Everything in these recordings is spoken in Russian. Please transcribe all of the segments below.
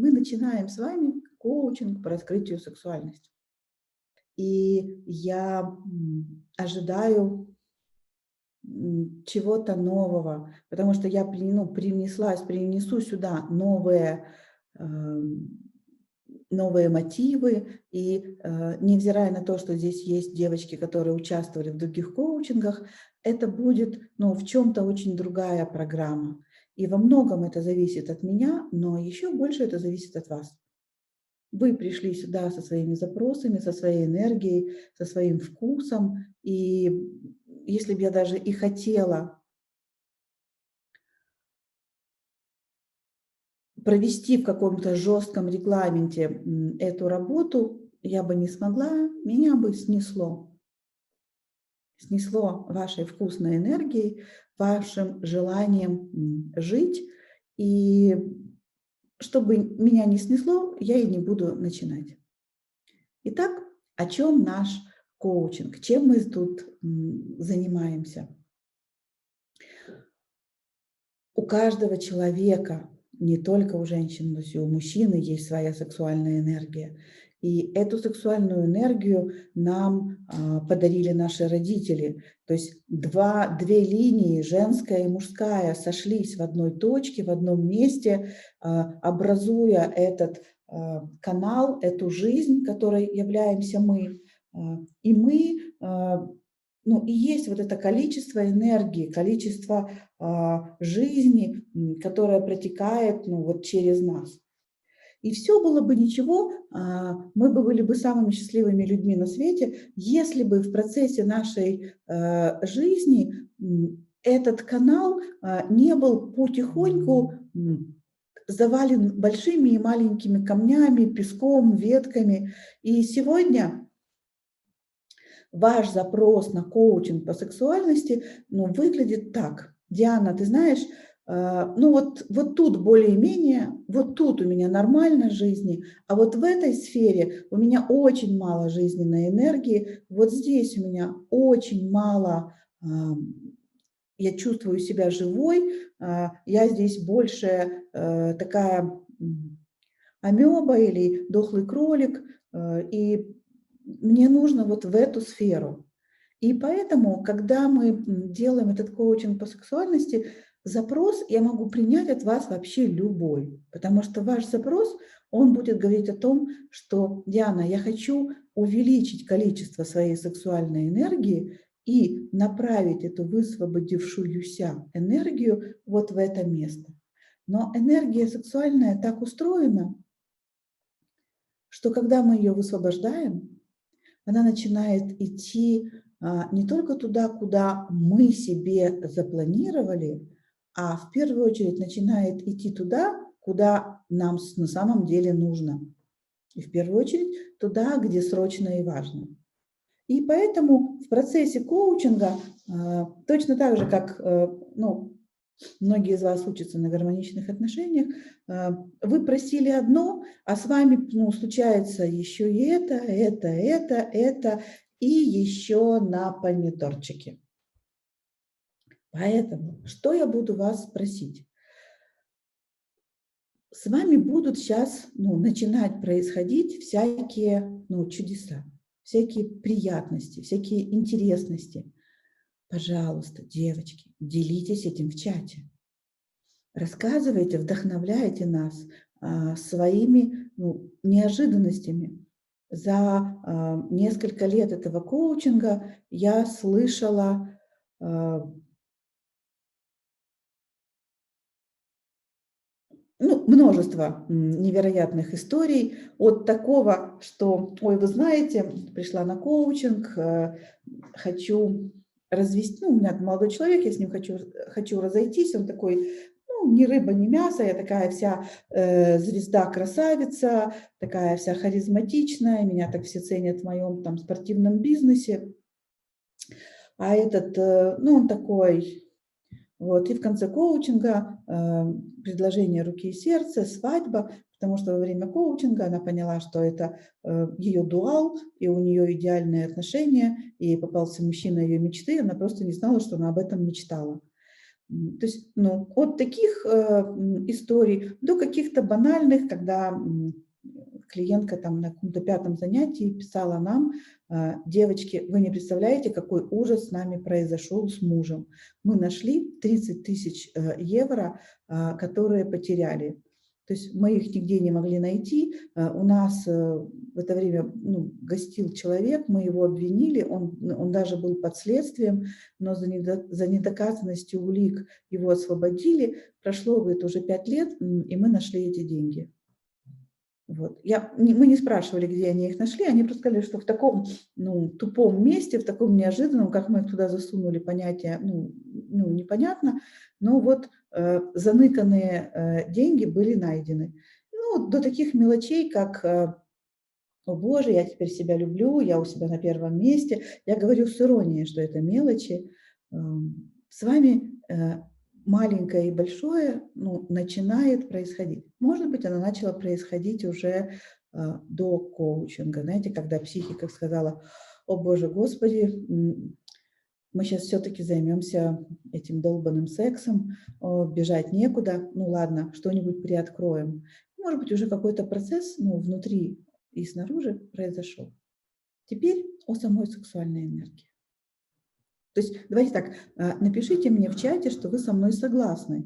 мы начинаем с вами коучинг по раскрытию сексуальности. И я ожидаю чего-то нового, потому что я принесу сюда новые мотивы, и невзирая на то, что здесь есть девочки, которые участвовали в других коучингах, это будет в чем-то очень другая программа. И во многом это зависит от меня, но еще больше это зависит от вас. Вы пришли сюда со своими запросами, со своей энергией, со своим вкусом, и если бы я даже и хотела провести в каком-то жестком регламенте эту работу, я бы не смогла, меня бы снесло. Снесло вашей вкусной энергией, вашим желанием жить. И чтобы меня не снесло, я и не буду начинать. Итак, о чем наш коучинг? Чем мы тут занимаемся? У каждого человека, не только у женщин, но и у мужчины есть своя сексуальная энергия. И эту сексуальную энергию нам подарили наши родители. То есть две линии, женская и мужская, сошлись в одной точке, в одном месте, образуя этот канал, эту жизнь, которой являемся мы. И мы, и есть вот это количество энергии, количество жизни, которая протекает через нас. И все было бы ничего, мы бы были бы самыми счастливыми людьми на свете, если бы в процессе нашей жизни этот канал не был потихоньку завален большими и маленькими камнями, песком, ветками. И сегодня ваш запрос на коучинг по сексуальности выглядит так. Диана, ты знаешь, вот тут более-менее, вот тут у меня нормально жизни, а вот в этой сфере у меня очень мало жизненной энергии, вот здесь у меня очень мало, я чувствую себя живой, я здесь больше такая амеба или дохлый кролик, и мне нужно вот в эту сферу. И поэтому, когда мы делаем этот коучинг по сексуальности, запрос я могу принять от вас вообще любой. Потому что ваш запрос, он будет говорить о том, что, Диана, я хочу увеличить количество своей сексуальной энергии и направить эту высвободившуюся энергию вот в это место. Но энергия сексуальная так устроена, что когда мы ее высвобождаем, она начинает идти не только туда, куда мы себе запланировали, а в первую очередь начинает идти туда, куда нам на самом деле нужно. И в первую очередь туда, где срочно и важно. И поэтому в процессе коучинга, точно так же, как многие из вас учатся на гармоничных отношениях, вы просили одно, а с вами случается еще и это, и еще на помидорчике. Поэтому, что я буду вас просить? С вами будут сейчас начинать происходить всякие чудеса, всякие приятности, всякие интересности. Пожалуйста, девочки, делитесь этим в чате. Рассказывайте, вдохновляйте нас своими неожиданностями. За несколько лет этого коучинга я слышала множество невероятных историй от такого, что, ой, вы знаете, пришла на коучинг, хочу развести, у меня молодой человек, я с ним хочу разойтись, он такой, ни рыба, ни мясо, я такая вся звезда, красавица, такая вся харизматичная, меня так все ценят в моем спортивном бизнесе, а этот, он такой... Вот. И в конце коучинга предложение руки и сердца, свадьба, потому что во время коучинга она поняла, что это ее дуал, и у нее идеальные отношения, и попался мужчина ее мечты, она просто не знала, что она об этом мечтала. То есть, ну, от таких историй до каких-то банальных, когда клиентка там на каком-то 5-м занятии писала нам: девочки, вы не представляете, какой ужас с нами произошел с мужем. Мы нашли 30 тысяч евро, которые потеряли. То есть мы их нигде не могли найти. У нас в это время гостил человек, мы его обвинили, он даже был под следствием, но за недоказанностью улик его освободили. Прошло, говорит, уже 5 лет, и мы нашли эти деньги. Вот. Мы не спрашивали, где они их нашли, они просто сказали, что в таком тупом месте, в таком неожиданном, как мы их туда засунули, понятие непонятно, но вот заныканные деньги были найдены. Ну, до таких мелочей, как «О боже, я теперь себя люблю, я у себя на первом месте». Я говорю с иронией, что это мелочи. С вами маленькое и большое начинает происходить. Может быть, оно начало происходить уже до коучинга. Знаете, когда психика сказала: «О боже, Господи, мы сейчас все-таки займемся этим долбанным сексом, бежать некуда, ну ладно, что-нибудь приоткроем». Может быть, уже какой-то процесс внутри и снаружи произошел. Теперь о самой сексуальной энергии. То есть давайте так, напишите мне в чате, что вы со мной согласны.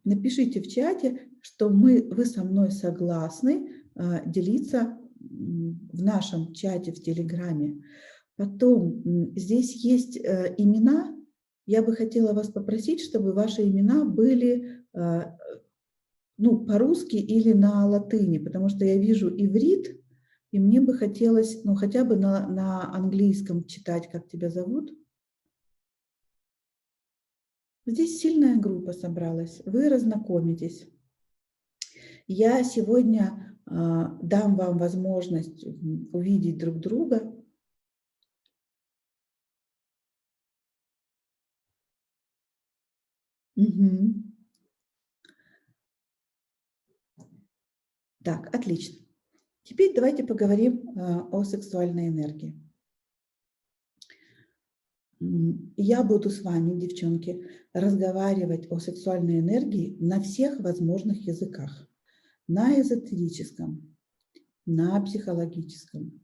Напишите в чате, что вы со мной согласны делиться в нашем чате в Телеграме. Потом здесь есть имена. Я бы хотела вас попросить, чтобы ваши имена были по-русски или на латыни, потому что я вижу иврит, и мне бы хотелось хотя бы на английском читать, как тебя зовут. Здесь сильная группа собралась, вы разнакомитесь. Я сегодня дам вам возможность увидеть друг друга. Угу. Так, отлично. Теперь давайте поговорим о сексуальной энергии. Я буду с вами, девчонки, разговаривать о сексуальной энергии на всех возможных языках. На эзотерическом, на психологическом,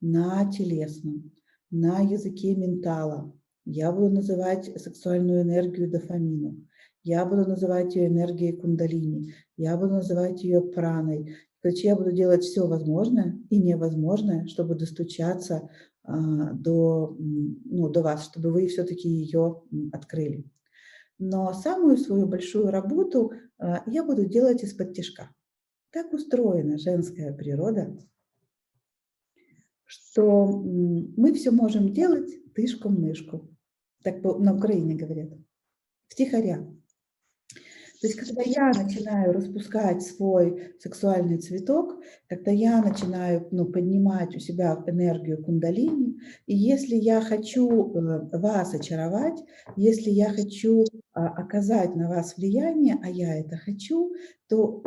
на телесном, на языке ментала. Я буду называть сексуальную энергию дофамином. Я буду называть ее энергией кундалини. Я буду называть ее праной. Короче, я буду делать все возможное и невозможное, чтобы достучаться до вас, чтобы вы все-таки ее открыли. Но самую свою большую работу я буду делать из-под тишка. Так устроена женская природа, что мы все можем делать тышком-мышку. Так на Украине говорят. Втихаря. То есть, когда я начинаю распускать свой сексуальный цветок, когда я начинаю поднимать у себя энергию кундалини, и если я хочу вас очаровать, если я хочу оказать на вас влияние, а я это хочу, то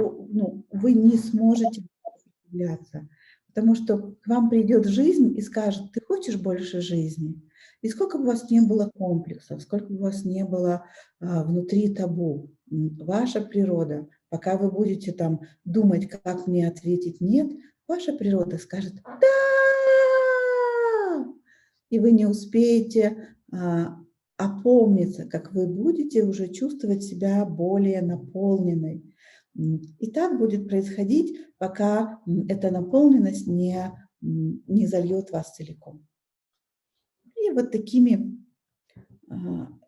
вы не сможете сопротивляться. Потому что к вам придет жизнь и скажет: ты хочешь больше жизни? И сколько бы у вас не было комплексов, сколько бы у вас не было внутри табу, ваша природа, пока вы будете там думать, как мне ответить «нет», ваша природа скажет «да!» И вы не успеете опомниться, как вы будете уже чувствовать себя более наполненной. И так будет происходить, пока эта наполненность не зальет вас целиком. И вот такими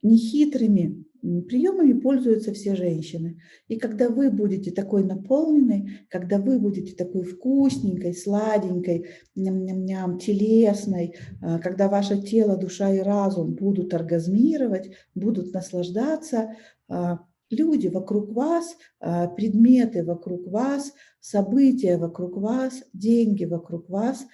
нехитрыми приемами пользуются все женщины. И когда вы будете такой наполненной, когда вы будете такой вкусненькой, сладенькой, ням-ням-ням, телесной, когда ваше тело, душа и разум будут оргазмировать, будут наслаждаться, люди вокруг вас, предметы вокруг вас, события вокруг вас, деньги вокруг вас,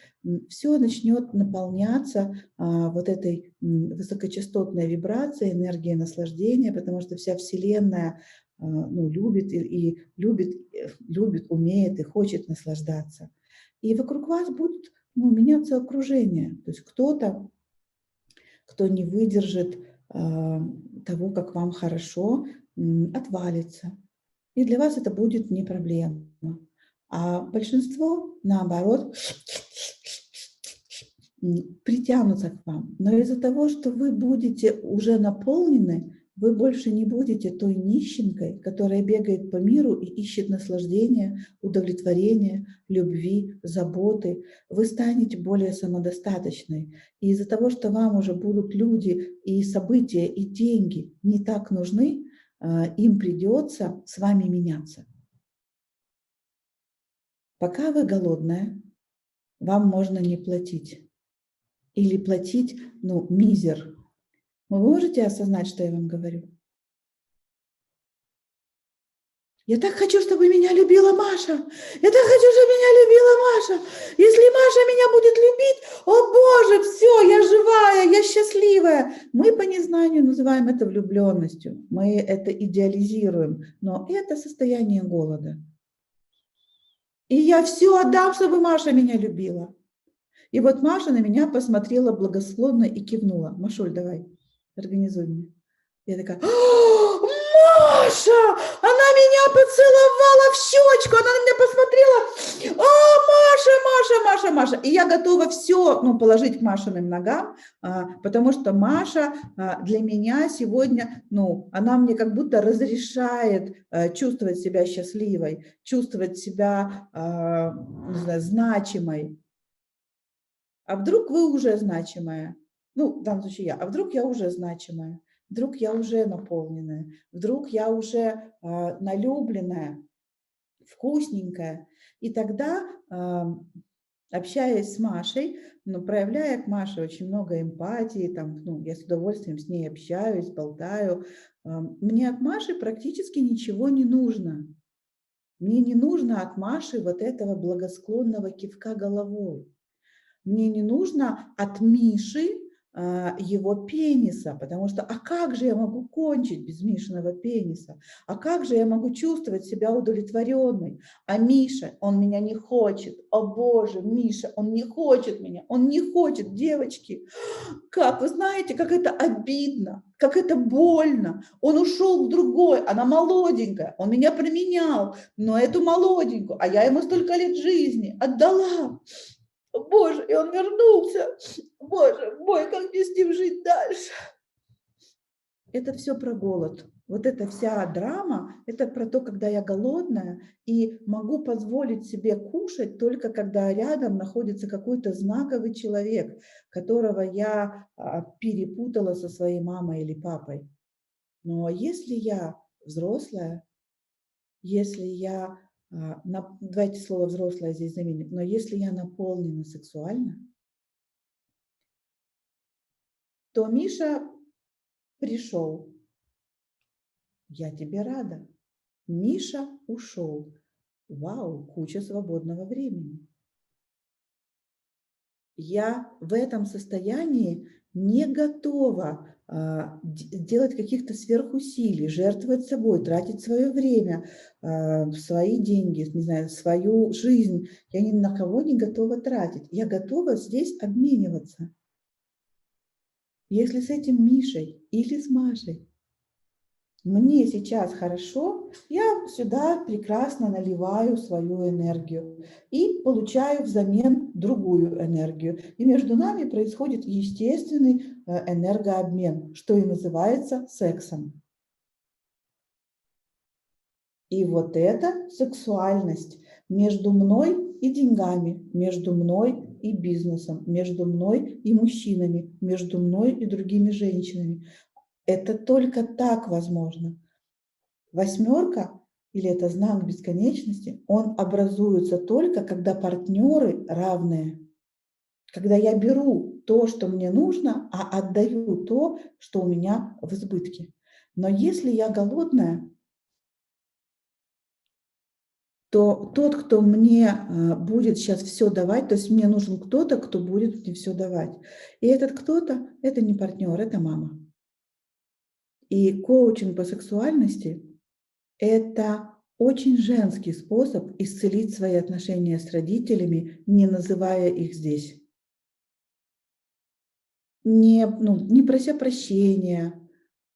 все начнет наполняться вот этой высокочастотной вибрацией, энергией наслаждения, потому что вся Вселенная любит и любит, умеет и хочет наслаждаться. И вокруг вас будет меняться окружение. То есть кто-то кто не выдержит того, как вам хорошо, отвалится. И для вас это будет не проблема. А большинство, наоборот, притянутся к вам. Но из-за того, что вы будете уже наполнены, вы больше не будете той нищенкой, которая бегает по миру и ищет наслаждения, удовлетворения, любви, заботы. Вы станете более самодостаточной. И из-за того, что вам уже будут люди и события, и деньги не так нужны, им придется с вами меняться. Пока вы голодная, вам можно не платить. Или платить, мизер. Вы можете осознать, что я вам говорю? Я так хочу, чтобы меня любила Маша. Я так хочу, чтобы меня любила Маша. Если Маша меня будет любить, о Боже, все, я живая, я счастливая. Мы по незнанию называем это влюбленностью. Мы это идеализируем. Но это состояние голода. И я все отдам, чтобы Маша меня любила. И вот Маша на меня посмотрела благосклонно и кивнула. Машуль, давай, организуй мне. Я такая: Маша! Она меня поцеловала в щечку, она на меня посмотрела. Маша. И я готова все положить к Машиным ногам, потому что Маша для меня сегодня, она мне как будто разрешает чувствовать себя счастливой, чувствовать себя, не знаю, значимой. А вдруг вы уже значимая? В данном случае я. А вдруг я уже значимая? Вдруг я уже наполненная? Вдруг я уже налюбленная, вкусненькая? И тогда, общаясь с Машей, проявляя к Маше очень много эмпатии, я с удовольствием с ней общаюсь, болтаю, мне от Маши практически ничего не нужно. Мне не нужно от Маши вот этого благосклонного кивка головой. Мне не нужно от Миши его пениса, потому что как же я могу кончить без Мишиного пениса? А как же я могу чувствовать себя удовлетворенной? А Миша, он меня не хочет. О Боже, Миша, он не хочет меня, он не хочет, девочки. Как, вы знаете, как это обидно, как это больно. Он ушел к другой, она молоденькая, он меня променял, но эту молоденькую, а я ему столько лет жизни отдала. Боже, и он вернулся. Боже мой, как мне с ним жить дальше? Это все про голод. Вот эта вся драма, это про то, когда я голодная и могу позволить себе кушать только когда рядом находится какой-то знаковый человек, которого я перепутала со своей мамой или папой. Но если я взрослая, если я, давайте слово взрослая здесь заменим, но если я наполнена сексуально, то Миша пришел. Я тебе рада. Миша ушел. Вау, куча свободного времени. Я в этом состоянии не готова делать каких-то сверхусилий, жертвовать собой, тратить свое время, свои деньги, не знаю, свою жизнь. Я ни на кого не готова тратить. Я готова здесь обмениваться. Если с этим Мишей или с Машей мне сейчас хорошо, я сюда прекрасно наливаю свою энергию и получаю взамен другую энергию. И между нами происходит естественный энергообмен, что и называется сексом. И вот эта сексуальность между мной и деньгами, между мной и бизнесом, между мной и мужчинами, между мной и другими женщинами. Это только так возможно. Восьмерка, или это знак бесконечности, он образуется только, когда партнеры равные. Когда я беру то, что мне нужно, а отдаю то, что у меня в избытке. Но если я голодная, то тот, кто мне будет сейчас все давать, то есть мне нужен кто-то, кто будет мне все давать. И этот кто-то, это не партнер, это мама. И коучинг по сексуальности – это очень женский способ исцелить свои отношения с родителями, не называя их здесь. не прося прощения,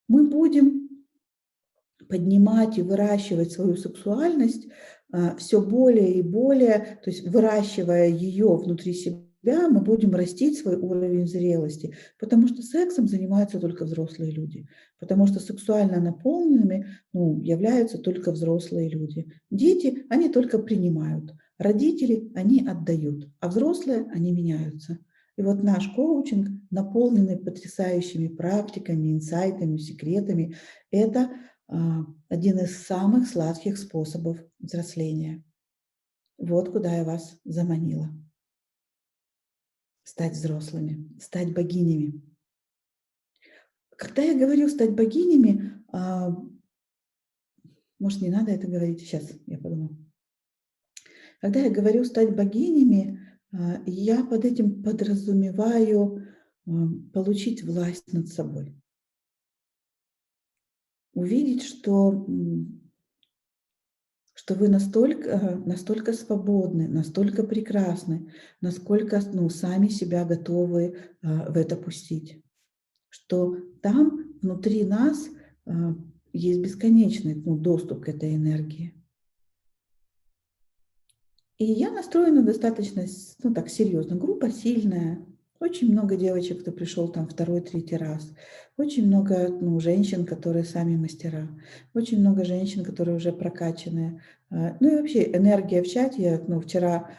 мы будем поднимать и выращивать свою сексуальность все более и более, то есть выращивая ее внутри себя, мы будем растить свой уровень зрелости, потому что сексом занимаются только взрослые люди, потому что сексуально наполненными являются только взрослые люди. Дети, они только принимают, родители, они отдают, а взрослые, они меняются. И вот наш коучинг, наполненный потрясающими практиками, инсайтами, секретами, это один из самых сладких способов взросления. Вот куда я вас заманила. Стать взрослыми, стать богинями. Когда я говорю стать богинями, может, не надо это говорить? Сейчас я подумаю. Когда я говорю стать богинями, я под этим подразумеваю получить власть над собой. Увидеть, что вы настолько свободны, настолько прекрасны, насколько сами себя готовы в это пустить. Что там внутри нас есть бесконечный доступ к этой энергии. И я настроена достаточно серьезно. Группа сильная. Очень много девочек, кто пришел там второй, третий раз. Очень много женщин, которые сами мастера. Очень много женщин, которые уже прокачанные. Ну и вообще энергия в чате. Я вчера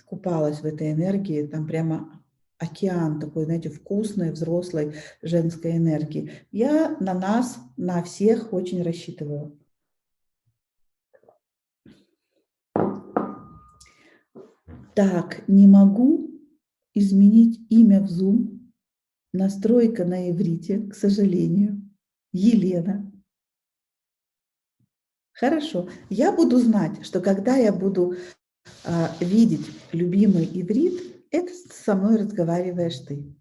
купалась в этой энергии. Там прямо океан такой, знаете, вкусной, взрослой женской энергии. Я на нас, на всех очень рассчитываю. Так, не могу изменить имя в Zoom. Настройка на иврите, к сожалению. Елена. Хорошо. Я буду знать, что когда я буду видеть любимый иврит, это со мной разговариваешь ты.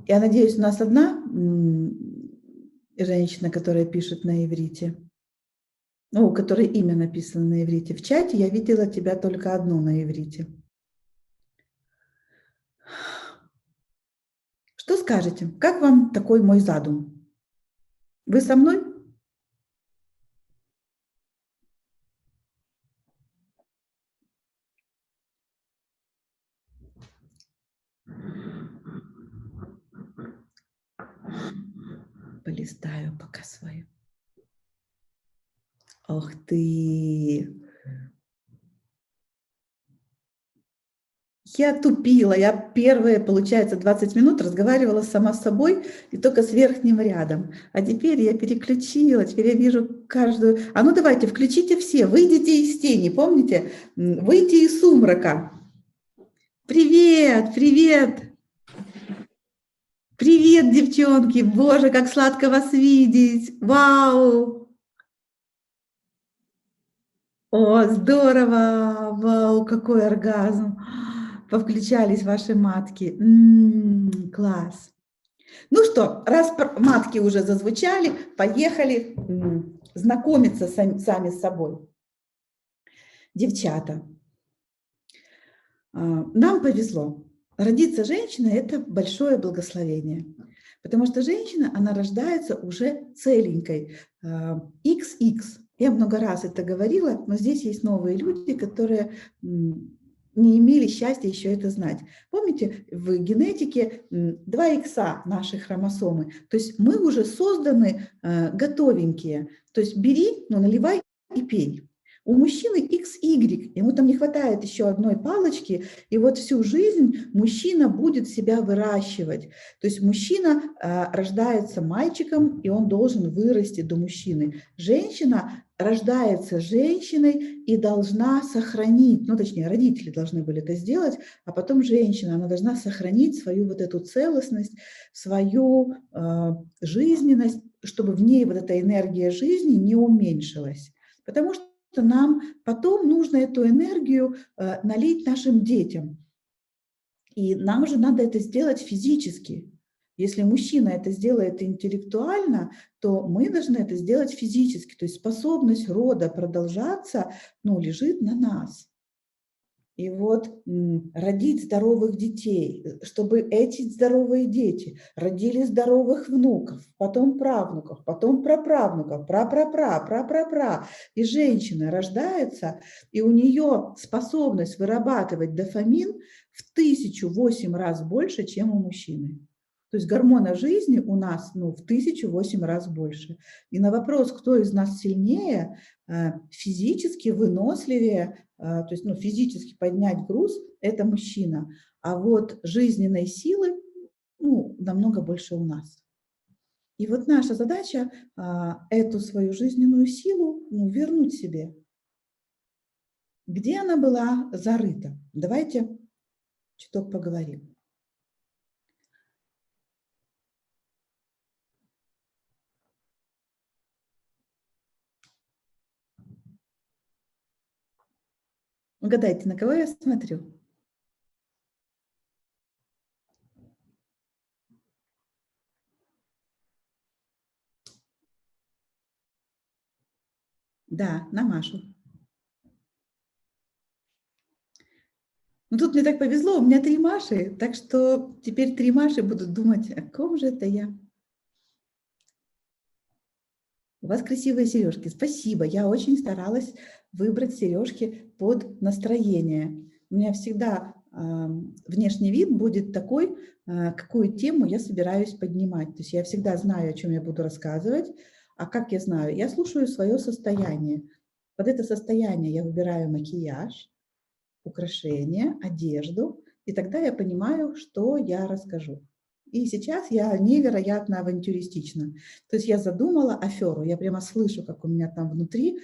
Я надеюсь, у нас одна женщина, которая пишет на иврите. У которой имя написано на иврите. В чате я видела тебя только одну на иврите. Что скажете? Как вам такой мой задум? Вы со мной? Полистаю пока свою. Ох ты! Я тупила. Я первые, получается, 20 минут разговаривала сама с собой и только с верхним рядом. А теперь я переключила, теперь я вижу каждую... А ну давайте, включите все, выйдите из тени, помните? Выйти из сумрака. Привет, привет! Привет, девчонки! Боже, как сладко вас видеть! Вау! О, здорово! Вау, какой оргазм! Повключались ваши матки. Класс! Ну что, раз матки уже зазвучали, поехали знакомиться сами с собой. Девчата, нам повезло. Родиться женщиной – это большое благословение. Потому что женщина, она рождается уже целенькой, XX. Я много раз это говорила, но здесь есть новые люди, которые не имели счастья еще это знать. Помните, в генетике 2 икса нашей хромосомы. То есть мы уже созданы готовенькие. То есть бери, наливай и пей. У мужчины XY, ему там не хватает еще одной палочки, и вот всю жизнь мужчина будет себя выращивать. То есть мужчина рождается мальчиком, и он должен вырасти до мужчины. Женщина рождается женщиной и должна сохранить, точнее, родители должны были это сделать, а потом женщина, она должна сохранить свою вот эту целостность, свою жизненность, чтобы в ней вот эта энергия жизни не уменьшилась. Потому что нам потом нужно эту энергию налить нашим детям. И нам же надо это сделать физически. Если мужчина это сделает интеллектуально, то мы должны это сделать физически. То есть способность рода продолжаться лежит на нас. И вот родить здоровых детей, чтобы эти здоровые дети родили здоровых внуков, потом правнуков, потом праправнуков, прапрапра, прапрапра. И женщина рождается, и у нее способность вырабатывать дофамин в 1008 раз больше, чем у мужчины. То есть гормона жизни у нас в 1008 раз больше. И на вопрос, кто из нас сильнее, физически выносливее, то есть физически поднять груз, это мужчина. А вот жизненной силы намного больше у нас. И вот наша задача эту свою жизненную силу вернуть себе. Где она была зарыта? Давайте чуток поговорим. Угадайте, на кого я смотрю? Да, на Машу. Ну, тут мне так повезло, у меня 3 Маши, так что теперь 3 Маши будут думать, о ком же это я? У вас красивые сережки. Спасибо. Я очень старалась выбрать сережки под настроение. У меня всегда внешний вид будет такой, какую тему я собираюсь поднимать. То есть я всегда знаю, о чем я буду рассказывать. А как я знаю? Я слушаю свое состояние. Под это состояние я выбираю макияж, украшения, одежду, и тогда я понимаю, что я расскажу. И сейчас я невероятно авантюристична. То есть я задумала аферу, я прямо слышу, как у меня там внутри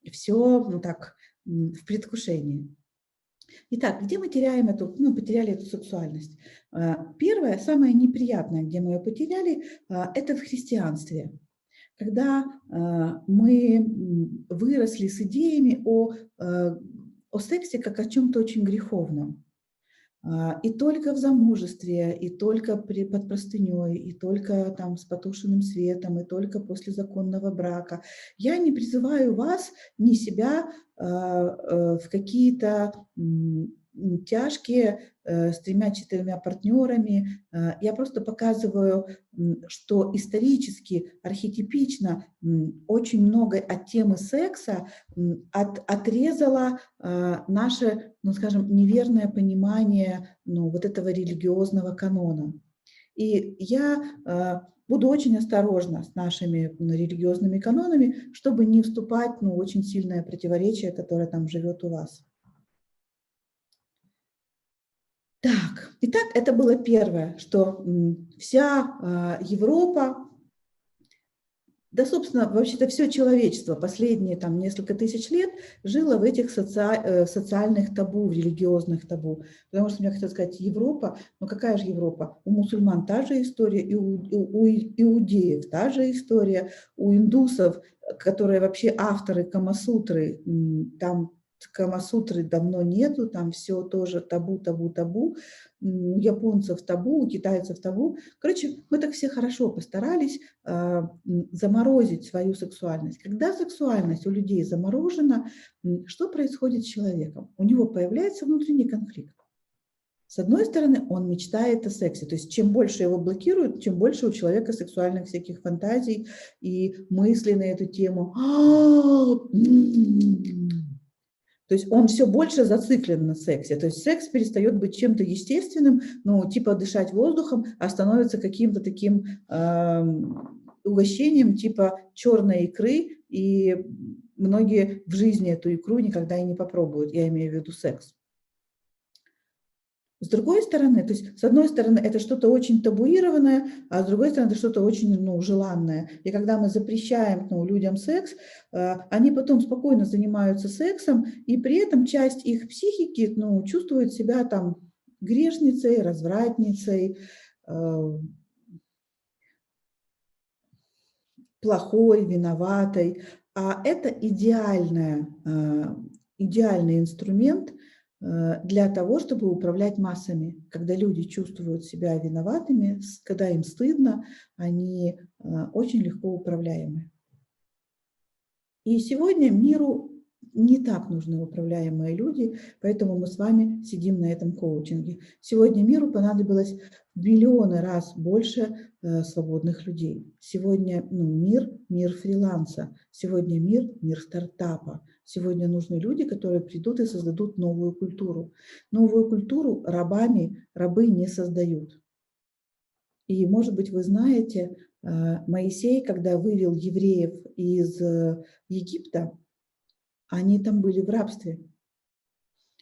все так в предвкушении. Итак, где мы теряем потеряли эту сексуальность? Первое, самое неприятное, где мы ее потеряли, это в христианстве. Когда мы выросли с идеями о сексе как о чем-то очень греховном. И только в замужестве, и только под простыней, и только там с потушенным светом, и только после законного брака. Я не призываю вас, ни себя в какие-то тяжкие с 3-4 партнерами. Я просто показываю, что исторически, архетипично очень много от темы секса отрезало наше, скажем, неверное понимание вот этого религиозного канона. И я буду очень осторожна с нашими религиозными канонами, чтобы не вступать в очень сильное противоречие, которое там живет у вас. Так, итак, это было первое, что вся Европа, да, собственно, вообще-то все человечество последние там несколько тысяч лет жило в этих социальных табу, в религиозных табу. Потому что, мне хотелось сказать, Европа, но какая же Европа? У мусульман та же история, и у иудеев та же история, у индусов, которые вообще авторы Камасутры, там Камасутры давно нету, там все тоже табу, табу, табу. У японцев табу, у китайцев табу. Короче, мы так все хорошо постарались заморозить свою сексуальность. Когда сексуальность у людей заморожена, что происходит с человеком? У него появляется внутренний конфликт. С одной стороны, он мечтает о сексе, то есть чем больше его блокируют, чем больше у человека сексуальных всяких фантазий и мыслей на эту тему. То есть он все больше зациклен на сексе. То есть секс перестает быть чем-то естественным, типа дышать воздухом, а становится каким-то таким угощением типа черной икры, и многие в жизни эту икру никогда и не попробуют, я имею в виду секс. С другой стороны, то есть с одной стороны это что-то очень табуированное, а с другой стороны это что-то очень желанное. И когда мы запрещаем людям секс, они потом спокойно занимаются сексом, и при этом часть их психики чувствует себя там грешницей, развратницей, плохой, виноватой. А это идеальный инструмент для того, чтобы управлять массами. Когда люди чувствуют себя виноватыми, когда им стыдно, они очень легко управляемы. И сегодня миру Не так нужны управляемые люди, поэтому мы с вами сидим на этом коучинге. Сегодня миру понадобилось в миллионы раз больше свободных людей. Сегодня мир фриланса, сегодня мир стартапа. Сегодня нужны люди, которые придут и создадут новую культуру. Новую культуру рабы не создают. И, может быть, вы знаете, Моисей, когда вывел евреев из Египта, они там были в рабстве.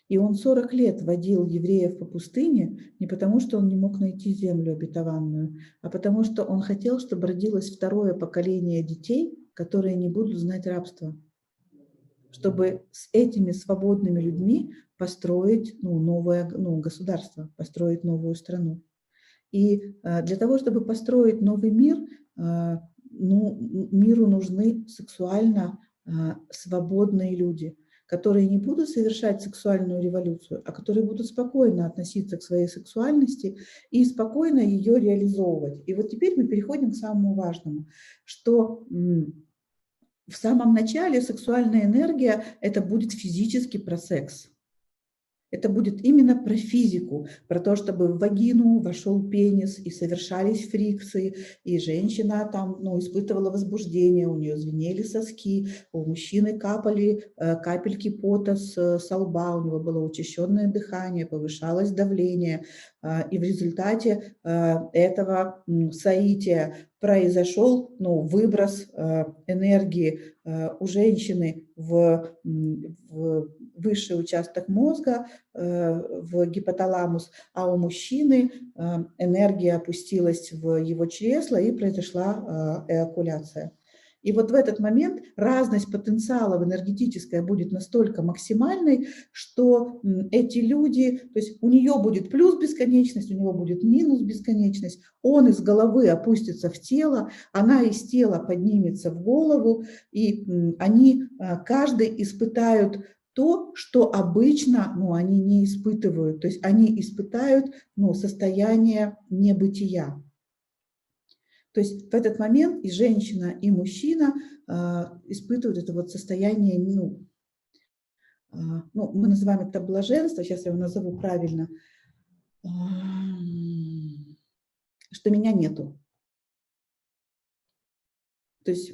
И он 40 лет водил евреев по пустыне не потому, что он не мог найти землю обетованную, а потому что он хотел, чтобы родилось второе поколение детей, которые не будут знать рабства, чтобы с этими свободными людьми построить новое государство, построить новую страну. И для того, чтобы построить новый мир, миру нужны сексуально свободные люди, которые не будут совершать сексуальную революцию, а которые будут спокойно относиться к своей сексуальности и спокойно ее реализовывать. И вот теперь мы переходим к самому важному, что в самом начале сексуальная энергия – это будет физически про секс. Это будет именно про физику, про то, чтобы в вагину вошел пенис и совершались фрикции, и женщина там испытывала возбуждение, у нее звенели соски, у мужчины капали капельки пота со лба, у него было учащенное дыхание, повышалось давление. И в результате этого соития произошел выброс энергии у женщины в высший участок мозга, в гипоталамус, а у мужчины энергия опустилась в его чресло и произошла эякуляция. И вот в этот момент разность потенциалов энергетическая будет настолько максимальной, что эти люди, то есть у нее будет плюс бесконечность, у него будет минус бесконечность, он из головы опустится в тело, она из тела поднимется в голову, и они каждый испытают то, что обычно они не испытывают. То есть они испытают состояние небытия. То есть в этот момент и женщина, и мужчина испытывают это вот состояние, мы называем это блаженство, сейчас я его назову правильно, что меня нету. То есть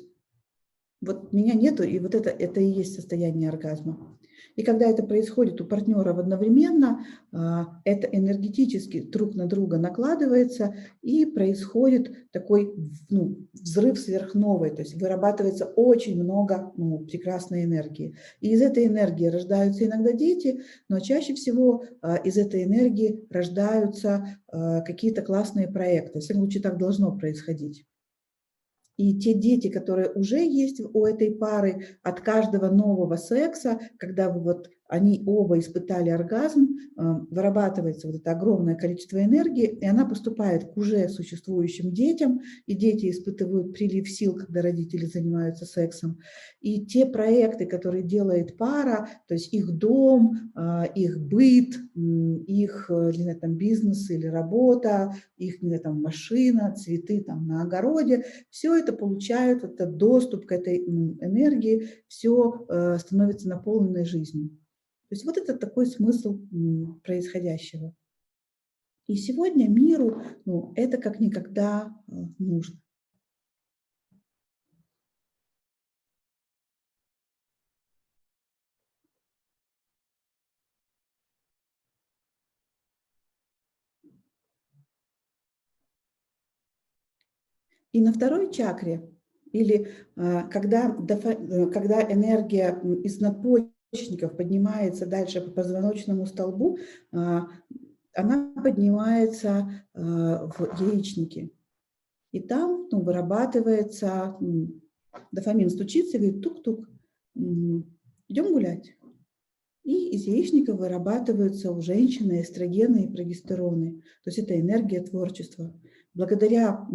вот меня нету, и вот это и есть состояние оргазма. И когда это происходит у партнеров одновременно, это энергетически друг на друга накладывается, и происходит такой взрыв сверхновой, то есть вырабатывается очень много прекрасной энергии. И из этой энергии рождаются иногда дети, но чаще всего из этой энергии рождаются какие-то классные проекты. В всяком случае, так должно происходить. И те дети, которые уже есть у этой пары, от каждого нового секса, когда они оба испытали оргазм, вырабатывается вот это огромное количество энергии, и она поступает к уже существующим детям, и дети испытывают прилив сил, когда родители занимаются сексом. И те проекты, которые делает пара, то есть их дом, их быт, их бизнес или работа, их машина, цветы на огороде, все это получают, этот доступ к этой энергии, все становится наполненной жизнью. То есть вот это такой смысл происходящего. И сегодня миру это как никогда нужно. И на второй чакре, или когда энергия из надпочечников поднимается дальше по позвоночному столбу, она поднимается в яичники. И там вырабатывается дофамин, стучится и говорит: тук-тук, идем гулять. И из яичника вырабатываются у женщины эстрогены и прогестероны. То есть это энергия творчества. Благодаря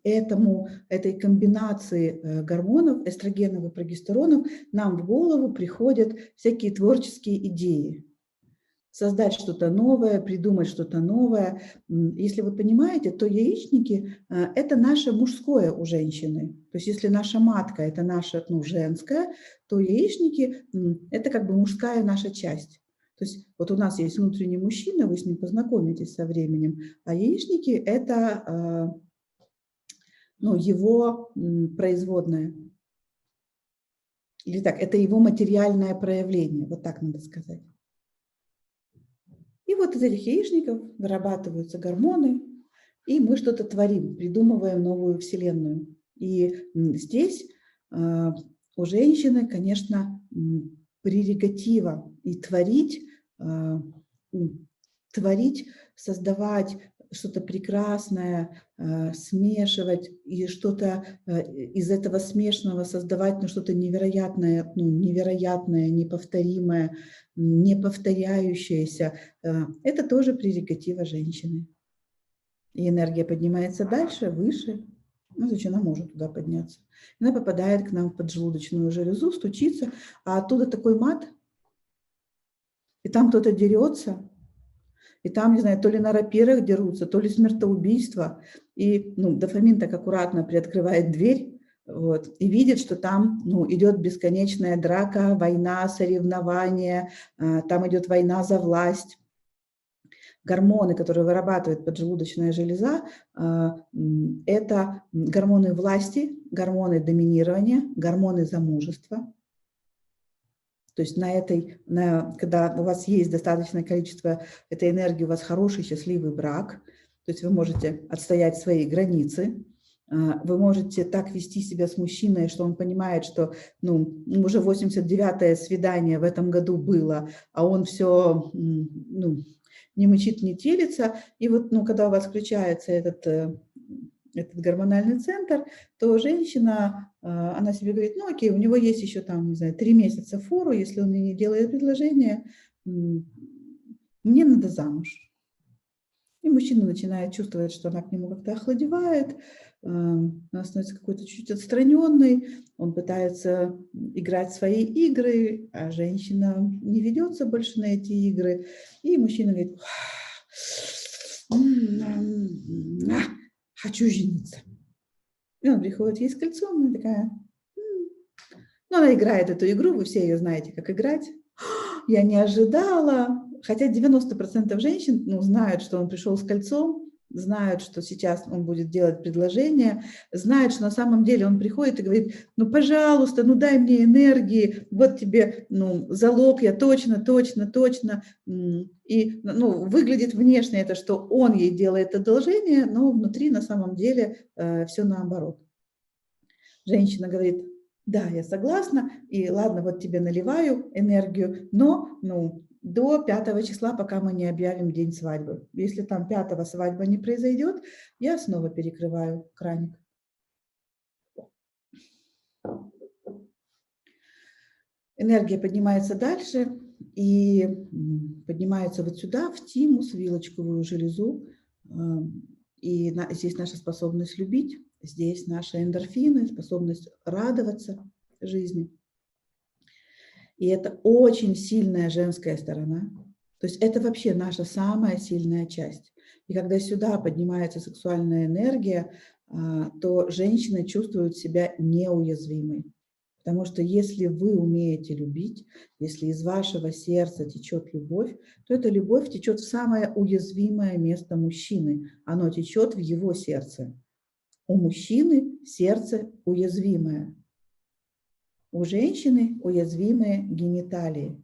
этой комбинации гормонов, эстрогенов и прогестеронов, нам в голову приходят всякие творческие идеи. создать что-то новое, придумать что-то новое. Если вы понимаете, то яичники – это наше мужское у женщины. То есть если наша матка – это наша женская, то яичники – это как бы мужская наша часть. То есть вот у нас есть внутренний мужчина, вы с ним познакомитесь со временем, а яичники – это его производная. Или так, это его материальное проявление, вот так надо сказать. И вот из этих яичников вырабатываются гормоны, и мы что-то творим, придумываем новую вселенную. И здесь у женщины, конечно, прерогатива и творить, создавать что-то прекрасное, смешивать и что-то из этого смешанного создавать, что-то невероятное, невероятное, неповторимое, неповторяющееся. Это тоже прерогатива женщины. И энергия поднимается дальше, выше. Значит, она может туда подняться. Она попадает к нам в поджелудочную железу, стучится, а оттуда такой мат, и там кто-то дерется, и там, не знаю, то ли на рапирах дерутся, то ли смертоубийство. И дофамин так аккуратно приоткрывает дверь, и видит, что там идет бесконечная драка, война, соревнования, там идет война за власть. Гормоны, которые вырабатывает поджелудочная железа, это гормоны власти, гормоны доминирования, гормоны замужества. То есть когда у вас есть достаточное количество этой энергии, у вас хороший, счастливый брак, то есть вы можете отстоять свои границы, вы можете так вести себя с мужчиной, что он понимает, что уже 89-е свидание в этом году было, а он все не мычит, не телится. И вот когда у вас включается этот гормональный центр, то женщина, она себе говорит, окей, у него есть еще 3 месяца фору, если он мне не делает предложение, мне надо замуж. И мужчина начинает чувствовать, что она к нему как-то охладевает, она становится какой-то чуть отстраненной, он пытается играть свои игры, а женщина не ведется больше на эти игры. И мужчина говорит, хочу жениться. И он приходит ей с кольцом, и она такая, она играет эту игру, вы все ее знаете, как играть. Я не ожидала. Хотя 90% женщин знают, что он пришел с кольцом, знают, что сейчас он будет делать предложение, знают, что на самом деле он приходит и говорит, пожалуйста, дай мне энергии, вот тебе, залог, я точно. И, выглядит внешне это, что он ей делает одолжение, но внутри на самом деле все наоборот. Женщина говорит, да, я согласна, и ладно, вот тебе наливаю энергию, но, до 5 числа, пока мы не объявим день свадьбы. Если там 5-го свадьба не произойдет, я снова перекрываю краник. Энергия поднимается дальше и поднимается вот сюда, в тимус, вилочковую железу. И здесь наша способность любить, здесь наши эндорфины, способность радоваться жизни. И это очень сильная женская сторона. То есть это вообще наша самая сильная часть. И когда сюда поднимается сексуальная энергия, то женщины чувствуют себя неуязвимой. Потому что если вы умеете любить, если из вашего сердца течет любовь, то эта любовь течет в самое уязвимое место мужчины. Оно течет в его сердце. У мужчины сердце уязвимое. У женщины уязвимые гениталии.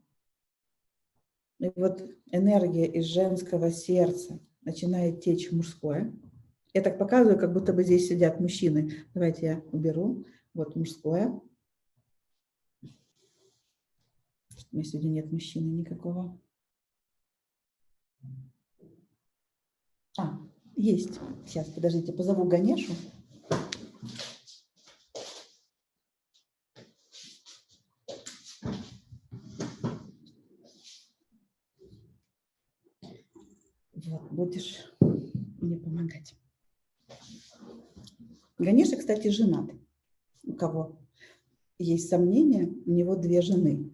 И вот энергия из женского сердца начинает течь в мужское. Я так показываю, как будто бы здесь сидят мужчины. Давайте я уберу. Вот мужское. У меня сегодня нет мужчины никакого. Есть. Сейчас, подождите, позову Ганешу. Вот, будешь мне помогать. Ганеша, кстати, женат. У кого есть сомнения, у него 2 жены.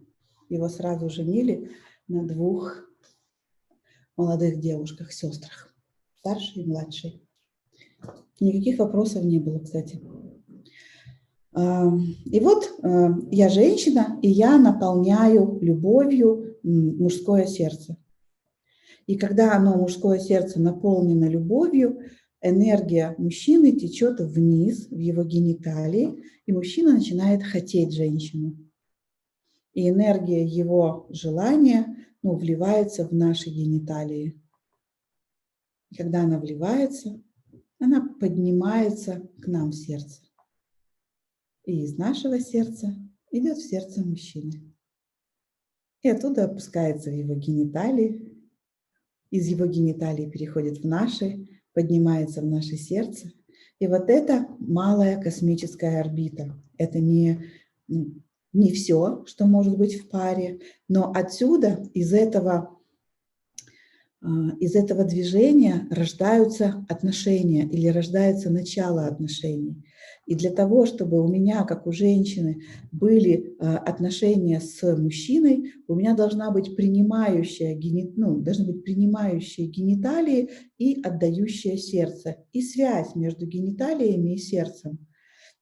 Его сразу женили на 2 молодых девушках, сестрах, старшей и младшей. Никаких вопросов не было, кстати. И вот я женщина, и я наполняю любовью мужское сердце. И когда оно, мужское сердце, наполнено любовью, энергия мужчины течет вниз, в его гениталии, и мужчина начинает хотеть женщину. И энергия его желания вливается в наши гениталии. И когда она вливается, она поднимается к нам в сердце. И из нашего сердца идет в сердце мужчины. И оттуда опускается в его гениталии. Из его гениталии переходит в наши, поднимается в наше сердце. И вот это малая космическая орбита. Это не все, что может быть в паре, но отсюда, из этого движения рождаются отношения или рождается начало отношений. И для того, чтобы у меня, как у женщины, были отношения с мужчиной, у меня должны быть принимающие гениталии и отдающее сердце. И связь между гениталиями и сердцем.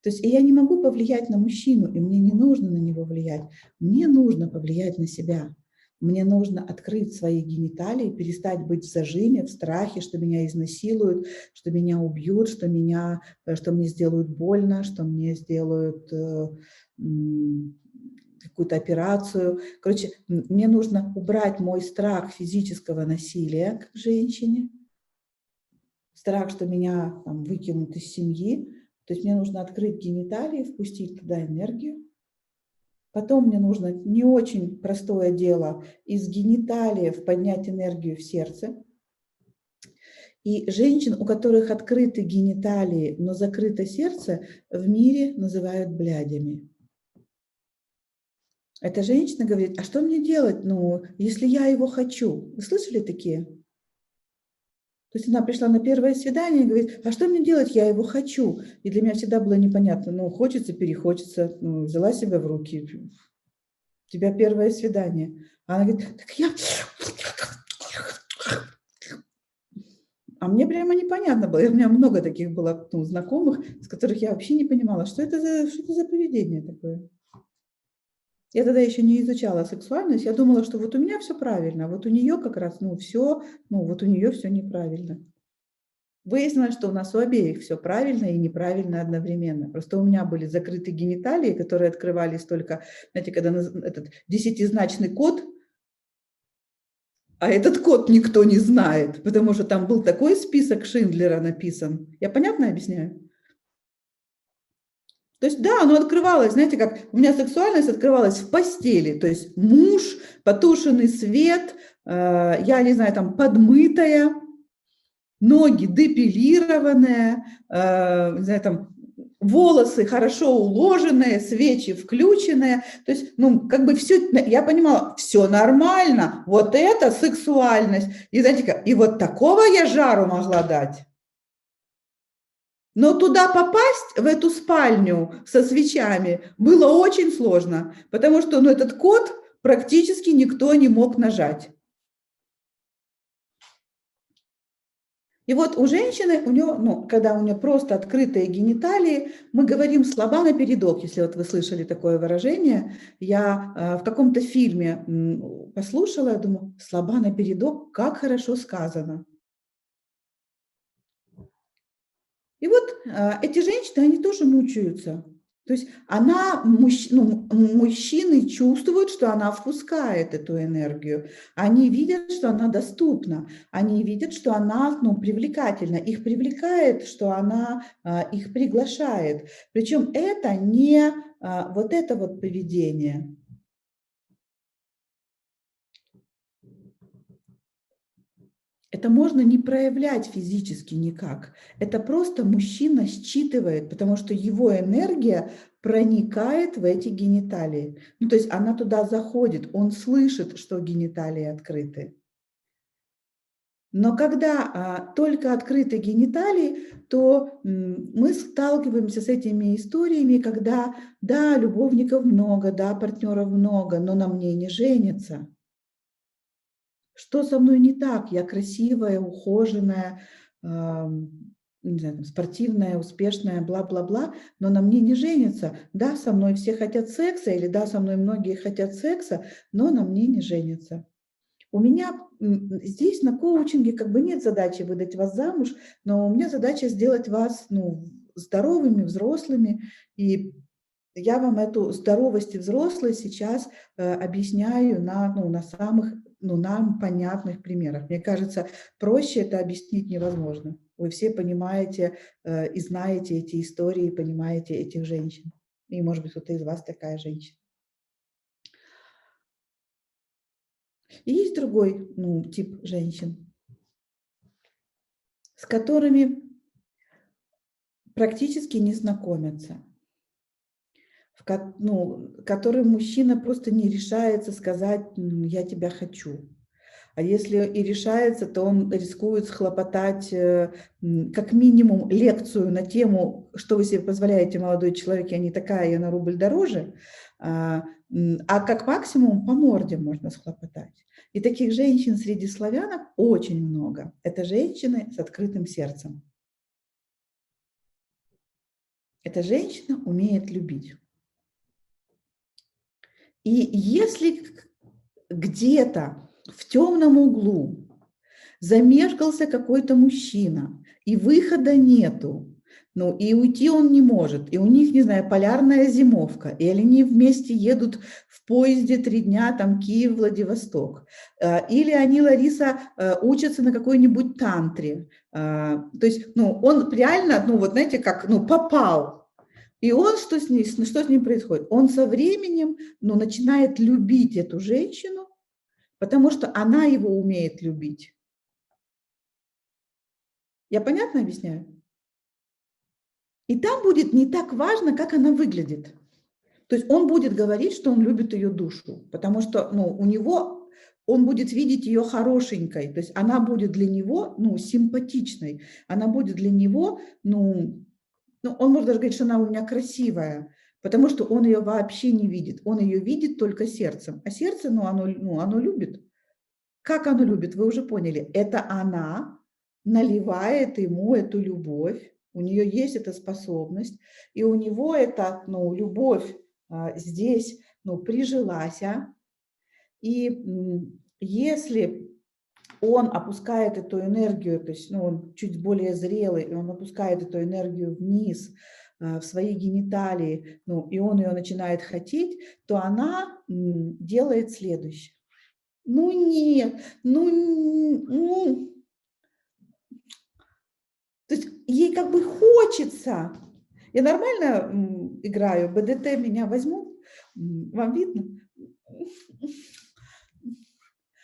То есть я не могу повлиять на мужчину, и мне не нужно на него влиять. Мне нужно повлиять на себя. Мне нужно открыть свои гениталии, перестать быть в зажиме, в страхе, что меня изнасилуют, что меня убьют, что мне сделают больно, что мне сделают какую-то операцию. Короче, мне нужно убрать мой страх физического насилия как женщине, страх, что меня выкинут из семьи. То есть мне нужно открыть гениталии, впустить туда энергию. Потом мне нужно не очень простое дело из гениталиев поднять энергию в сердце. И женщин, у которых открыты гениталии, но закрыто сердце, в мире называют блядями. Эта женщина говорит: а что мне делать, если я его хочу? Вы слышали такие? То есть она пришла на первое свидание и говорит: а что мне делать, я его хочу. И для меня всегда было непонятно, хочется, перехочется, взяла себя в руки. У тебя первое свидание. А она говорит: так я... А мне прямо непонятно было. У меня много таких было знакомых, с которых я вообще не понимала, что это за поведение такое. Я тогда еще не изучала сексуальность. Я думала, что вот у меня все правильно, а вот у нее как раз, все, вот у нее все неправильно. Выяснилось, что у нас у обеих все правильно и неправильно одновременно. Просто у меня были закрыты гениталии, которые открывались только, знаете, когда этот 10-значный код, а этот код никто не знает, потому что там был такой список Шиндлера написан. Я понятно объясняю? То есть, да, оно открывалось, знаете, как у меня сексуальность открывалась в постели. То есть муж, потушенный свет, я не знаю, подмытая, ноги депилированные, не знаю, волосы хорошо уложенные, свечи включенные. То есть, все, я понимала, все нормально, вот это сексуальность. И знаете, и вот такого я жару могла дать. Но туда попасть, в эту спальню со свечами, было очень сложно, потому что этот код практически никто не мог нажать. И вот у женщины, когда у нее просто открытые гениталии, мы говорим «слаба напередок», если вот вы слышали такое выражение. Я в каком-то фильме послушала, я думаю, «слаба напередок», как хорошо сказано. И вот эти женщины, они тоже мучаются. То есть мужчины чувствуют, что она впускает эту энергию. Они видят, что она доступна. Они видят, что она привлекательна. Их привлекает, что она их приглашает. Причем это не вот это вот поведение. Это можно не проявлять физически никак. Это просто мужчина считывает, потому что его энергия проникает в эти гениталии. То есть она туда заходит, он слышит, что гениталии открыты. Но когда только открыты гениталии, то мы сталкиваемся с этими историями, когда, да, любовников много, да, партнеров много, но на мне не женятся. Что со мной не так? Я красивая, ухоженная, не знаю, там, спортивная, успешная, бла-бла-бла, но на мне не женятся. Да, со мной все хотят секса, или да, со мной многие хотят секса, но на мне не женятся. У меня здесь на коучинге как бы нет задачи выдать вас замуж, но у меня задача сделать вас, ну, здоровыми, взрослыми. И я вам эту здоровость и взрослость сейчас объясняю на самых, ну, нам понятных примерах. Мне кажется, проще это объяснить невозможно. Вы все понимаете и знаете эти истории, понимаете этих женщин. И, может быть, кто-то из вас такая женщина. И есть другой, ну, тип женщин, с которыми практически не знакомятся, которым мужчина просто не решается сказать «я тебя хочу». А если и решается, то он рискует схлопотать как минимум лекцию на тему, что вы себе позволяете, молодой человек, я не такая, я на рубль дороже, а как максимум по морде можно схлопотать. И таких женщин среди славянок очень много. Это женщины с открытым сердцем. Эта женщина умеет любить. И если где-то в темном углу замешкался какой-то мужчина, и выхода нету, ну и уйти он не может, и у них, не знаю, полярная зимовка, и они вместе едут в поезде 3 дня, там, Киев-Владивосток, или они, Лариса, учатся на какой-нибудь тантре, то есть, ну, он реально, ну, вот знаете, как, ну, попал. И он, что с ним происходит? Он со временем, ну, начинает любить эту женщину, потому что она его умеет любить. Я понятно объясняю? И там будет не так важно, как она выглядит. То есть он будет говорить, что он любит ее душу, потому что, ну, у него он будет видеть ее хорошенькой, то есть она будет для него, ну, симпатичной, она будет для него, ну, он может даже говорить, что она у меня красивая, потому что он ее вообще не видит, он ее видит только сердцем, а сердце, оно любит. Как оно любит, вы уже поняли, это она наливает ему эту любовь, у нее есть эта способность, и у него эта, ну, любовь здесь, ну, прижилась, и если он опускает эту энергию, то есть, ну, он чуть более зрелый, и он опускает эту энергию вниз в свои гениталии, ну, и он ее начинает хотеть, то она делает следующее. Ну нет, ну, то есть ей как бы хочется. Я нормально играю, БДТ меня возьмут, вам видно?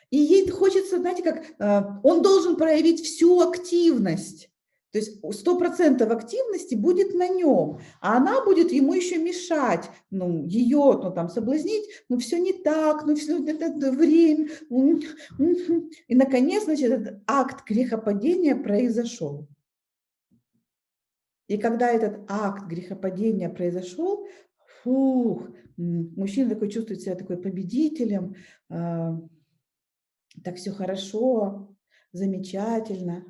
И ей хочется, знаете, как он должен проявить всю активность. То есть 100% активности будет на нем, а она будет ему еще мешать, ну, ее, ну, там, соблазнить, ну, все не так, ну, все это время. И, наконец, значит, этот акт грехопадения произошел. И когда этот акт грехопадения произошел, мужчина такой чувствует себя такой победителем, так все хорошо, замечательно.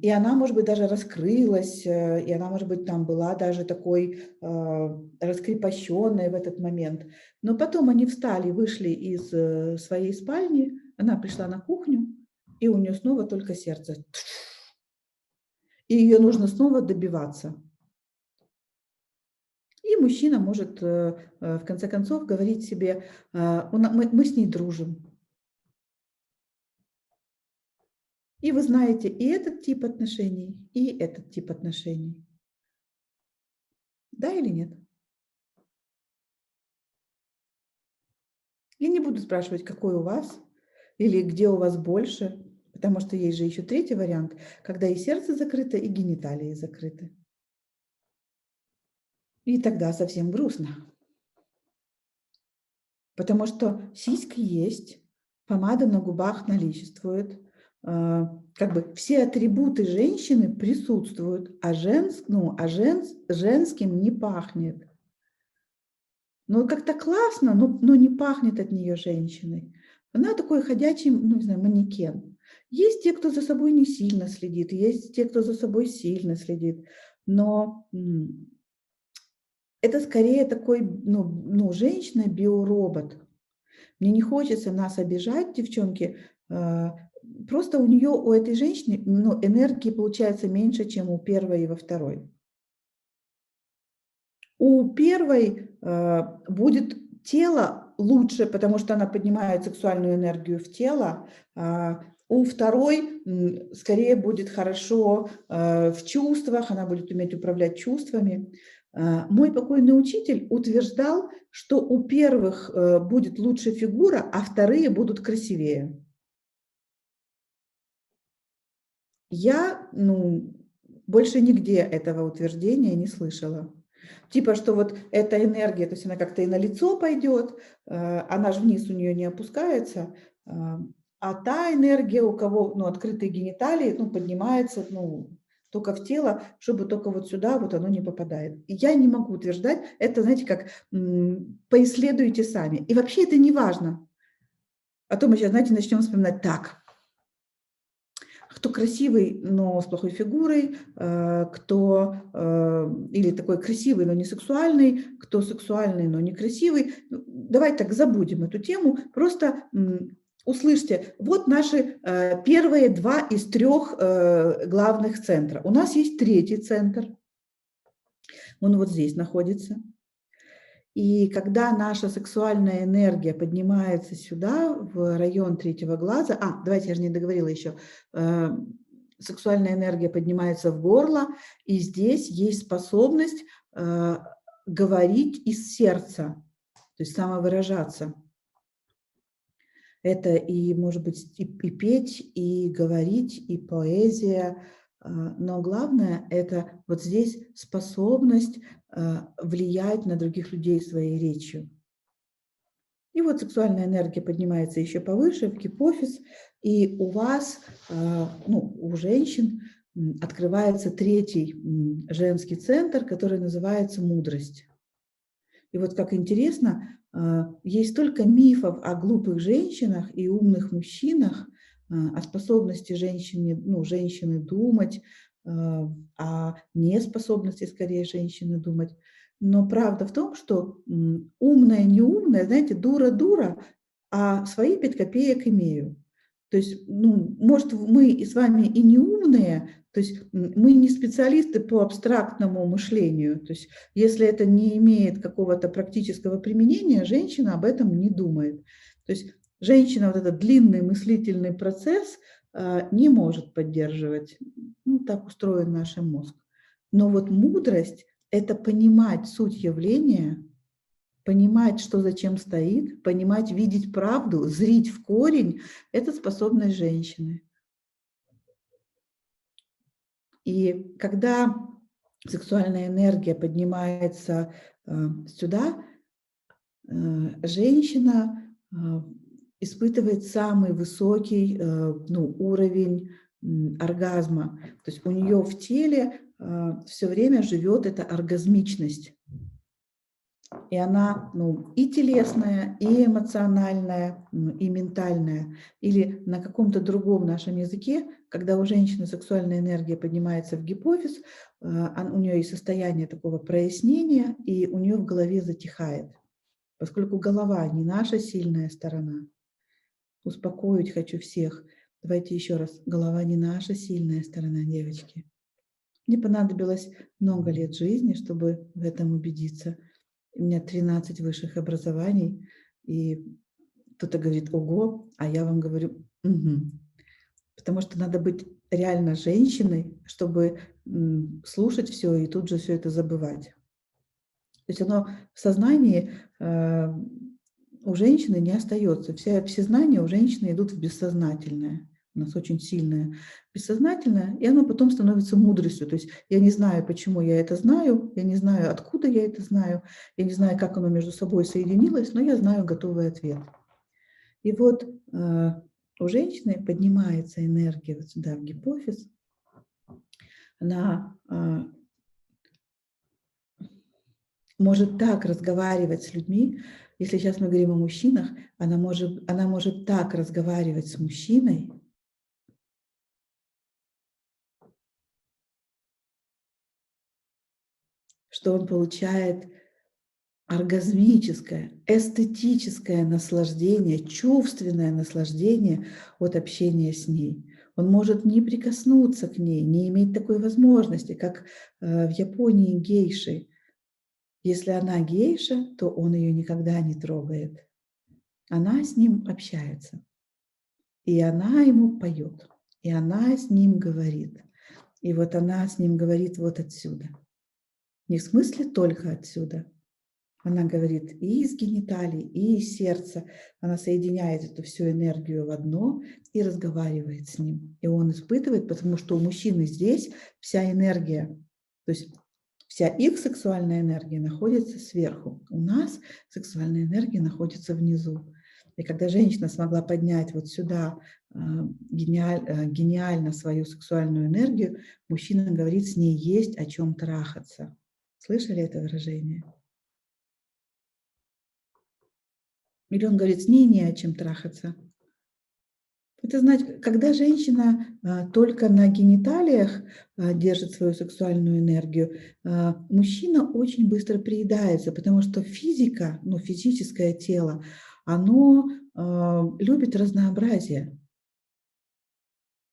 И она, может быть, даже раскрылась, и она, может быть, там была даже такой раскрепощенной в этот момент. Но потом они встали, вышли из своей спальни, она пришла на кухню, и у нее снова только сердце. И ее нужно снова добиваться. И мужчина может, в конце концов, говорить себе, мы с ней дружим. И вы знаете и этот тип отношений, и этот тип отношений. Да или нет? Я не буду спрашивать, какой у вас или где у вас больше, потому что есть же еще третий вариант, когда и сердце закрыто, и гениталии закрыты. И тогда совсем грустно. Потому что сиськи есть, помада на губах наличествует, как бы все атрибуты женщины присутствуют, а женским не пахнет. Ну, как-то классно, но не пахнет от нее женщиной. Она такой ходячий, ну, не знаю, манекен. Есть те, кто за собой не сильно следит, есть те, кто за собой сильно следит, но это скорее такой, женщина-биоробот. Мне не хочется нас обижать, девчонки. Просто у этой женщины, энергии получается меньше, чем у первой и во второй. У первой будет тело лучше, потому что она поднимает сексуальную энергию в тело. У второй скорее будет хорошо в чувствах, она будет уметь управлять чувствами. Мой покойный учитель утверждал, что у первых будет лучше фигура, а вторые будут красивее. Я, больше нигде этого утверждения не слышала. Типа, что вот эта энергия, то есть она как-то и на лицо пойдет, она же вниз у нее не опускается, а та энергия, у кого открытые гениталии, поднимается только в тело, чтобы только вот сюда вот оно не попадает. И я не могу утверждать, это, знаете, как поисследуйте сами. И вообще это не важно. А то мы сейчас, знаете, начнем вспоминать так. Кто красивый, но с плохой фигурой, кто или такой красивый, но не сексуальный, кто сексуальный, но не красивый. Давайте так забудем эту тему, просто услышьте, вот наши первые 2 из 3 главных центра. У нас есть 3-й центр, он вот здесь находится. И когда наша сексуальная энергия поднимается сюда, в район 3-го глаза, давайте, я же не договорила еще, сексуальная энергия поднимается в горло, и здесь есть способность говорить из сердца, то есть самовыражаться. Это и, может быть, и петь, и говорить, и поэзия, но главное – это вот здесь способность влиять на других людей своей речью. И вот сексуальная энергия поднимается еще повыше, в гипофиз, и у вас, у женщин, открывается 3-й женский центр, который называется мудрость. И вот как интересно, есть столько мифов о глупых женщинах и умных мужчинах, о способности женщины думать, о неспособности, скорее, женщины думать. Но правда в том, что умная, неумная, знаете, дура, а свои 5 копеек имею. То есть, может, мы с вами и не умные, то есть мы не специалисты по абстрактному мышлению. То есть если это не имеет какого-то практического применения, женщина об этом не думает. То есть женщина вот этот длинный мыслительный процесс не может поддерживать. Так устроен наш мозг. Но вот мудрость – это понимать суть явления, понимать, что зачем стоит, понимать, видеть правду, зрить в корень – это способность женщины. И когда сексуальная энергия поднимается сюда, женщина испытывает самый высокий уровень оргазма. То есть у нее в теле все время живет эта оргазмичность. И она и телесная, и эмоциональная, и ментальная. Или на каком-то другом нашем языке, когда у женщины сексуальная энергия поднимается в гипофиз, у нее есть состояние такого прояснения, и у нее в голове затихает. Поскольку голова не наша сильная сторона. Успокоить хочу всех. Давайте еще раз. Голова не наша сильная сторона, девочки. Мне понадобилось много лет жизни, чтобы в этом убедиться. У меня 13 высших образований, и кто-то говорит «ого», а я вам говорю «угу». Потому что надо быть реально женщиной, чтобы слушать все и тут же все это забывать. То есть оно в сознании у женщины не остается. Все знания у женщины идут в бессознательное. У нас очень сильное бессознательное, и оно потом становится мудростью. То есть я не знаю, почему я это знаю, я не знаю, откуда я это знаю, я не знаю, как оно между собой соединилось, но я знаю готовый ответ. И вот у женщины поднимается энергия вот сюда, в гипофиз. Она может так разговаривать с людьми, если сейчас мы говорим о мужчинах, она может так разговаривать с мужчиной, что он получает оргазмическое, эстетическое наслаждение, чувственное наслаждение от общения с ней. Он может не прикоснуться к ней, не иметь такой возможности, как в Японии гейши. Если она гейша, то он ее никогда не трогает. Она с ним общается, и она ему поет, и она с ним говорит. И вот она с ним говорит вот отсюда. Не в смысле только отсюда. Она говорит и из гениталий, и из сердца. Она соединяет эту всю энергию в одно и разговаривает с ним. И он испытывает, потому что у мужчины здесь вся энергия, то есть вся их сексуальная энергия находится сверху. У нас сексуальная энергия находится внизу. И когда женщина смогла поднять вот сюда гениально свою сексуальную энергию, мужчина говорит, с ней есть о чем трахаться. Слышали это выражение? Или он говорит, с ней не о чем трахаться. Это значит, когда женщина только на гениталиях держит свою сексуальную энергию, мужчина очень быстро приедается, потому что физика, ну, физическое тело, оно любит разнообразие.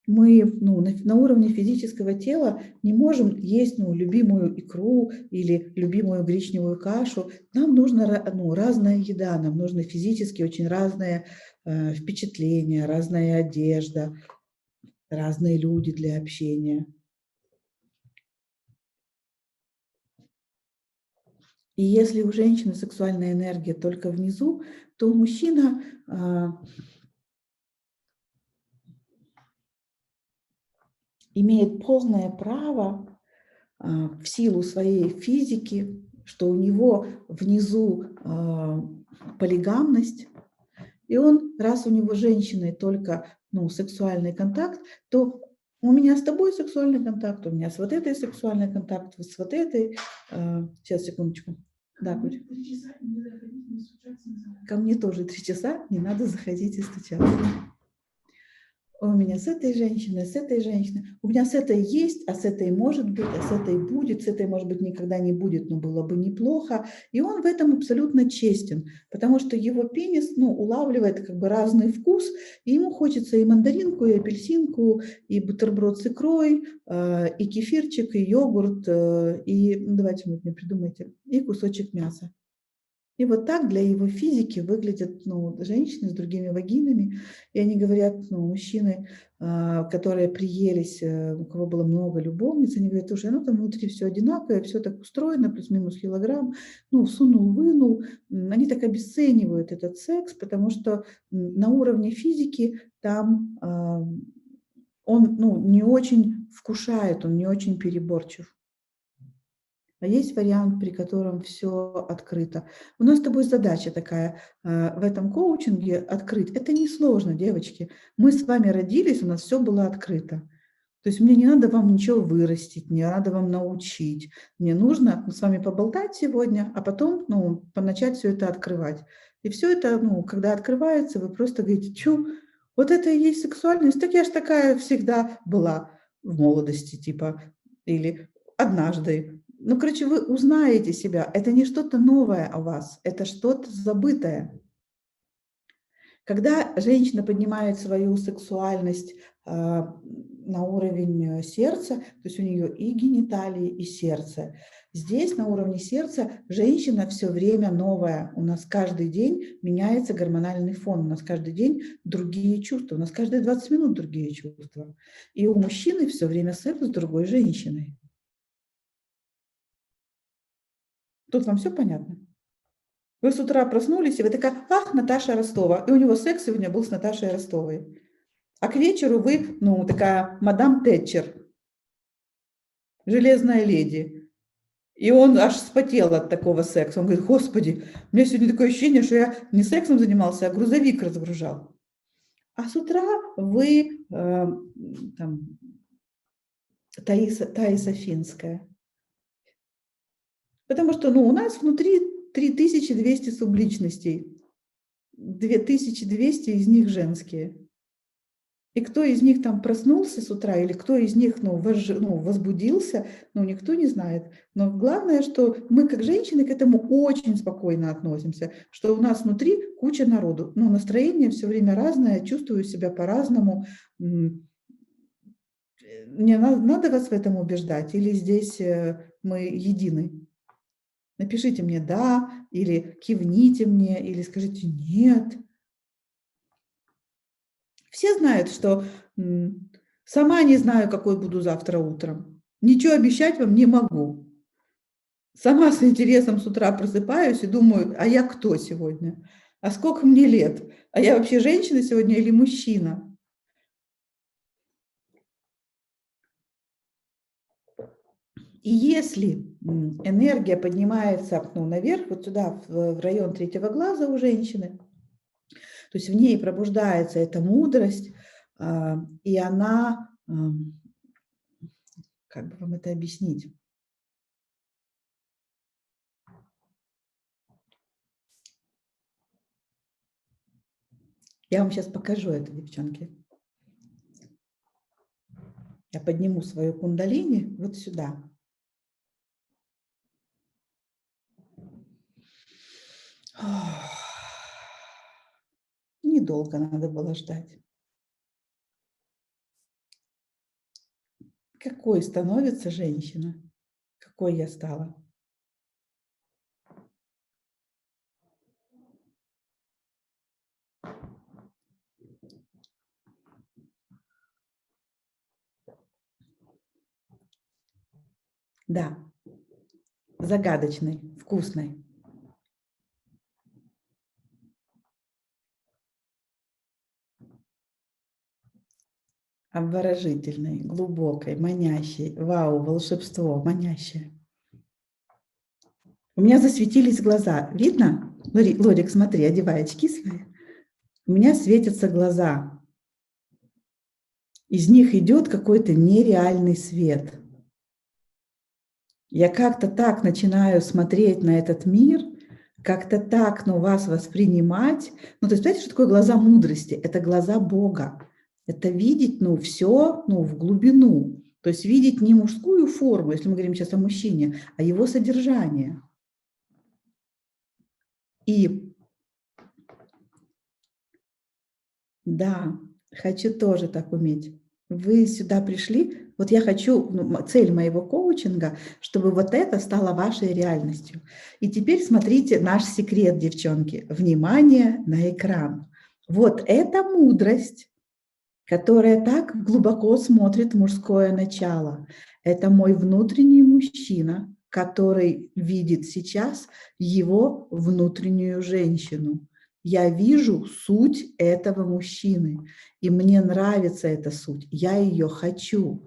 Мы на уровне физического тела не можем есть любимую икру или любимую гречневую кашу. Нам нужна разная еда, нам нужны физически очень разные впечатления, разная одежда, разные люди для общения. И если у женщины сексуальная энергия только внизу, то мужчина имеет полное право в силу своей физики, что у него внизу полигамность, и он, раз у него с женщиной только сексуальный контакт, то у меня с тобой сексуальный контакт, у меня с вот этой сексуальный контакт, с вот этой. Сейчас, секундочку. Да, Куть. Ко мне тоже 3 часа не надо заходить и стучаться. У меня с этой женщиной, с этой женщиной. У меня с этой есть, а с этой может быть, а с этой будет, с этой, может быть, никогда не будет, но было бы неплохо. И он в этом абсолютно честен, потому что его пенис, улавливает как бы разный вкус, и ему хочется и мандаринку, и апельсинку, и бутерброд с икрой, и кефирчик, и йогурт, и, давайте мне придумайте, и кусочек мяса. И вот так для его физики выглядят женщины с другими вагинами. И они говорят, мужчины, которые приелись, у кого было много любовниц, они говорят, слушай, там внутри все одинаковое, все так устроено, плюс-минус килограмм, всунул, вынул. Они так обесценивают этот секс, потому что на уровне физики там он не очень вкушает, он не очень переборчив. А есть вариант, при котором все открыто. У нас с тобой задача такая в этом коучинге открыть. Это несложно, девочки. Мы с вами родились, у нас все было открыто. То есть мне не надо вам ничего вырастить, не надо вам научить. Мне нужно с вами поболтать сегодня, а потом начать все это открывать. И все это, когда открывается, вы просто говорите, чу, вот это и есть сексуальность, так я ж такая всегда была в молодости, типа, или однажды. Короче, вы узнаете себя. Это не что-то новое о вас, это что-то забытое. Когда женщина поднимает свою сексуальность на уровень сердца, то есть у нее и гениталии, и сердце. Здесь на уровне сердца женщина все время новая. У нас каждый день меняется гормональный фон, у нас каждый день другие чувства, у нас каждые 20 минут другие чувства. И у мужчины все время секс с другой женщиной. Тут вам все понятно? Вы с утра проснулись, и вы такая, ах, Наташа Ростова. И у него секс сегодня был с Наташей Ростовой. А к вечеру вы, такая мадам Тэтчер, железная леди. И он аж вспотел от такого секса. Он говорит, господи, у меня сегодня такое ощущение, что я не сексом занимался, а грузовик разгружал. А с утра вы Таиса Финская. Потому что, ну, у нас внутри 3200 субличностей, 2200 из них женские. И кто из них там проснулся с утра, или кто из них, ну, возбудился, ну, никто не знает. Но главное, что мы, как женщины, к этому очень спокойно относимся, что у нас внутри куча народу. Ну, настроение все время разное, чувствую себя по-разному. Мне надо вас в этом убеждать, или здесь мы едины? Напишите мне «да», или кивните мне, или скажите «нет». Все знают, что сама не знаю, какой буду завтра утром. Ничего обещать вам не могу. Сама с интересом с утра просыпаюсь и думаю, а я кто сегодня? А сколько мне лет? А я вообще женщина сегодня или мужчина? И если энергия поднимается, ну, наверх, вот сюда, в район третьего глаза у женщины, то есть в ней пробуждается эта мудрость, и она, как бы вам это объяснить? Я вам сейчас покажу это, девчонки. Я подниму свою кундалини вот сюда. Недолго надо было ждать. Какой становится женщина? Какой я стала? Да, загадочной, вкусной. Обворожительной, глубокой, манящей. Вау, волшебство, манящее. У меня засветились глаза. Видно? Лорик, смотри, одевай очки свои. У меня светятся глаза. Из них идет какой-то нереальный свет. Я как-то так начинаю смотреть на этот мир, как-то так, ну, вас воспринимать. Ну, то есть, знаете, что такое глаза мудрости? Это глаза Бога. Это видеть, ну, все, ну, в глубину. То есть видеть не мужскую форму, если мы говорим сейчас о мужчине, а его содержание. И да, хочу тоже так уметь. Вы сюда пришли, вот я хочу, ну, цель моего коучинга, чтобы вот это стало вашей реальностью. И теперь смотрите наш секрет, девчонки. Внимание на экран. Вот это мудрость, которая так глубоко смотрит в мужское начало. Это мой внутренний мужчина, который видит сейчас его внутреннюю женщину. Я вижу суть этого мужчины, и мне нравится эта суть, я ее хочу.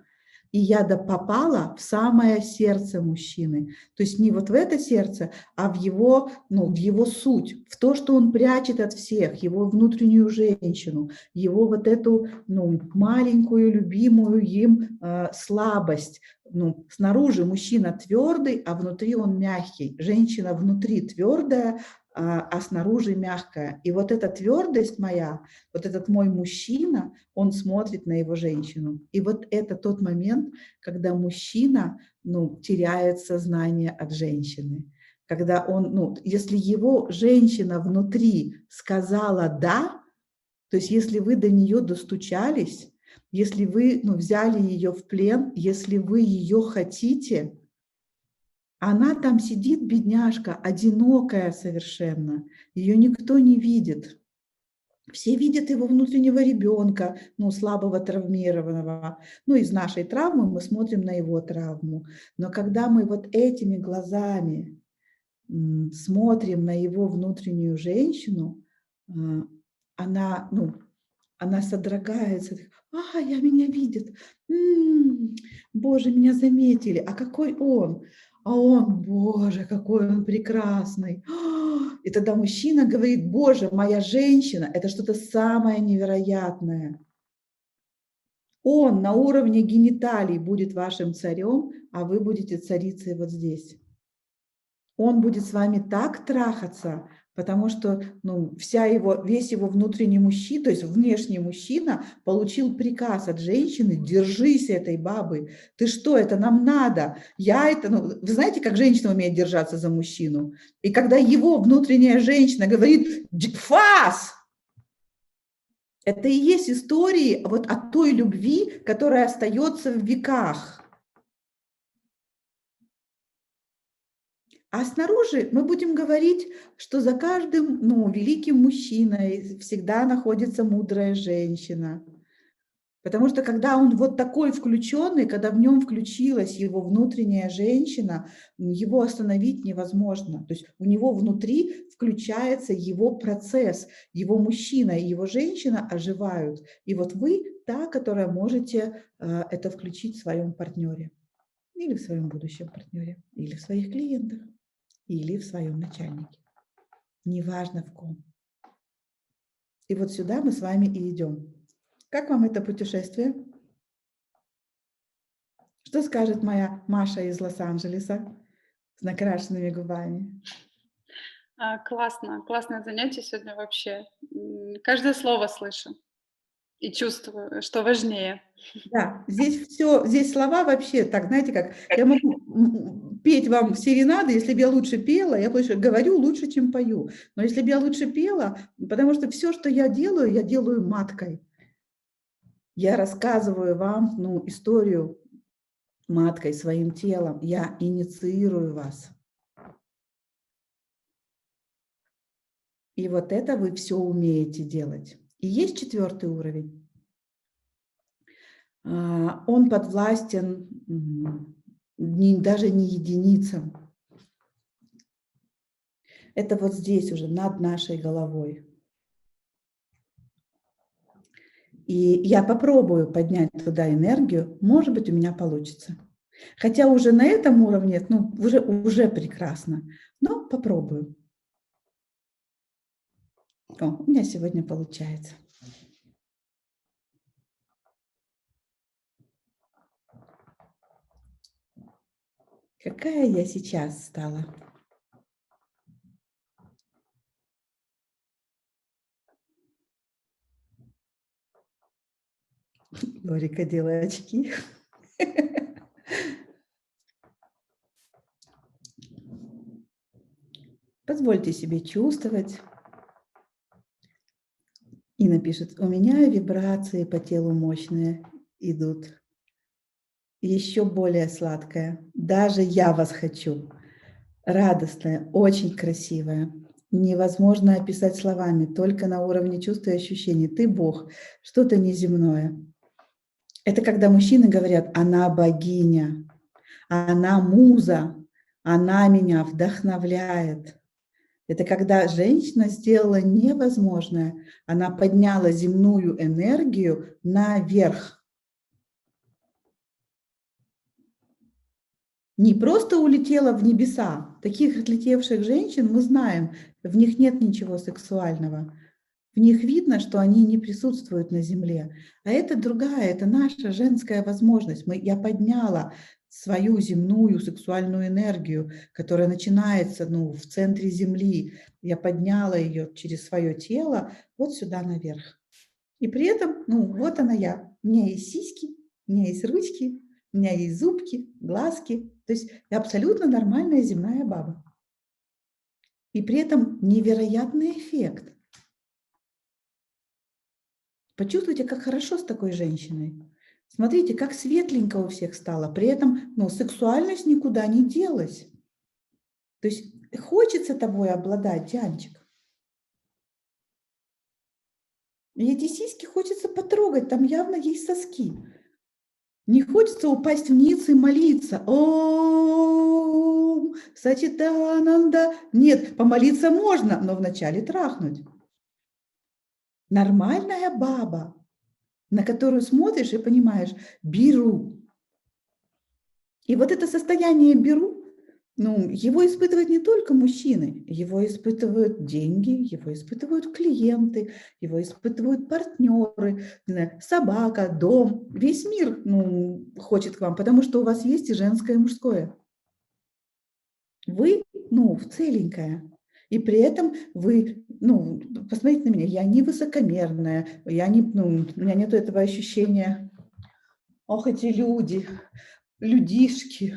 И я попала в самое сердце мужчины. То есть не вот в это сердце, а в его, ну, в его суть, в то, что он прячет от всех, его внутреннюю женщину, его вот эту, ну, маленькую, любимую им слабость. Ну, снаружи мужчина твердый, а внутри он мягкий. Женщина внутри твердая, а снаружи мягкая. И вот эта твердость моя, вот этот мой мужчина, он смотрит на его женщину. И вот это тот момент, когда мужчина, ну, теряет сознание от женщины. Когда он, ну, если его женщина внутри сказала «да», то есть если вы до нее достучались, если вы, ну, взяли ее в плен, если вы ее хотите, она там сидит, бедняжка, одинокая совершенно, ее никто не видит. Все видят его внутреннего ребенка, ну, слабого, травмированного. Ну, из нашей травмы мы смотрим на его травму. Но когда мы вот этими глазами смотрим на его внутреннюю женщину, она, ну, она содрогается. Я меня видят. Боже, меня заметили. А какой он? А он, боже, какой он прекрасный. И тогда мужчина говорит, боже, моя женщина, это что-то самое невероятное. Он на уровне гениталий будет вашим царем, а вы будете царицей вот здесь. Он будет с вами так трахаться, потому что весь его внутренний мужчина, то есть внешний мужчина, получил приказ от женщины: держись этой бабы. Ты что, это нам надо. Вы знаете, как женщина умеет держаться за мужчину? И когда его внутренняя женщина говорит: фас! Это и есть истории вот о той любви, которая остается в веках. А снаружи мы будем говорить, что за каждым, великим мужчиной всегда находится мудрая женщина. Потому что когда он вот такой включенный, когда в нем включилась его внутренняя женщина, его остановить невозможно. То есть у него внутри включается его процесс, его мужчина и его женщина оживают. И вот вы та, которая можете это включить в своем партнере. Или в своем будущем партнере, или в своих клиентах, или в своем начальнике. Неважно в ком. И вот сюда мы с вами и идем. Как вам это путешествие? Что скажет моя Маша из Лос-Анджелеса с накрашенными губами? Классно, классное занятие сегодня вообще. Каждое слово слышу и чувствую, что важнее. Да, здесь слова вообще так, знаете как, я могу петь вам серенады, если бы я лучше пела, я больше говорю лучше, чем пою. Но если бы я лучше пела, потому что все, что я делаю маткой. Я рассказываю вам, историю маткой, своим телом. Я инициирую вас. И вот это вы все умеете делать. И есть 4-й уровень. Он подвластен даже не единицам. Это вот здесь уже, над нашей головой. И я попробую поднять туда энергию, может быть, у меня получится. Хотя уже на этом уровне, уже прекрасно, но попробую. У меня сегодня получается. Какая я сейчас стала? Лорика, делай очки. Позвольте себе чувствовать. И напишет: у меня вибрации по телу мощные идут. Еще более сладкая. Даже я вас хочу. Радостная, очень красивая. Невозможно описать словами, только на уровне чувств и ощущений. Ты Бог, что-то неземное. Это когда мужчины говорят: она богиня, она муза, она меня вдохновляет. Это когда женщина сделала невозможное. Она подняла земную энергию наверх. Не просто улетела в небеса. Таких отлетевших женщин мы знаем, в них нет ничего сексуального. В них видно, что они не присутствуют на земле. А это другая, это наша женская возможность. Я подняла свою земную сексуальную энергию, которая начинается в центре Земли. Я подняла ее через свое тело вот сюда наверх. И при этом, вот она я. У меня есть сиськи, у меня есть ручки, у меня есть зубки, глазки. То есть я абсолютно нормальная земная баба. И при этом невероятный эффект. Почувствуйте, как хорошо с такой женщиной. Смотрите, как светленько у всех стало. При этом сексуальность никуда не делась. То есть хочется тобой обладать, Дианчик. И эти сиськи хочется потрогать, там явно есть соски. Не хочется упасть вниз и молиться. Ом, Сачитананда. Нет, помолиться можно, но вначале трахнуть. Нормальная баба, на которую смотришь и понимаешь: беру. И вот это состояние беру, его испытывают не только мужчины, его испытывают деньги, его испытывают клиенты, его испытывают партнеры, собака, дом. Весь мир хочет к вам, потому что у вас есть и женское, и мужское. Вы ну, в целенькое. И при этом вы, ну, посмотрите на меня, я не высокомерная, я не, ну, у меня нет этого ощущения, ох, эти люди, людишки,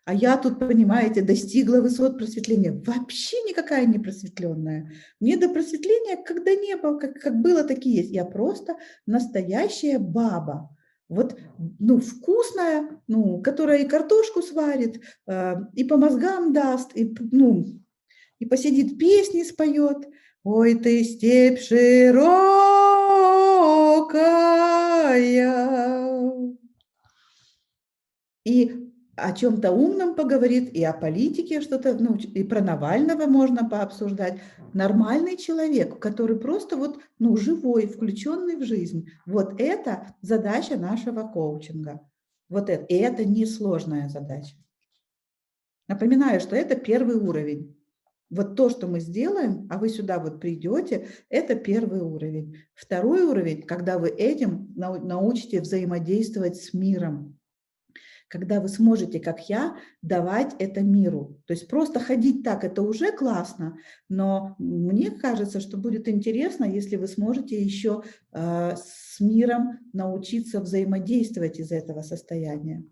а я тут, понимаете, достигла высот просветления. Вообще никакая не просветленная. Мне до просветления когда не было, как было, так и есть. Я просто настоящая баба. Вот, ну, вкусная, ну, которая и картошку сварит, и по мозгам даст, и, ну, и посидит, песни споет. Ой, ты степь широкая. И о чем-то умном поговорит, и о политике что-то, ну, и про Навального можно пообсуждать. Нормальный человек, который просто вот, ну, живой, включенный в жизнь. Вот это задача нашего коучинга. Вот это. И это несложная задача. Напоминаю, что это первый уровень. Вот то, что мы сделаем, а вы сюда вот придете, это первый уровень. Второй уровень, когда вы этим научите взаимодействовать с миром. Когда вы сможете, как я, давать это миру. То есть просто ходить так, это уже классно, но мне кажется, что будет интересно, если вы сможете еще с миром научиться взаимодействовать из этого состояния.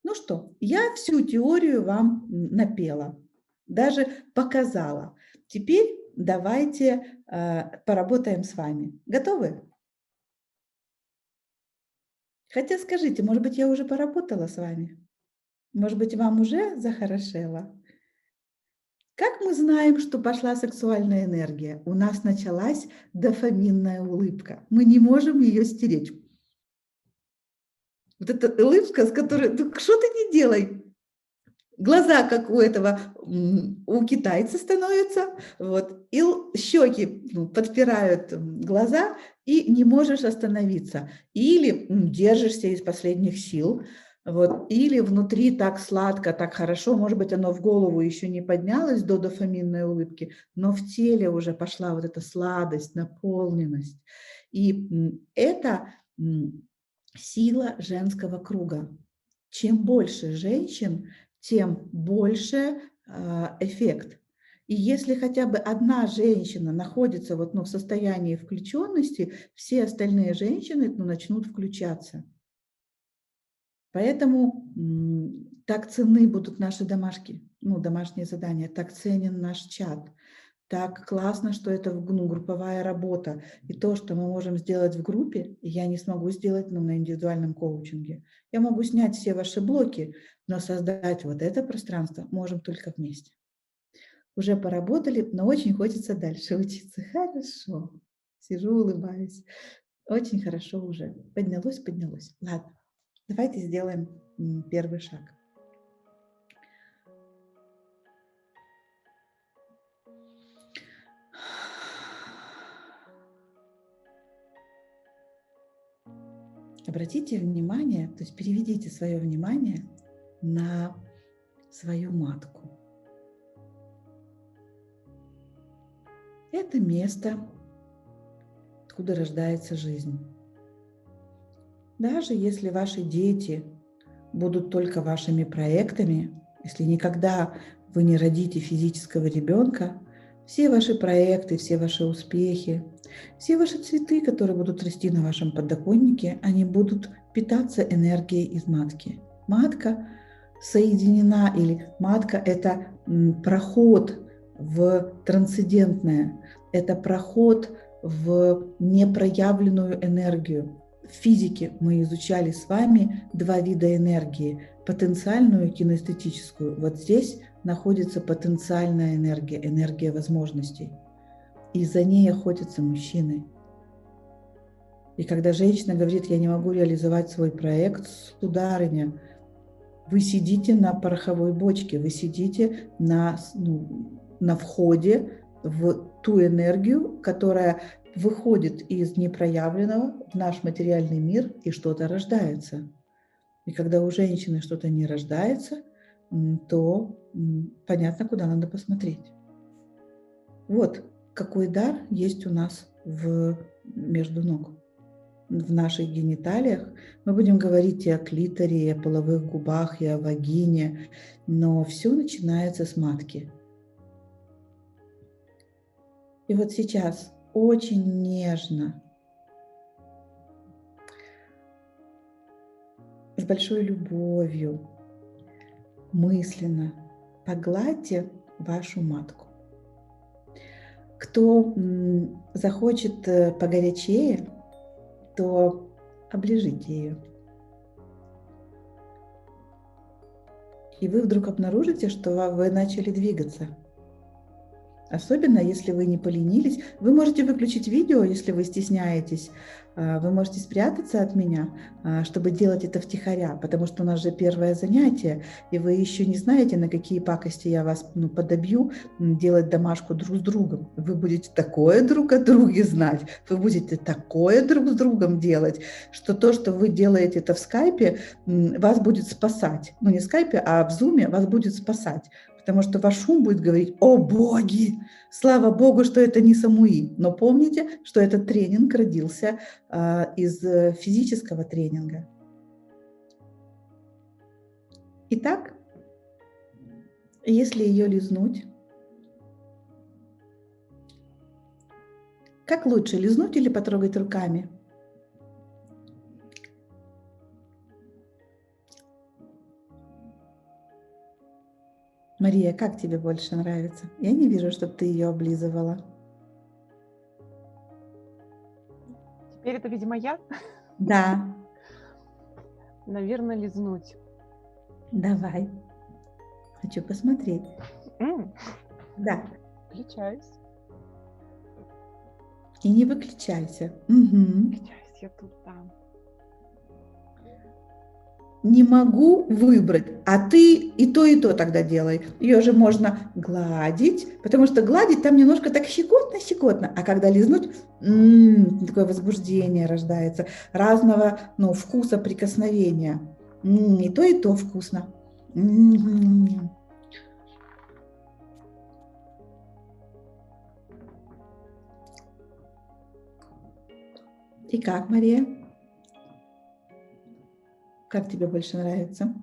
Ну что, я всю теорию вам напела, даже показала. Теперь давайте поработаем с вами. Готовы? Хотя скажите, может быть, я уже поработала с вами? Может быть, вам уже захорошело? Как мы знаем, что пошла сексуальная энергия? У нас началась дофаминная улыбка. Мы не можем ее стереть. Вот эта улыбка, с которой, ну, что ты не делай, глаза, как у этого, у китайца становятся, вот, и щеки подпирают глаза, и не можешь остановиться. Или держишься из последних сил, вот, или внутри так сладко, так хорошо, может быть, оно в голову еще не поднялось до дофаминной улыбки, но в теле уже пошла вот эта сладость, наполненность. И это сила женского круга. Чем больше женщин, тем больше эффект. И если хотя бы одна женщина находится вот, в состоянии включенности, все остальные женщины начнут включаться. Поэтому так ценны будут наши домашки, домашние задания, так ценен наш чат. Так классно, что это групповая работа. И то, что мы можем сделать в группе, я не смогу сделать на индивидуальном коучинге. Я могу снять все ваши блоки, но создать вот это пространство можем только вместе. Уже поработали, но очень хочется дальше учиться. Хорошо. Сижу, улыбаюсь. Очень хорошо уже. Поднялось, поднялось. Ладно, давайте сделаем первый шаг. Обратите внимание, то есть переведите свое внимание на свою матку. Это место, откуда рождается жизнь. Даже если ваши дети будут только вашими проектами, если никогда вы не родите физического ребенка, все ваши проекты, все ваши успехи, все ваши цветы, которые будут расти на вашем подоконнике, они будут питаться энергией из матки. Матка соединена, или матка – это проход в трансцендентное, это проход в непроявленную энергию. В физике мы изучали с вами два вида энергии – потенциальную и кинестетическую. Вот здесь находится потенциальная энергия, энергия возможностей. И за ней охотятся мужчины. И когда женщина говорит, я не могу реализовать свой проект, сударыня, вы сидите на пороховой бочке, вы сидите на входе в ту энергию, которая выходит из непроявленного в наш материальный мир, и что-то рождается. И когда у женщины что-то не рождается, то понятно, куда надо посмотреть. Вот какой дар есть у нас между ног. в наших гениталиях. Мы будем говорить и о клиторе, и о половых губах, и о вагине, но все начинается с матки. И вот сейчас очень нежно, с большой любовью, мысленно погладьте вашу матку. Кто захочет погорячее, то оближите ее. И вы вдруг обнаружите, что вы начали двигаться. Особенно, если вы не поленились. Вы можете выключить видео, если вы стесняетесь. Вы можете спрятаться от меня, чтобы делать это втихаря, потому что у нас же первое занятие, и вы еще не знаете, на какие пакости я вас подобью делать домашку друг с другом. Вы будете такое друг о друге знать, вы будете такое друг с другом делать, что то, что вы делаете это в скайпе, вас будет спасать. Ну, не в скайпе, а в зуме вас будет спасать. Потому что ваш ум будет говорить: «О боги! Слава Богу, что это не Самуи». Но помните, что этот тренинг родился из физического тренинга. Итак, если ее лизнуть, как лучше, лизнуть или потрогать руками? Мария, как тебе больше нравится? Я не вижу, чтобы ты ее облизывала. Теперь это, видимо, я. Да, Наверное, лизнуть. давай. Хочу посмотреть. Да. Включаюсь. И не выключайся. Угу. Включаюсь я тут, да. Не могу выбрать, а ты и то тогда делай. Ее же можно гладить, потому что гладить там немножко так щекотно, а когда лизнуть, такое возбуждение рождается, разного вкуса прикосновения. И то вкусно. И как, Мария? Как тебе больше нравится?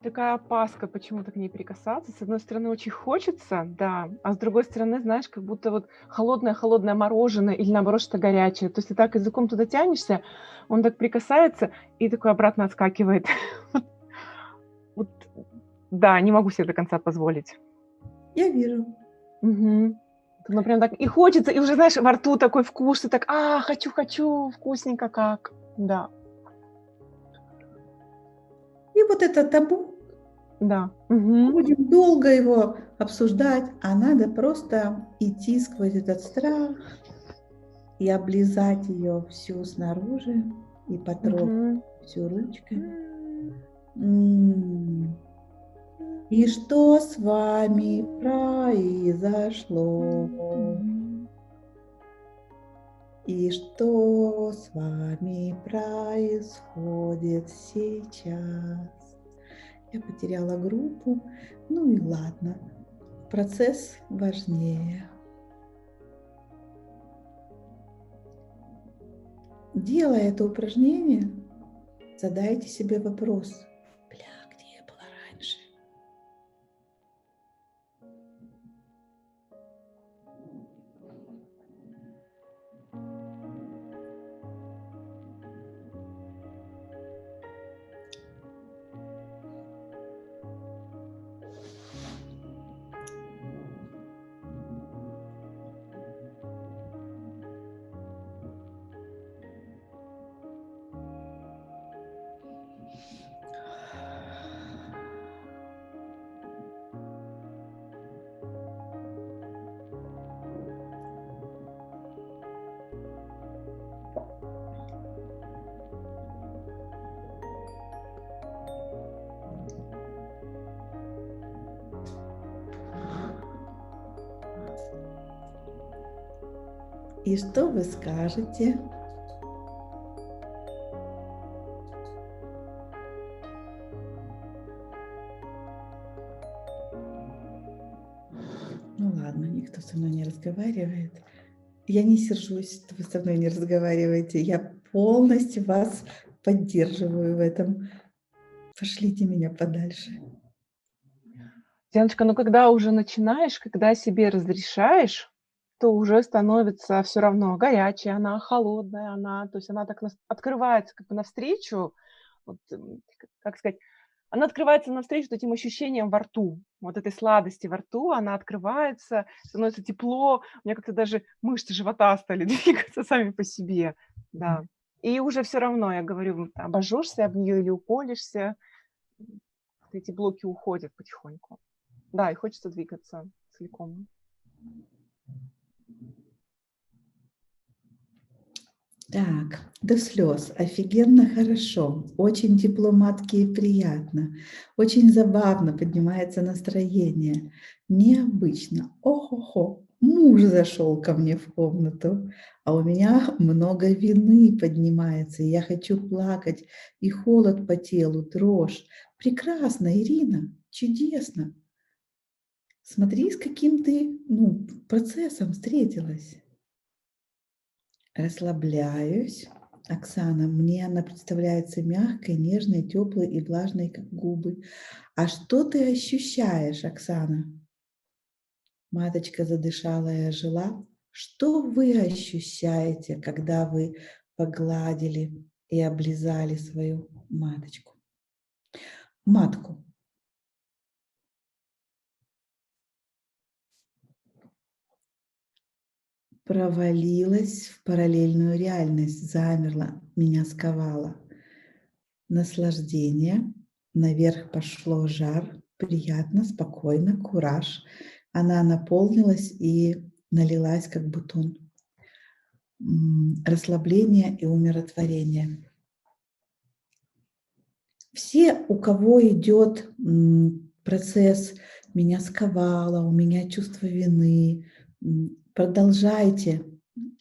Такая опаска почему-то к ней прикасаться. С одной стороны, очень хочется, да, а с другой стороны, знаешь, как будто вот холодное-холодное мороженое или наоборот что-то горячее. То есть ты так языком туда тянешься, он так прикасается и такой обратно отскакивает. Вот, да, не могу себе до конца позволить. Я вижу. Ну, прям так и хочется, и уже, знаешь, во рту такой вкус, и так, хочу, вкусненько как, да. И вот это табу, Да. будем долго его обсуждать, а надо просто идти сквозь этот страх и облизать ее всю снаружи и потрогать всю ручками. И что с вами произошло? И что с вами происходит сейчас? Я потеряла группу, ну и ладно, процесс важнее. Делая это упражнение, задайте себе вопрос: где я была раньше? И что вы скажете? Ну ладно. Ладно, никто со мной не разговаривает. Я не сержусь, что вы со мной не разговариваете. Я полностью вас поддерживаю в этом. Пошлите меня подальше. Дианочка, ну когда уже начинаешь, когда себе разрешаешь, то уже становится все равно горячая она, холодная она, то есть она так открывается как бы навстречу, вот, как сказать, она открывается навстречу вот этим ощущениям во рту, вот этой сладости во рту, она открывается, становится тепло, у меня как-то даже мышцы живота стали двигаться сами по себе, да. И уже все равно, я говорю, обожжешься об нее или уколешься, эти блоки уходят потихоньку. Да, и хочется двигаться целиком. Так, до слез. Офигенно хорошо. Очень дипломатски и приятно. Очень забавно поднимается настроение. Необычно. Ох-охо. Муж зашел ко мне в комнату, а у меня много вины поднимается, и я хочу плакать, и холод по телу, дрожь. Прекрасно, Ирина, чудесно. Смотри, с каким ты процессом встретилась. Расслабляюсь. Оксана, мне она представляется мягкой, нежной, теплой и влажной, как губы. А что ты ощущаешь, Оксана? Маточка задышала и ожила. Что вы ощущаете, когда вы погладили и облизали свою маточку? Матку. Провалилась в параллельную реальность, замерла, меня сковала. Наслаждение, наверх пошло жар, приятно, спокойно, кураж. Она наполнилась и налилась, как бутон. Расслабление и умиротворение. Все, у кого идет процесс «меня сковало», «у меня чувство вины», продолжайте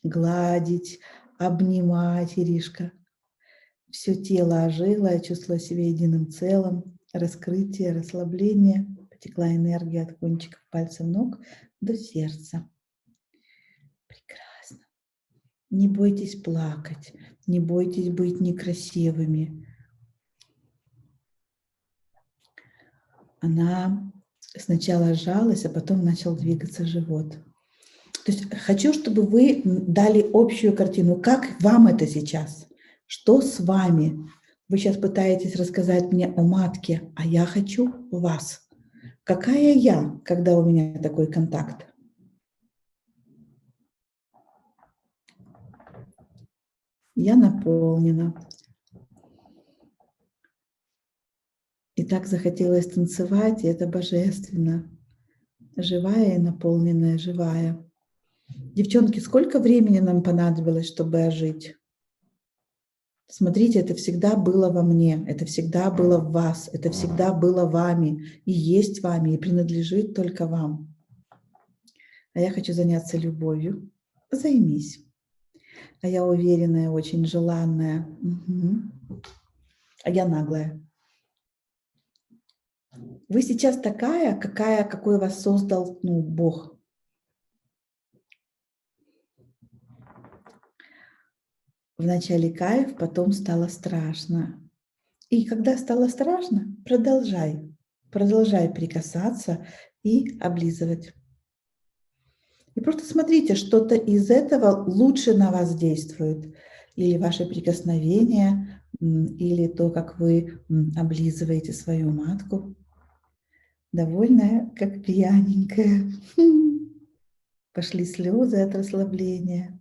гладить, обнимать, Иришка. Все тело ожило, я чувствовала себя единым целым, раскрытие, расслабление, потекла энергия от кончиков пальцев ног до сердца. Прекрасно. Не бойтесь плакать, не бойтесь быть некрасивыми. Она сначала сжалась, а потом начал двигаться живот. То есть хочу, чтобы вы дали общую картину. Как вам это сейчас? Что с вами? Вы сейчас пытаетесь рассказать мне о матке, а я хочу вас. Какая я, когда у меня такой контакт? Я наполнена. И так захотелось танцевать, и это божественно. Живая и наполненная, живая. Девчонки, сколько времени нам понадобилось, чтобы ожить? Смотрите, это всегда было во мне, это всегда было в вас, это всегда было вами, и есть вами, и принадлежит только вам. А я хочу заняться любовью. Займись. А я уверенная, очень желанная. Угу. А я наглая. Вы сейчас такая, какой вас создал Бог. Вначале кайф, потом стало страшно. И когда стало страшно, продолжай прикасаться и облизывать. И просто смотрите, что-то из этого лучше на вас действует. Или ваши прикосновения, или то, как вы облизываете свою матку. Довольная, как пьяненькая. Пошли слезы от расслабления.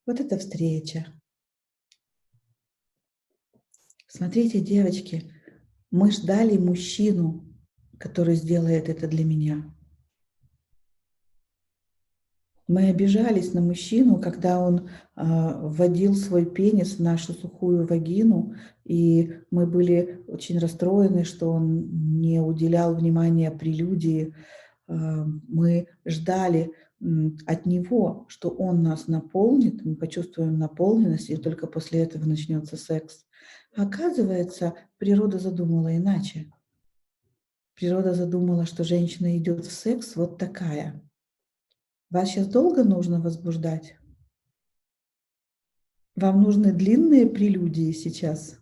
Вот это встреча. Смотрите, девочки, мы ждали мужчину, который сделает это для меня. Мы обижались на мужчину, когда он вводил свой пенис в нашу сухую вагину, и мы были очень расстроены, что он не уделял внимания прелюдии. Мы ждали от него, что он нас наполнит, мы почувствуем наполненность, и только после этого начнется секс. Оказывается, природа задумала иначе. Природа задумала, что женщина идет в секс вот такая. Вас сейчас долго нужно возбуждать? Вам нужны длинные прелюдии сейчас?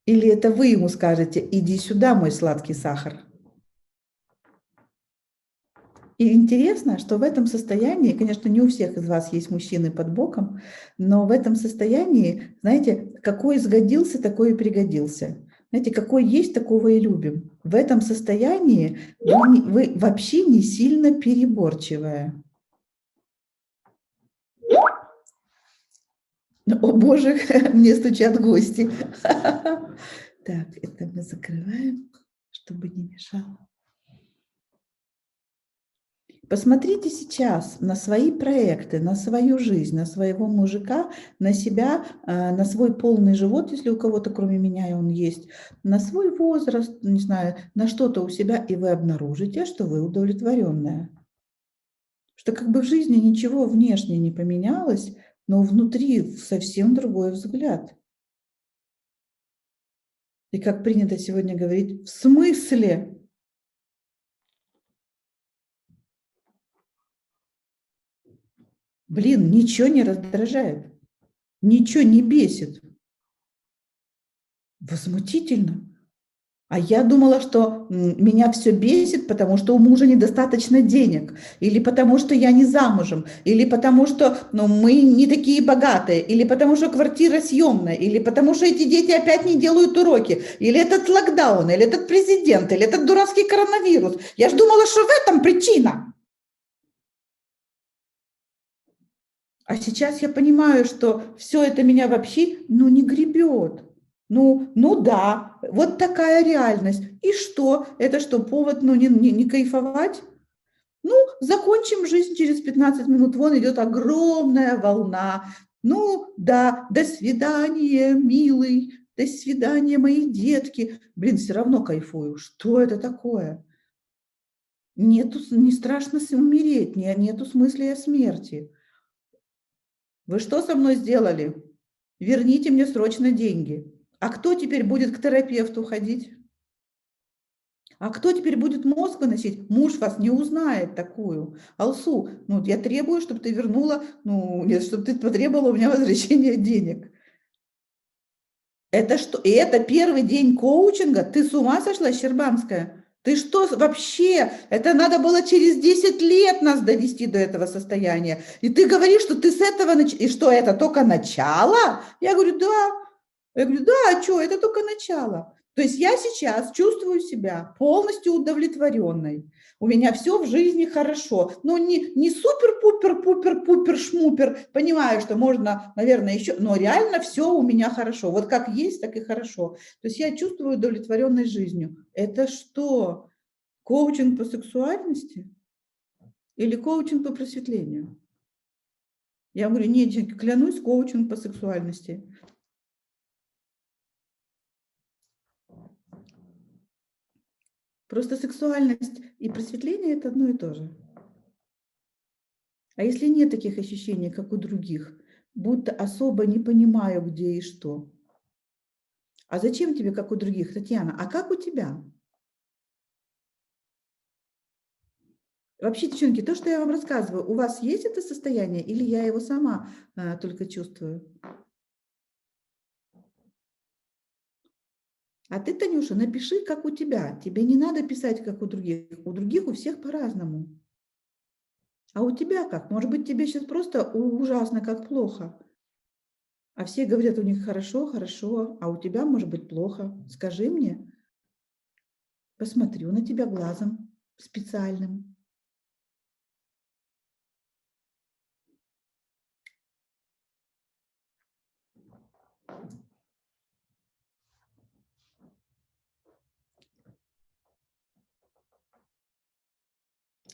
Или это вы ему скажете: иди сюда, мой сладкий сахар? И интересно, что в этом состоянии, конечно, не у всех из вас есть мужчины под боком, но в этом состоянии, знаете, какой сгодился, такой и пригодился. Знаете, какой есть, такого и любим. В этом состоянии вы вообще не сильно переборчивая. О боже, мне стучат гости. Так, это мы закрываем, чтобы не мешало. Посмотрите сейчас на свои проекты, на свою жизнь, на своего мужика, на себя, на свой полный живот, если у кого-то кроме меня он есть, на свой возраст, не знаю, на что-то у себя, и вы обнаружите, что вы удовлетворенная. Что как бы в жизни ничего внешне не поменялось, но внутри совсем другой взгляд. И как принято сегодня говорить, в смысле? Блин, ничего не раздражает, ничего не бесит. Возмутительно. А я думала, что меня все бесит, потому что у мужа недостаточно денег, или потому что я не замужем, или потому что мы не такие богатые, или потому что квартира съемная, или потому что эти дети опять не делают уроки, или этот локдаун, или этот президент, или этот дурацкий коронавирус. Я ж думала, что в этом причина. А сейчас я понимаю, что все это меня вообще, не гребет. Ну да, вот такая реальность. И что? Это что, повод, не кайфовать? Закончим жизнь через 15 минут. Вон идет огромная волна. Да, до свидания, милый. До свидания, мои детки. Блин, все равно кайфую. Что это такое? Не страшно умереть, нету смысла о смерти. Вы что со мной сделали? Верните мне срочно деньги. А кто теперь будет к терапевту ходить? А кто теперь будет мозг выносить? Муж вас не узнает такую. Алсу, я требую, чтобы ты вернула, нет, чтобы ты потребовала у меня возвращения денег. Это что? И это первый день коучинга? Ты с ума сошла, Щербанская? Ты что вообще? Это надо было через 10 лет нас довести до этого состояния. И ты говоришь, что ты с этого и что, это только начало? Я говорю, да. Я говорю, да, а что, это только начало. То есть я сейчас чувствую себя полностью удовлетворенной. У меня все в жизни хорошо. Не супер-пупер-пупер-пупер-шмупер. Понимаю, что можно, наверное, еще, но реально все у меня хорошо. Вот как есть, так и хорошо. То есть я чувствую удовлетворенность жизнью. Это что? Коучинг по сексуальности? Или коучинг по просветлению? Я говорю, нет, клянусь, коучинг по сексуальности. Просто сексуальность и просветление – это одно и то же. А если нет таких ощущений, как у других, будто особо не понимаю, где и что? А зачем тебе, как у других, Татьяна? А как у тебя? Вообще, девчонки, то, что я вам рассказываю, у вас есть это состояние или я его сама только чувствую? А ты, Танюша, напиши, как у тебя. Тебе не надо писать, как у других. У других у всех по-разному. А у тебя как? Может быть, тебе сейчас просто ужасно, как плохо. А все говорят, у них хорошо, хорошо, а у тебя может быть плохо. Скажи мне, посмотрю на тебя глазом специальным.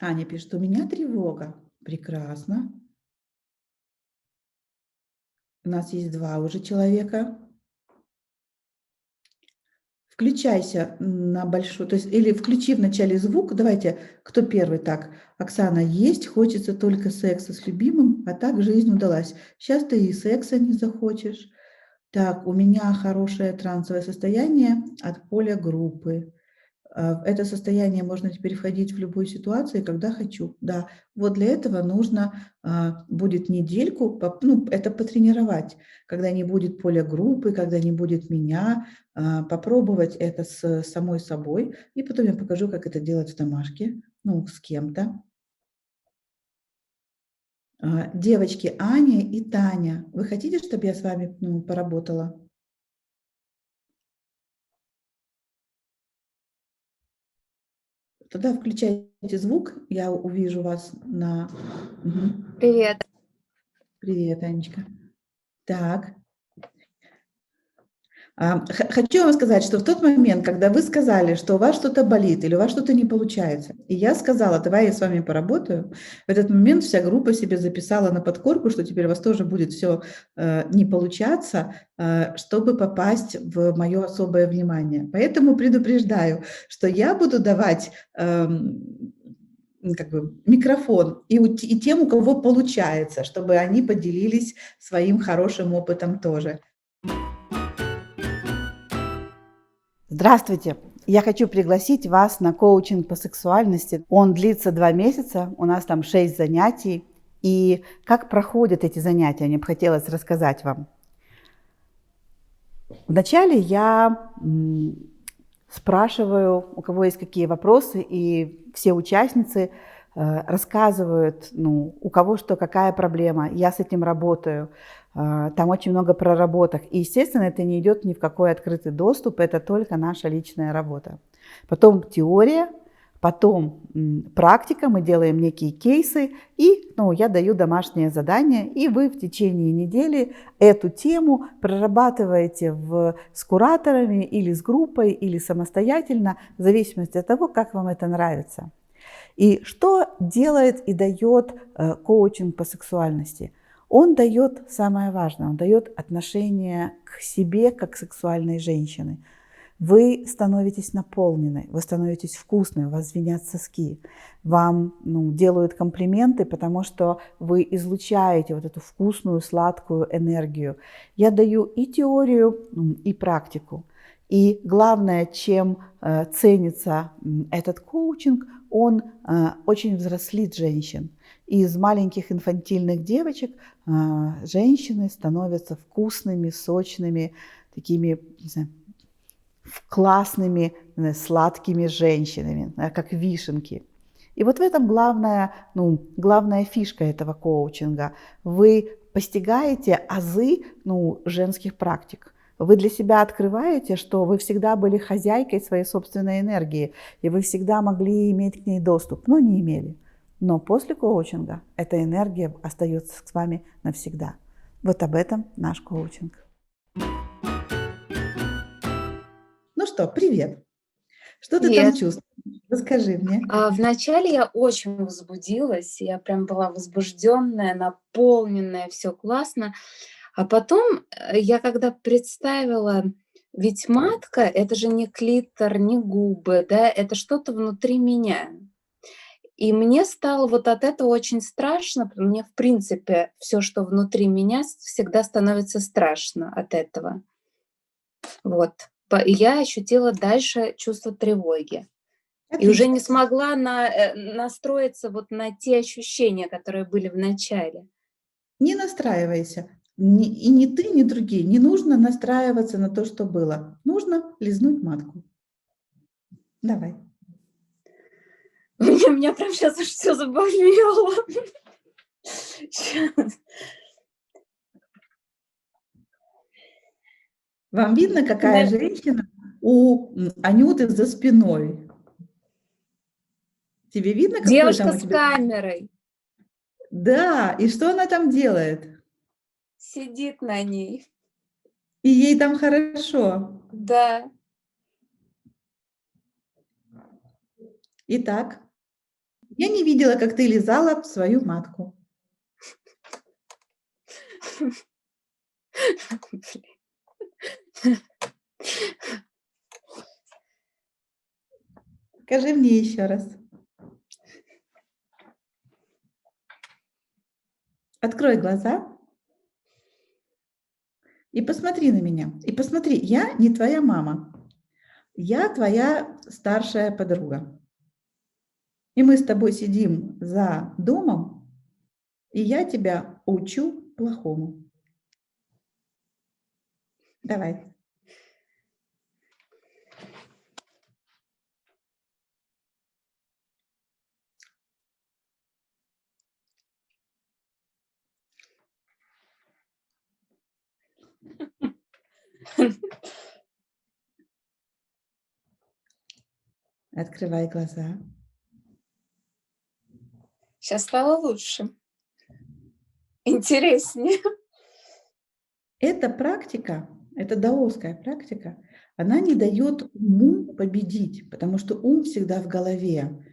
Аня пишет, у меня тревога. Прекрасно. У нас есть 2 уже человека. Включайся на большой, то есть или включи вначале звук. Давайте, кто первый? Так, Оксана, есть, хочется только секса с любимым, а так жизнь удалась. Сейчас ты и секса не захочешь. Так, у меня хорошее трансовое состояние от поля группы. В это состояние можно теперь входить в любую ситуацию, когда хочу. Да, вот для этого нужно будет недельку, ну, это потренировать, когда не будет поля группы, когда не будет меня, попробовать это с самой собой, и потом я покажу, как это делать в домашке, ну, с кем-то. Девочки, Аня и Таня, вы хотите, чтобы я с вами поработала? Тогда включайте звук, я увижу вас на... Мгм. Привет. Привет, Анечка. Так. Хочу вам сказать, что в тот момент, когда вы сказали, что у вас что-то болит или у вас что-то не получается, и я сказала, давай я с вами поработаю, в этот момент вся группа себе записала на подкорку, что теперь у вас тоже будет все не получаться, чтобы попасть в мое особое внимание. Поэтому предупреждаю, что я буду давать как бы микрофон и тем, у кого получается, чтобы они поделились своим хорошим опытом тоже. Здравствуйте! Я хочу пригласить вас на коучинг по сексуальности. Он длится 2 месяца, у нас там 6 занятий. И как проходят эти занятия, мне бы хотелось рассказать вам. Вначале я спрашиваю, у кого есть какие вопросы, и все участницы рассказывают, у кого что, какая проблема, я с этим работаю. Там очень много проработок. И, естественно, это не идет ни в какой открытый доступ, это только наша личная работа. Потом теория, потом практика, мы делаем некие кейсы, и я даю домашнее задание, и вы в течение недели эту тему прорабатываете с кураторами или с группой, или самостоятельно, в зависимости от того, как вам это нравится. И что делает и дает коучинг по сексуальности? Он дает самое важное, он дает отношение к себе как к сексуальной женщине. Вы становитесь наполнены, вы становитесь вкусной, у вас звенят соски, вам делают комплименты, потому что вы излучаете вот эту вкусную, сладкую энергию. Я даю и теорию, и практику. И главное, чем ценится этот коучинг, он очень взрослит женщин. Из маленьких инфантильных девочек женщины становятся вкусными, сочными, такими, не знаю, классными, сладкими женщинами, как вишенки. И вот в этом главная фишка этого коучинга. Вы постигаете азы женских практик. Вы для себя открываете, что вы всегда были хозяйкой своей собственной энергии, и вы всегда могли иметь к ней доступ, но не имели. Но после коучинга эта энергия остается с вами навсегда. Вот об этом наш коучинг. Ну что, привет. Что ты там Привет. чувствуешь? Расскажи мне. Вначале я очень возбудилась, я прям была возбужденная, наполненная, все классно. А потом я когда представила, ведь матка — это же не клитор, не губы, да, это что-то внутри меня. И мне стало вот от этого очень страшно. Мне, в принципе, все, что внутри меня, всегда становится страшно от этого. Вот. И я ощутила дальше чувство тревоги. И уже не смогла настроиться вот на те ощущения, которые были в начале. Не настраивайся. И ни ты, ни другие. Не нужно настраиваться на то, что было. Нужно лизнуть матку. Давай. Меня прям сейчас аж все заболело. Щас. Вам видно, какая женщина у Анюты за спиной? Тебе видно, какой Девушка там у с тебя? камерой Да, и что она там делает? сидит на ней. И ей там хорошо. Да. Итак, я не видела, как ты лизала свою матку. Скажи мне еще раз. Открой глаза и посмотри на меня. И посмотри, я не твоя мама. Я твоя старшая подруга. И мы с тобой сидим за домом, и я тебя учу плохому. Давай. Открывай глаза. Сейчас стало лучше. Интереснее. Эта практика, эта даосская практика, она не дает уму победить, потому что ум всегда в голове.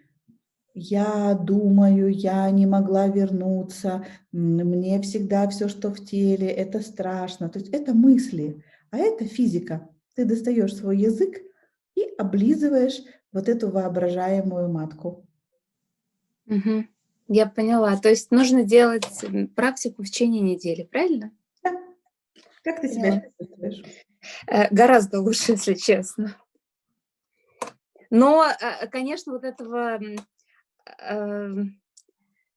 Я думаю, я не могла вернуться, мне всегда все, что в теле, это страшно. То есть это мысли, а это физика. Ты достаешь свой язык и облизываешь вот эту воображаемую матку. Мгм. Я поняла. То есть нужно делать практику в течение недели, правильно? Да. Как ты себя Поняла. чувствуешь? Гораздо лучше, если честно. Но, конечно, вот этого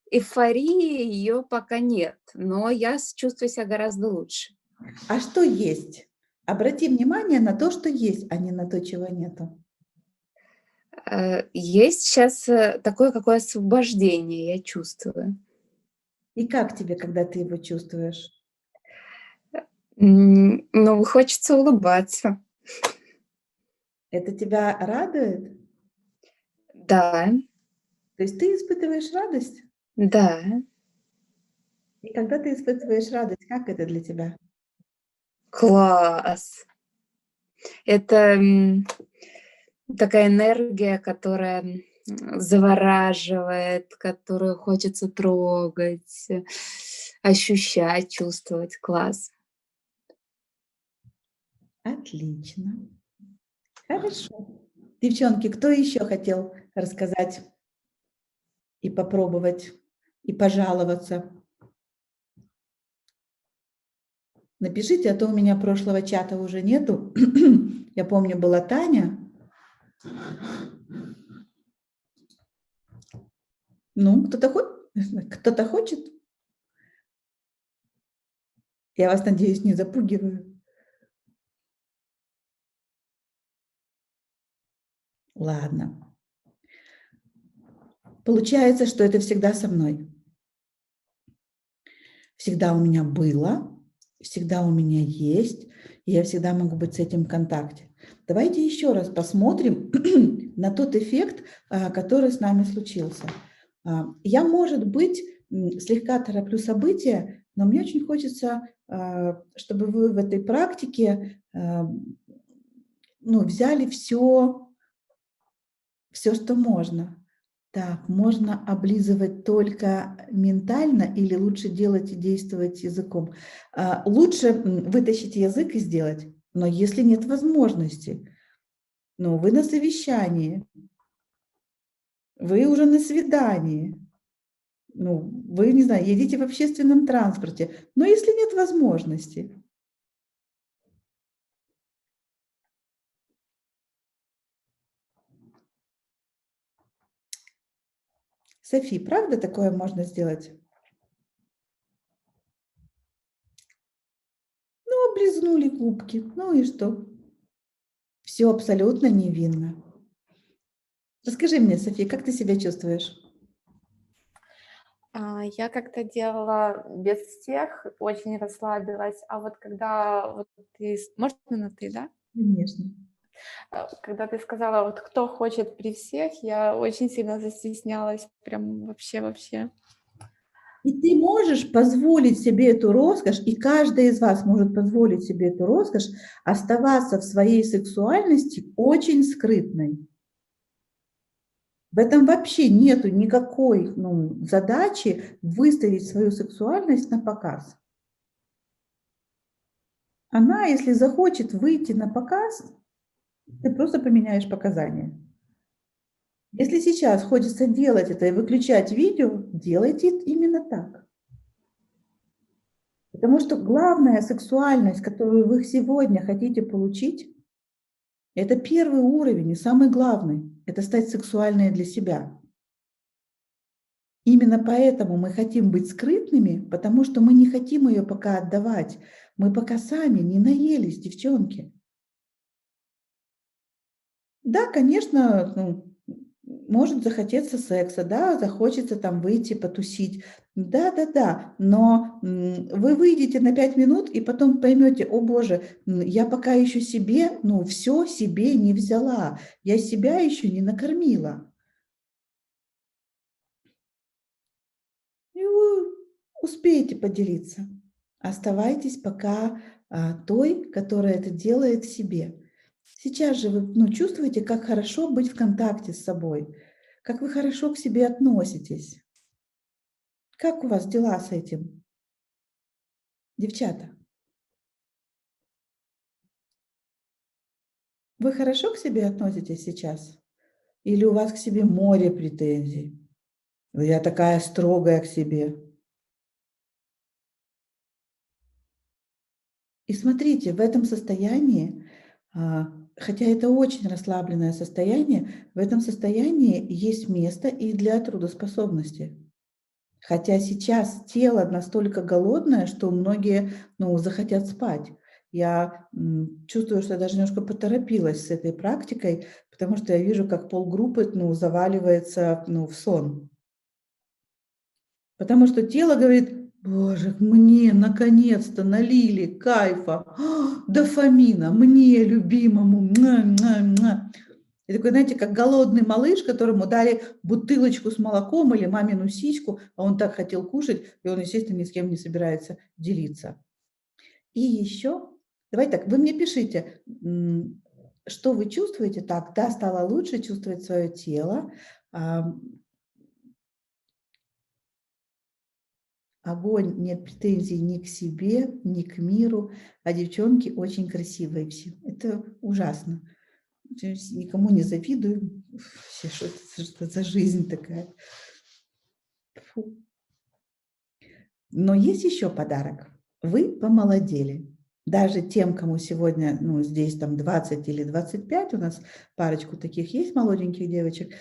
эйфории ее пока нет, но я чувствую себя гораздо лучше. А что есть? Обрати внимание на то, что есть, а не на то, чего нету. Есть сейчас такое какое освобождение, я чувствую. И как тебе, когда ты его чувствуешь? Ну, хочется улыбаться. Это тебя радует? Да, То есть ты испытываешь радость? да. И когда ты испытываешь радость, как это для тебя? Класс! Это такая энергия, которая завораживает, которую хочется трогать, ощущать, чувствовать. Класс. Отлично. Хорошо. Девчонки, кто еще хотел рассказать и попробовать, и пожаловаться? Напишите, а то у меня прошлого чата уже нету. Я помню, была Таня. Ну, кто-то хочет? Я вас, надеюсь, не запугиваю. Ладно. Получается, что это всегда со мной. Всегда у меня было, всегда у меня есть, и я всегда могу быть с этим в контакте. Давайте еще раз посмотрим на тот эффект, который с нами случился. Я, может быть, слегка тороплю события, но мне очень хочется, чтобы вы в этой практике взяли все, что можно. Так, можно облизывать только ментально или лучше делать и действовать языком? Лучше вытащить язык и сделать, но если нет возможности, вы на совещании, вы уже на свидании, вы, не знаю, едете в общественном транспорте, но если нет возможности. Софи, правда такое можно сделать? Облизнули губки, и что? Все абсолютно невинно. Расскажи мне, София, как ты себя чувствуешь? Я как-то делала без всех, очень расслабилась. А вот когда вот можно на ты, да? Конечно. Когда ты сказала, вот кто хочет при всех, я очень сильно застеснялась, прям вообще. И ты можешь позволить себе эту роскошь, и каждый из вас может позволить себе эту роскошь, оставаться в своей сексуальности очень скрытной. В этом вообще нету никакой задачи выставить свою сексуальность на показ. Она, если захочет выйти на показ, ты просто поменяешь показания. Если сейчас хочется делать это и выключать видео, делайте именно так. Потому что главная сексуальность, которую вы сегодня хотите получить, это первый уровень и самый главный. Это стать сексуальной для себя. Именно поэтому мы хотим быть скрытными, потому что мы не хотим ее пока отдавать. Мы пока сами не наелись, девчонки. Да, конечно, ну, может захотеться секса, да, захочется там выйти потусить. Да-да-да, но вы выйдете на 5 минут и потом поймете: о боже, я пока еще себе, ну, все себе не взяла, я себя еще не накормила. И вы успеете поделиться. Оставайтесь пока той, которая это делает в себе. Сейчас же вы, ну, чувствуете, как хорошо быть в контакте с собой, как вы хорошо к себе относитесь. Как у вас дела с этим, девчата? Вы хорошо к себе относитесь сейчас? Или у вас к себе море претензий? Я такая строгая к себе. И смотрите, в этом состоянии, хотя это очень расслабленное состояние, в этом состоянии есть место и для трудоспособности. Хотя сейчас тело настолько голодное, что многие, ну, захотят спать. Я чувствую, что я даже немножко поторопилась с этой практикой, потому что я вижу, как полгруппы, ну, заваливается, ну, в сон. Потому что тело говорит: боже, мне наконец-то налили кайфа, дофамина, мне, любимому. Муа, муа, муа. И такой, знаете, как голодный малыш, которому дали бутылочку с молоком или мамину сиську, а он так хотел кушать, и он, естественно, ни с кем не собирается делиться. И еще, давайте так, вы мне пишите, что вы чувствуете так, да, стало лучше чувствовать свое тело, огонь, нет претензий ни к себе, ни к миру, а девчонки очень красивые все. Это ужасно. То есть никому не завидую. Вообще, что это за жизнь такая? Фу. Но есть еще подарок. Вы помолодели. Даже тем, кому сегодня, ну, здесь там 20 или 25, у нас парочку таких есть молоденьких девочек,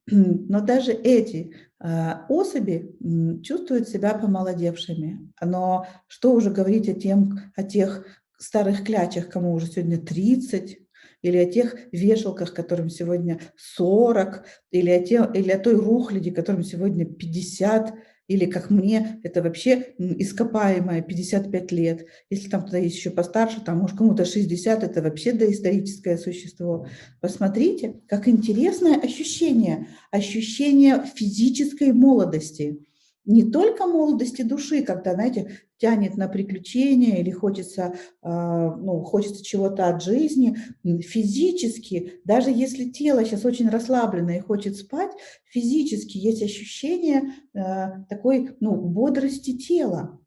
но даже эти особи чувствуют себя помолодевшими. Но что уже говорить о тех старых клячах, кому уже сегодня 30, или о тех вешалках, которым сегодня 40, или о той рухляди, которым сегодня 50, или, как мне, это вообще ископаемое 55 лет. Если там кто-то есть еще постарше, там, может, кому-то 60, это вообще доисторическое существо. Посмотрите, как интересное ощущение. Ощущение физической молодости. Не только молодости души, когда, знаете, тянет на приключения или хочется, ну, хочется чего-то от жизни. Физически, даже если тело сейчас очень расслаблено и хочет спать, физически есть ощущение такой, ну, бодрости тела.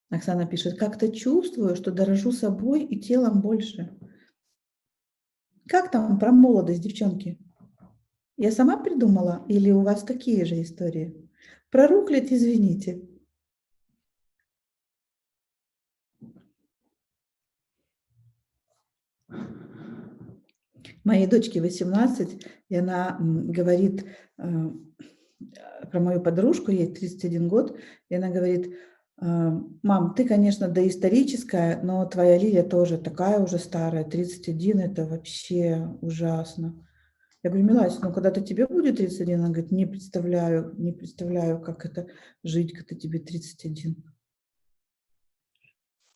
Оксана пишет, как-то чувствую, что дорожу собой и телом больше. Как там про молодость, девчонки? Я сама придумала или у вас такие же истории? Про руклет, извините. Моей дочке 18, и она говорит про мою подружку, ей 31 год, и она говорит: мам, ты, конечно, доисторическая, но твоя Лиля тоже такая уже старая, 31, это вообще ужасно. Я говорю: Милась, ну когда-то тебе будет 31? Она говорит: не представляю, как это жить, когда тебе 31.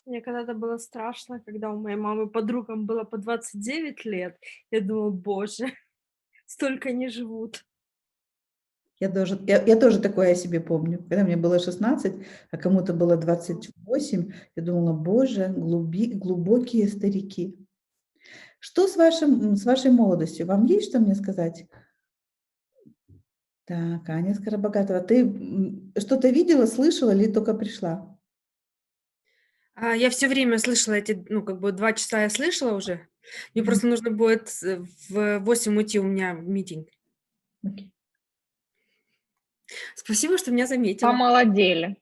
Мне когда-то было страшно, когда у моей мамы подругам было по 29 лет. Я думала, боже, столько не живут. Я тоже такое о себе помню. Когда мне было 16, а кому-то было 28, я думала: боже, глубокие старики. Что с вашей молодостью? Вам есть что мне сказать? Так, Аня Скоробогатова, ты что-то видела, слышала или только пришла? Я все время слышала эти, ну, как бы 2 часа я слышала уже. Мне Мгм. просто нужно будет в 8 уйти, у меня митинг. Окей. Спасибо, что меня заметила. Помолодели.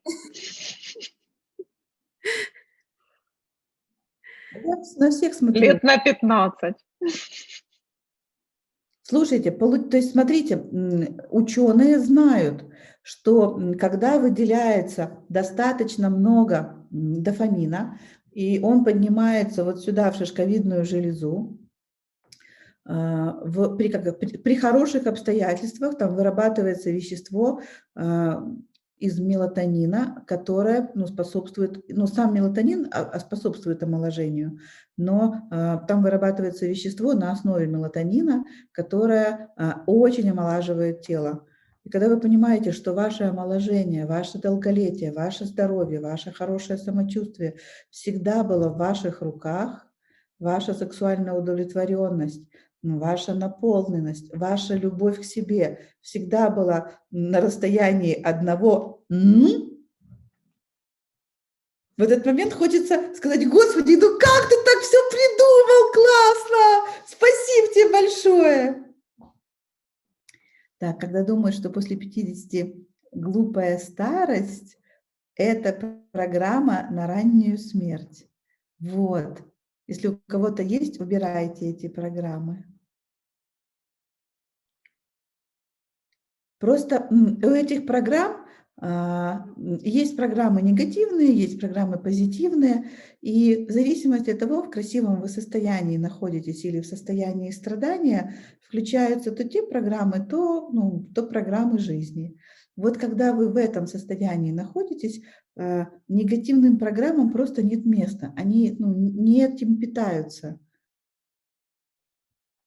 Я на всех смотрю. Лет на 15. Слушайте, то есть смотрите, ученые знают, что когда выделяется достаточно много дофамина, и он поднимается вот сюда, в шишковидную железу, при хороших обстоятельствах там вырабатывается вещество из мелатонина, которое способствует, сам мелатонин способствует омоложению, но там вырабатывается вещество на основе мелатонина, которое очень омолаживает тело. И когда вы понимаете, что ваше омоложение, ваше долголетие, ваше здоровье, ваше хорошее самочувствие всегда было в ваших руках, ваша сексуальная удовлетворенность, ваша наполненность, ваша любовь к себе всегда была на расстоянии одного в этот момент хочется сказать: Господи, ну как ты так все придумал, классно, спасибо тебе большое. Так, когда думают, что после 50 глупая старость, это программа на раннюю смерть. Вот. Если у кого-то есть, убирайте эти программы. Просто у этих программ есть программы негативные, есть программы позитивные, и в зависимости от того, в красивом вы состоянии находитесь или в состоянии страдания, включаются то те программы, то программы жизни. Вот когда вы в этом состоянии находитесь, негативным программам просто нет места, они не этим питаются.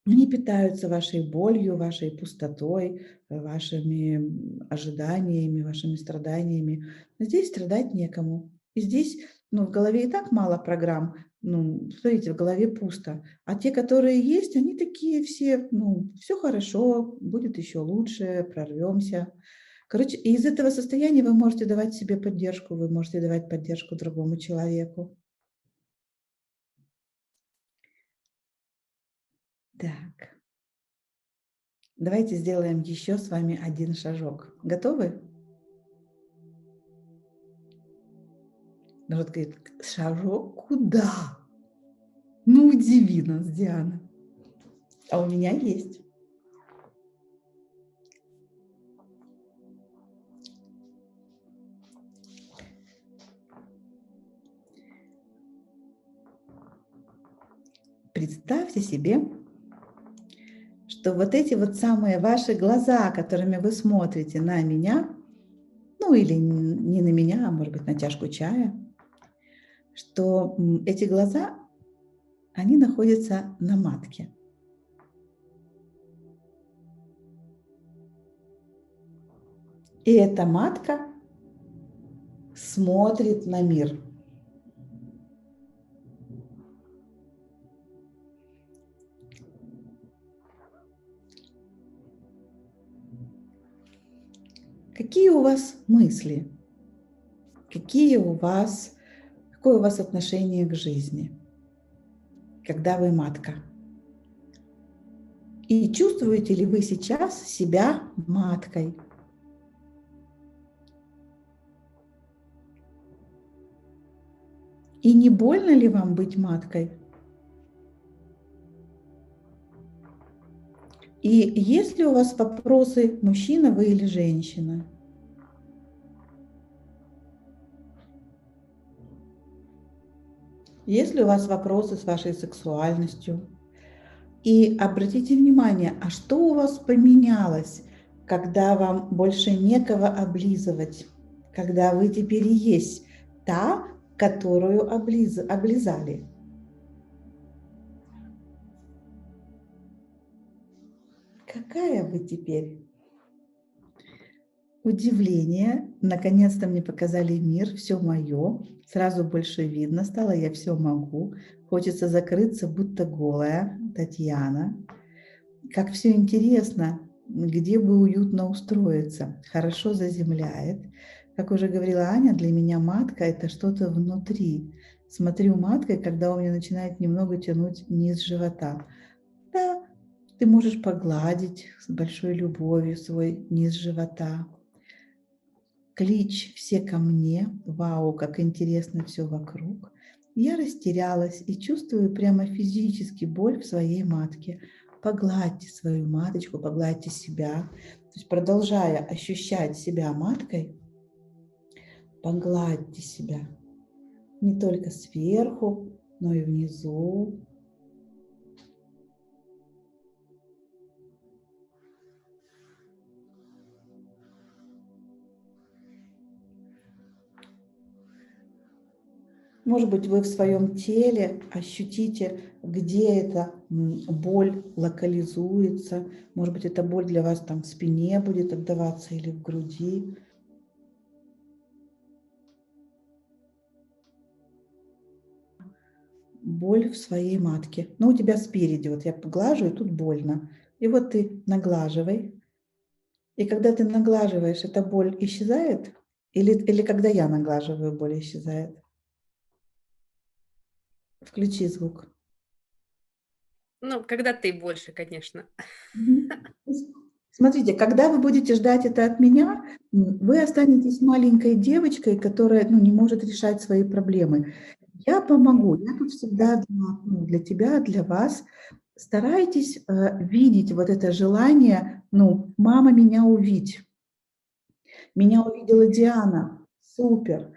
Они питаются вашей болью, вашей пустотой, вашими ожиданиями, вашими страданиями. Но здесь страдать некому. И здесь, в голове и так мало программ. Смотрите, в голове пусто. А те, которые есть, они такие все, все хорошо, будет еще лучше, прорвемся. Короче, и из этого состояния вы можете давать себе поддержку, вы можете давать поддержку другому человеку. Так. Давайте сделаем еще с вами один шажок. Готовы? Народ говорит: шажок куда? Удиви нас, Диана. А у меня есть. Представьте себе, что вот эти вот самые ваши глаза, которыми вы смотрите на меня, или не на меня, а может быть на чашку чая, что эти глаза, они находятся на матке. И эта матка смотрит на мир. Какие у вас мысли? Какое у вас отношение к жизни, когда вы матка? И чувствуете ли вы сейчас себя маткой? И не больно ли вам быть маткой? И есть ли у вас вопросы, мужчина вы или женщина? Есть ли у вас вопросы с вашей сексуальностью? И обратите внимание, а что у вас поменялось, когда вам больше некого облизывать, когда вы теперь и есть та, которую облизали? Какая вы теперь? Удивление. Наконец-то мне показали мир, все мое. Сразу больше видно стало, я все могу. Хочется закрыться, будто голая. Татьяна. Как все интересно, где бы уютно устроиться. Хорошо заземляет. Как уже говорила Аня, для меня матка – это что-то внутри. смотрю маткой, когда у меня начинает немного тянуть низ живота. Да, ты можешь погладить с большой любовью свой низ живота. Клич все ко мне. Вау, как интересно все вокруг. Я растерялась и чувствую прямо физически боль в своей матке. Погладьте свою маточку, погладьте себя. То есть продолжая ощущать себя маткой, погладьте себя. Не только сверху, но и внизу. Может быть, вы в своем теле ощутите, где эта боль локализуется. Может быть, эта боль для вас там в спине будет отдаваться или в груди. Боль в своей матке. Но у тебя спереди, вот я поглаживаю, тут больно. И вот ты наглаживай. И когда ты наглаживаешь, эта боль исчезает? Или когда я наглаживаю, боль исчезает? Включи звук. Ну, когда ты больше, конечно. Смотрите, когда вы будете ждать это от меня, вы останетесь маленькой девочкой, которая не может решать свои проблемы. Я помогу, я тут всегда для тебя, для вас. Старайтесь видеть вот это желание, мама, меня увидь. Меня увидела Диана, супер,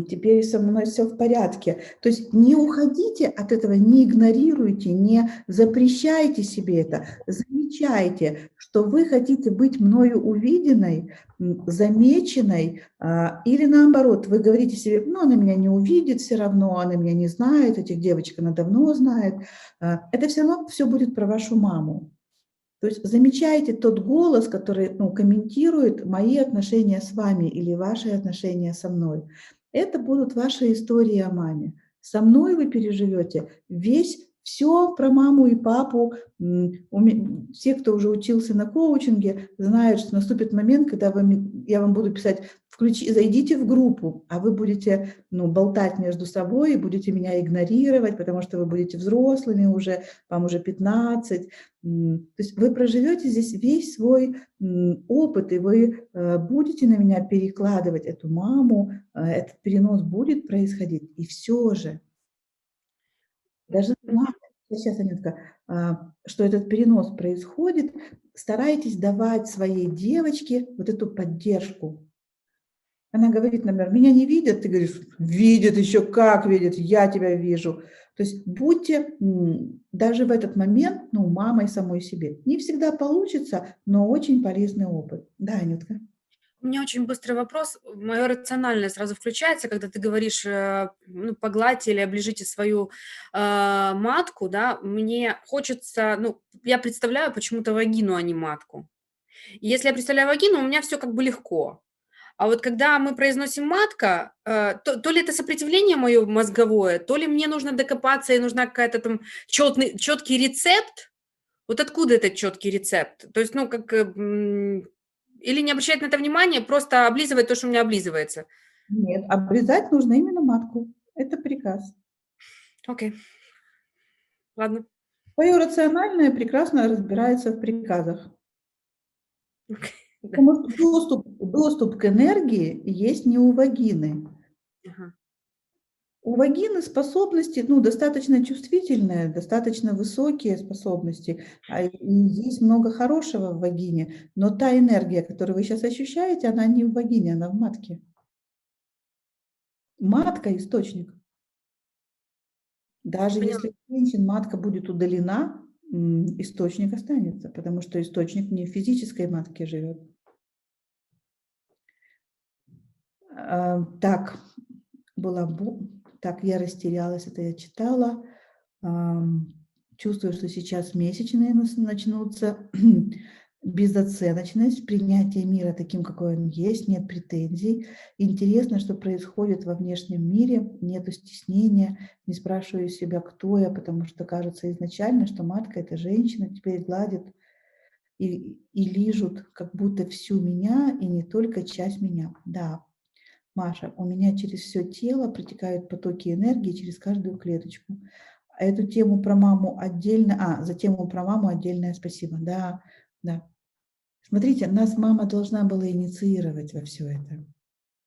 теперь со мной все в порядке. То есть не уходите от этого, не игнорируйте, не запрещайте себе это, замечайте, что вы хотите быть мною увиденной, замеченной, или наоборот, вы говорите себе, она меня не увидит все равно, она меня не знает, этих девочек она давно знает. Это все равно все будет про вашу маму. То есть замечайте тот голос, который комментирует мои отношения с вами или ваши отношения со мной. Это будут ваши истории о маме. Со мной вы переживете все про маму и папу. Все, кто уже учился на коучинге, знают, что наступит момент, когда я вам буду писать, зайдите в группу, а вы будете болтать между собой и будете меня игнорировать, потому что вы будете взрослыми уже, вам уже 15. То есть вы проживете здесь весь свой опыт, и вы будете на меня перекладывать эту маму, этот перенос будет происходить. И все же, даже зная, сейчас, Анютка, что этот перенос происходит, старайтесь давать своей девочке вот эту поддержку. Она говорит, например, меня не видят, ты говоришь, видят, еще как видят, я тебя вижу. То есть будьте даже в этот момент мамой самой себе. Не всегда получится, но очень полезный опыт. Да, Анютка? У меня очень быстрый вопрос. Мое рациональное сразу включается, когда ты говоришь, погладьте или оближите свою матку, да, мне хочется, я представляю почему-то вагину, а не матку. И если я представляю вагину, у меня все как бы легко. А вот когда мы произносим матка, то ли это сопротивление мое мозговое, то ли мне нужно докопаться и нужна какая-то там четкий рецепт. Вот откуда этот четкий рецепт? То есть, или не обращать на это внимание, просто облизывать то, что у меня облизывается. Нет, обрезать нужно именно матку. Это приказ. Окей. Ладно. Твое рациональное прекрасно разбирается в приказах. Окей. Да. Потому что доступ к энергии есть не у вагины. Ага. У вагины способности достаточно чувствительные, достаточно высокие способности. И есть много хорошего в вагине. Но та энергия, которую вы сейчас ощущаете, она не в вагине, она в матке. Матка – источник. Даже Поняла. если у женщин матка будет удалена, источник останется, потому что источник не в физической матке живет. Так, я растерялась, это я читала. Чувствую, что сейчас месячные начнутся. Безоценочность, принятие мира таким, какой он есть, нет претензий. Интересно, что происходит во внешнем мире, нету стеснения, не спрашиваю себя, кто я, потому что кажется изначально, что матка – это женщина, теперь гладит и лижут как будто всю меня и не только часть меня. Да, Маша, у меня через все тело протекают потоки энергии через каждую клеточку. А эту тему про маму отдельно, за тему про маму отдельное спасибо. Да, да. Смотрите, нас мама должна была инициировать во все это.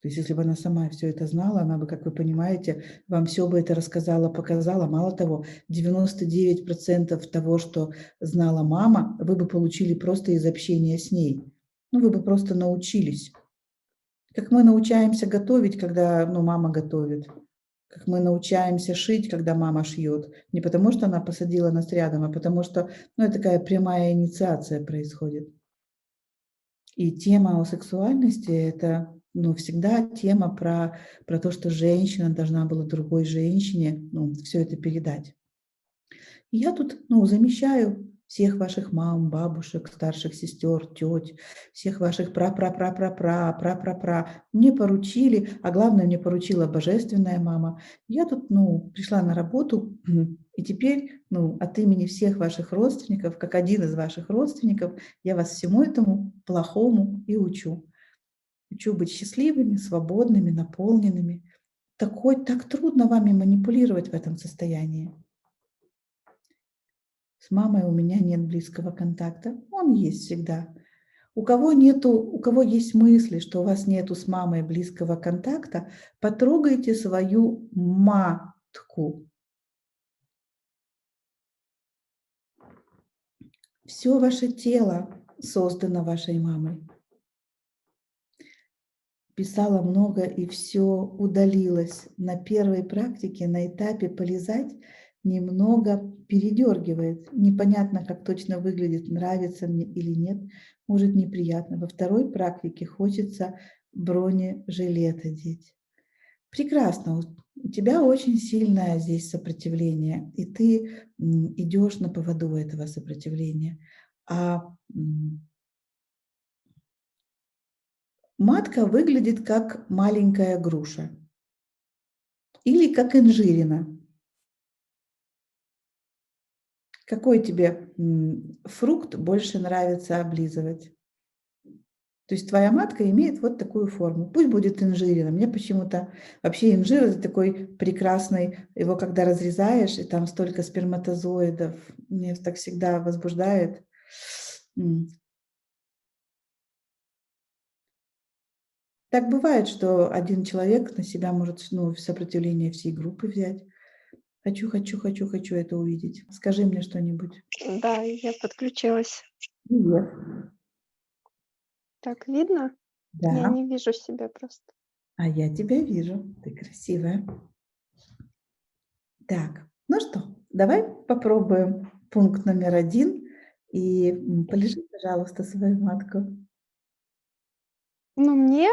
То есть если бы она сама все это знала, она бы, как вы понимаете, вам все бы это рассказала, показала. Мало того, 99% того, что знала мама, вы бы получили просто из общения с ней. Ну, вы бы просто научились. Как мы научаемся готовить, когда, мама готовит. Как мы научаемся шить, когда мама шьет. Не потому, что она посадила нас рядом, а потому что, это такая прямая инициация происходит. И тема о сексуальности – это, всегда тема про то, что женщина должна была другой женщине, все это передать. И я тут, замещаю всех ваших мам, бабушек, старших сестер, теть, всех ваших пра-пра-пра-пра-пра-пра-пра. Мне поручили, а главное, мне поручила божественная мама. Я тут, пришла на работу, и теперь, от имени всех ваших родственников, как один из ваших родственников, я вас всему этому плохому и учу. Учу быть счастливыми, свободными, наполненными. Так трудно вами манипулировать в этом состоянии. С мамой у меня нет близкого контакта. Он есть всегда. У кого есть мысли, что у вас нету с мамой близкого контакта, потрогайте свою матку. Все ваше тело создано вашей мамой. Писала много, и все удалилось. На первой практике, на этапе полизать, немного передергивает. Непонятно, как точно выглядит, нравится мне или нет, может неприятно. Во второй практике хочется бронежилет одеть. Прекрасно, у тебя очень сильное здесь сопротивление, и ты идешь на поводу этого сопротивления. Матка выглядит как маленькая груша или как инжирина. Какой тебе фрукт больше нравится облизывать? То есть твоя матка имеет вот такую форму. Пусть будет инжирина. Мне почему-то вообще инжир – это такой прекрасный, его когда разрезаешь, и там столько сперматозоидов, мне так всегда возбуждает. Так бывает, что один человек на себя может сопротивление всей группы взять. Хочу это увидеть. Скажи мне что-нибудь. Да, я подключилась. Привет. Так видно? Я Да, не вижу себя просто. а я тебя вижу. Ты красивая. Так, ну что, давай попробуем пункт номер 1 и полежи, пожалуйста, свою матку. Ну, мне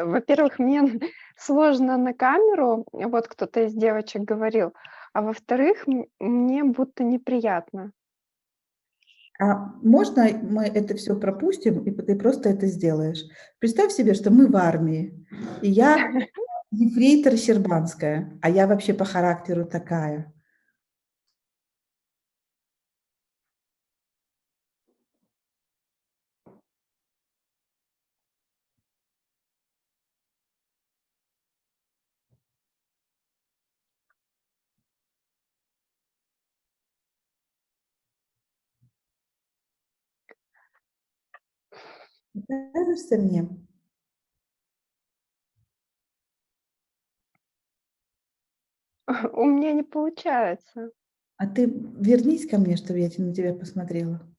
во-первых, мне сложно на камеру, вот кто-то из девочек говорил, а во-вторых, мне будто неприятно. А можно мы это все пропустим, и ты просто это сделаешь? Представь себе, что мы в армии, и я ефрейтор Щербанская, а я вообще по характеру такая. Кажется мне? У меня не получается. А ты вернись ко мне, чтобы я на тебя посмотрела.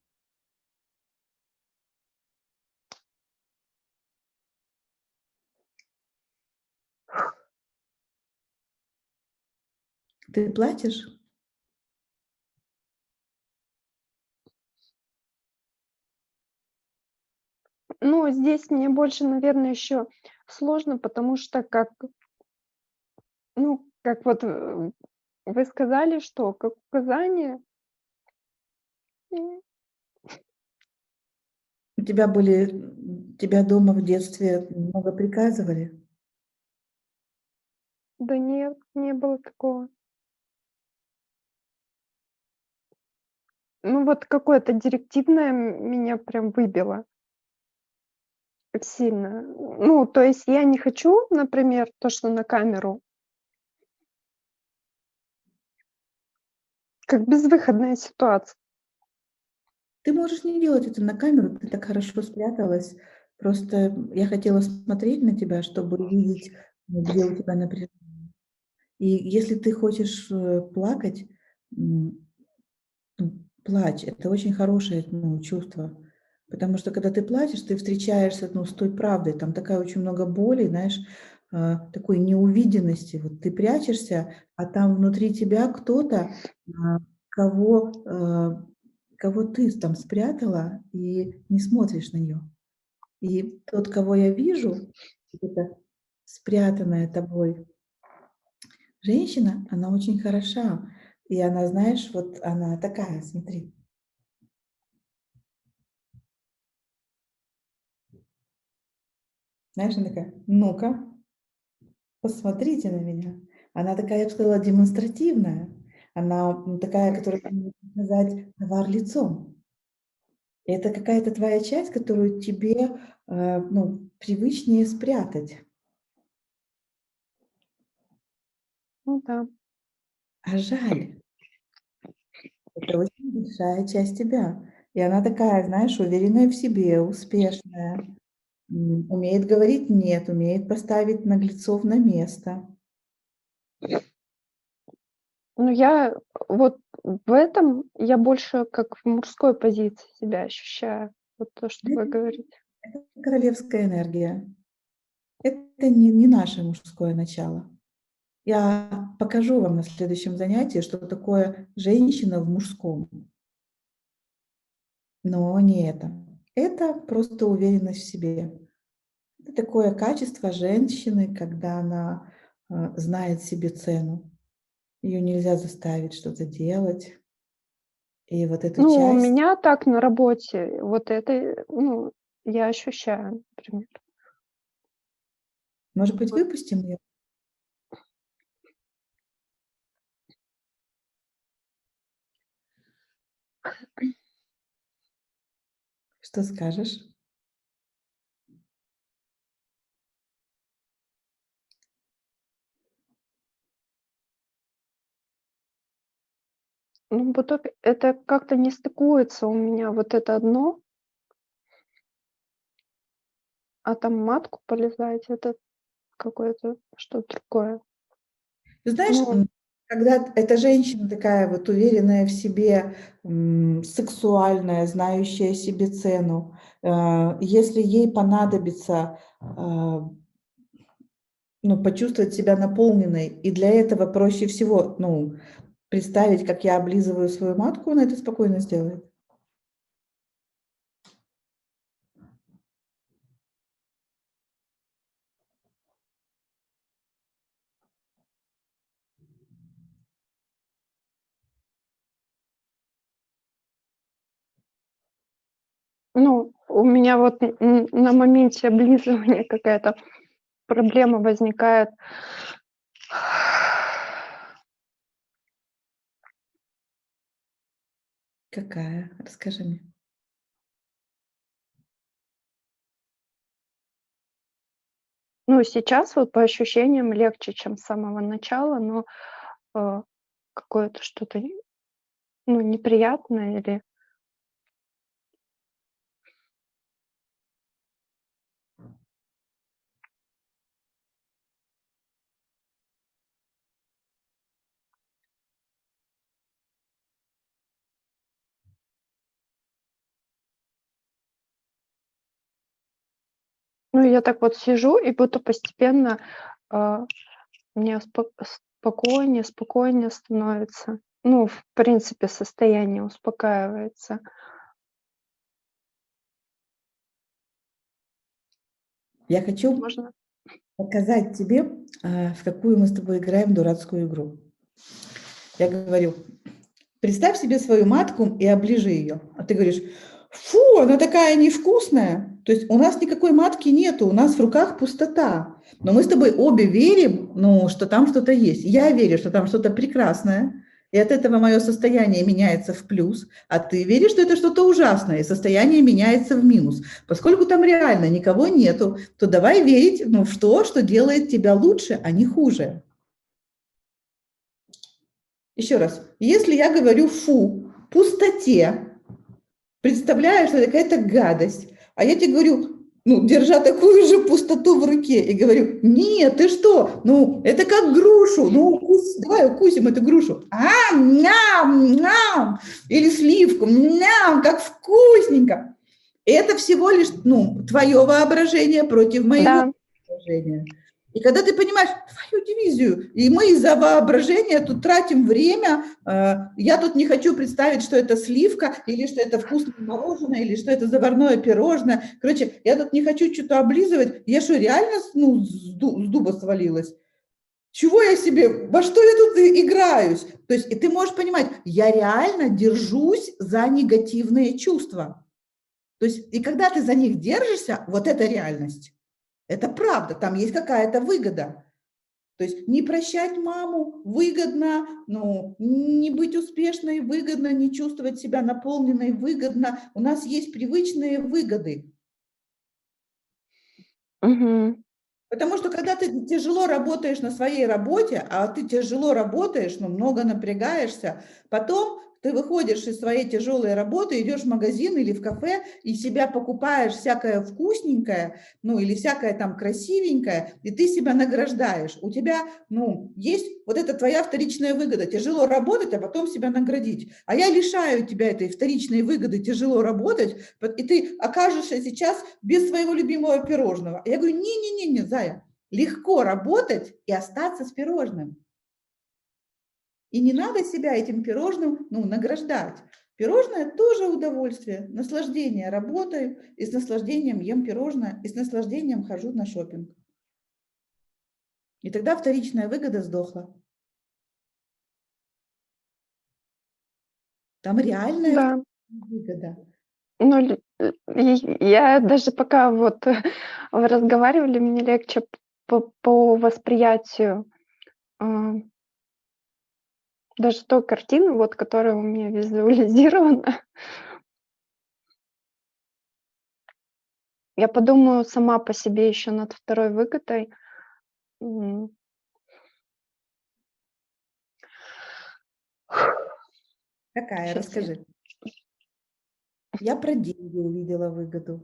Ты плачешь? Ну, здесь мне больше, наверное, еще сложно, потому что как вот вы сказали, что как указание. М, Тебя дома в детстве много приказывали? Да нет, не было такого. Ну, вот какое-то директивное меня прям выбило. сильно. Ну, то есть я не хочу, например, то, что на камеру, как безвыходная ситуация. Ты можешь не делать это на камеру, ты так хорошо спряталась. Просто я хотела смотреть на тебя, чтобы увидеть, где у тебя напряжение. И если ты хочешь плакать, м, плачь. Это очень хорошее, чувство. Потому что когда ты плачешь, ты встречаешься, с той правдой. Там такая очень много боли, знаешь, такой неувиденности. Вот ты прячешься, а там внутри тебя кто-то, кого, кого ты там спрятала и не смотришь на нее. И тот, кого я вижу, вот эта спрятанная тобой женщина, она очень хороша. И она, знаешь, вот она такая, смотри. Знаешь, она такая: "Ну-ка, посмотрите на меня". Она такая, я бы сказала, демонстративная. Она, такая, которая умеет показать товар лицом. Это какая-то твоя часть, которую тебе, привычнее спрятать. Ну да. А жаль, это очень большая часть тебя. И она такая, знаешь, уверенная в себе, успешная, умеет говорить "нет", умеет поставить наглецов на место. Ну, я вот в этом я больше как в мужской позиции себя ощущаю. Вот то, что вы Это говорите. это королевская энергия. Это не наше мужское начало. Я покажу вам на следующем занятии, что такое женщина в мужском, но не это. Это просто уверенность в себе. Это такое качество женщины, когда она, знает себе цену. Ее нельзя заставить что-то делать. И вот эту Ну, у часть. меня так на работе. Вот это, ну, я ощущаю, например. Может быть, Вот. выпустим ее? Что скажешь? Ну, вот это как-то не стыкуется у меня вот это одно, а там матку полезать- это какое-то что-то другое. Ты знаешь, Ну, когда эта женщина такая вот уверенная в себе, сексуальная, знающая себе цену, если ей понадобится, почувствовать себя наполненной, и для этого проще всего, представить, как я облизываю свою матку, она это спокойно сделает. ну, у меня вот на моменте облизывания какая-то проблема возникает. Какая? Расскажи мне. Ну, сейчас вот по ощущениям легче, чем с самого начала, но, э, какое-то что-то, ну, неприятное или ну, я так вот сижу, и будто постепенно, а, мне спокойнее, спокойнее становится. Ну, в принципе, состояние успокаивается. Я хочу Можно? показать тебе, в какую мы с тобой играем дурацкую игру. Я говорю: "Представь себе свою матку и оближи ее". А ты говоришь: "Фу, она такая невкусная". То есть у нас никакой матки нету, у нас в руках пустота. Но мы с тобой обе верим, что там что-то есть. Я верю, что там что-то прекрасное. И от этого мое состояние меняется в плюс, а ты веришь, что это что-то ужасное, и состояние меняется в минус. Поскольку там реально никого нету, то давай верить в то, что делает тебя лучше, а не хуже. Еще раз, если я говорю «фу», пустоте, представляю, что это какая-то гадость, а я тебе говорю, держа такую же пустоту в руке, и говорю, нет, ты что, это как грушу, давай укусим эту грушу, ням, ням, или сливку, ням, как вкусненько. Это всего лишь, твое воображение против моего Да. воображения. И когда ты понимаешь твою дивизию, и мы из-за воображения тут тратим время, я тут не хочу представить, что это сливка, или что это вкусное мороженое, или что это заварное пирожное. Короче, я тут не хочу что-то облизывать. Я что, реально с дуба свалилась? Чего я себе, во что я тут играюсь? То есть, и ты можешь понимать, я реально держусь за негативные чувства. То есть, и когда ты за них держишься, вот это реальность. Это правда, там есть какая-то выгода. То есть не прощать маму выгодно, не быть успешной выгодно, не чувствовать себя наполненной выгодно. У нас есть привычные выгоды. Мгм. Потому что когда ты тяжело работаешь на своей работе, а ты тяжело работаешь, много напрягаешься, потом ты выходишь из своей тяжелой работы, идешь в магазин или в кафе и себя покупаешь всякое вкусненькое, или всякое там красивенькое, и ты себя награждаешь. У тебя, есть вот эта твоя вторичная выгода. Тяжело работать, а потом себя наградить. А я лишаю тебя этой вторичной выгоды тяжело работать, и ты окажешься сейчас без своего любимого пирожного. Я говорю, не, зая, легко работать и остаться с пирожным. И не надо себя этим пирожным, награждать. Пирожное тоже удовольствие, наслаждение. Работаю и с наслаждением ем пирожное, и с наслаждением хожу на шопинг. И тогда вторичная выгода сдохла. Там реальная Да. выгода. Я даже пока вот вы разговаривали, мне легче по восприятию даже той картины, вот, которая у меня визуализирована. Я подумаю сама по себе еще над второй выгодой. Какая? Сейчас я. Расскажи. Я про деньги увидела выгоду.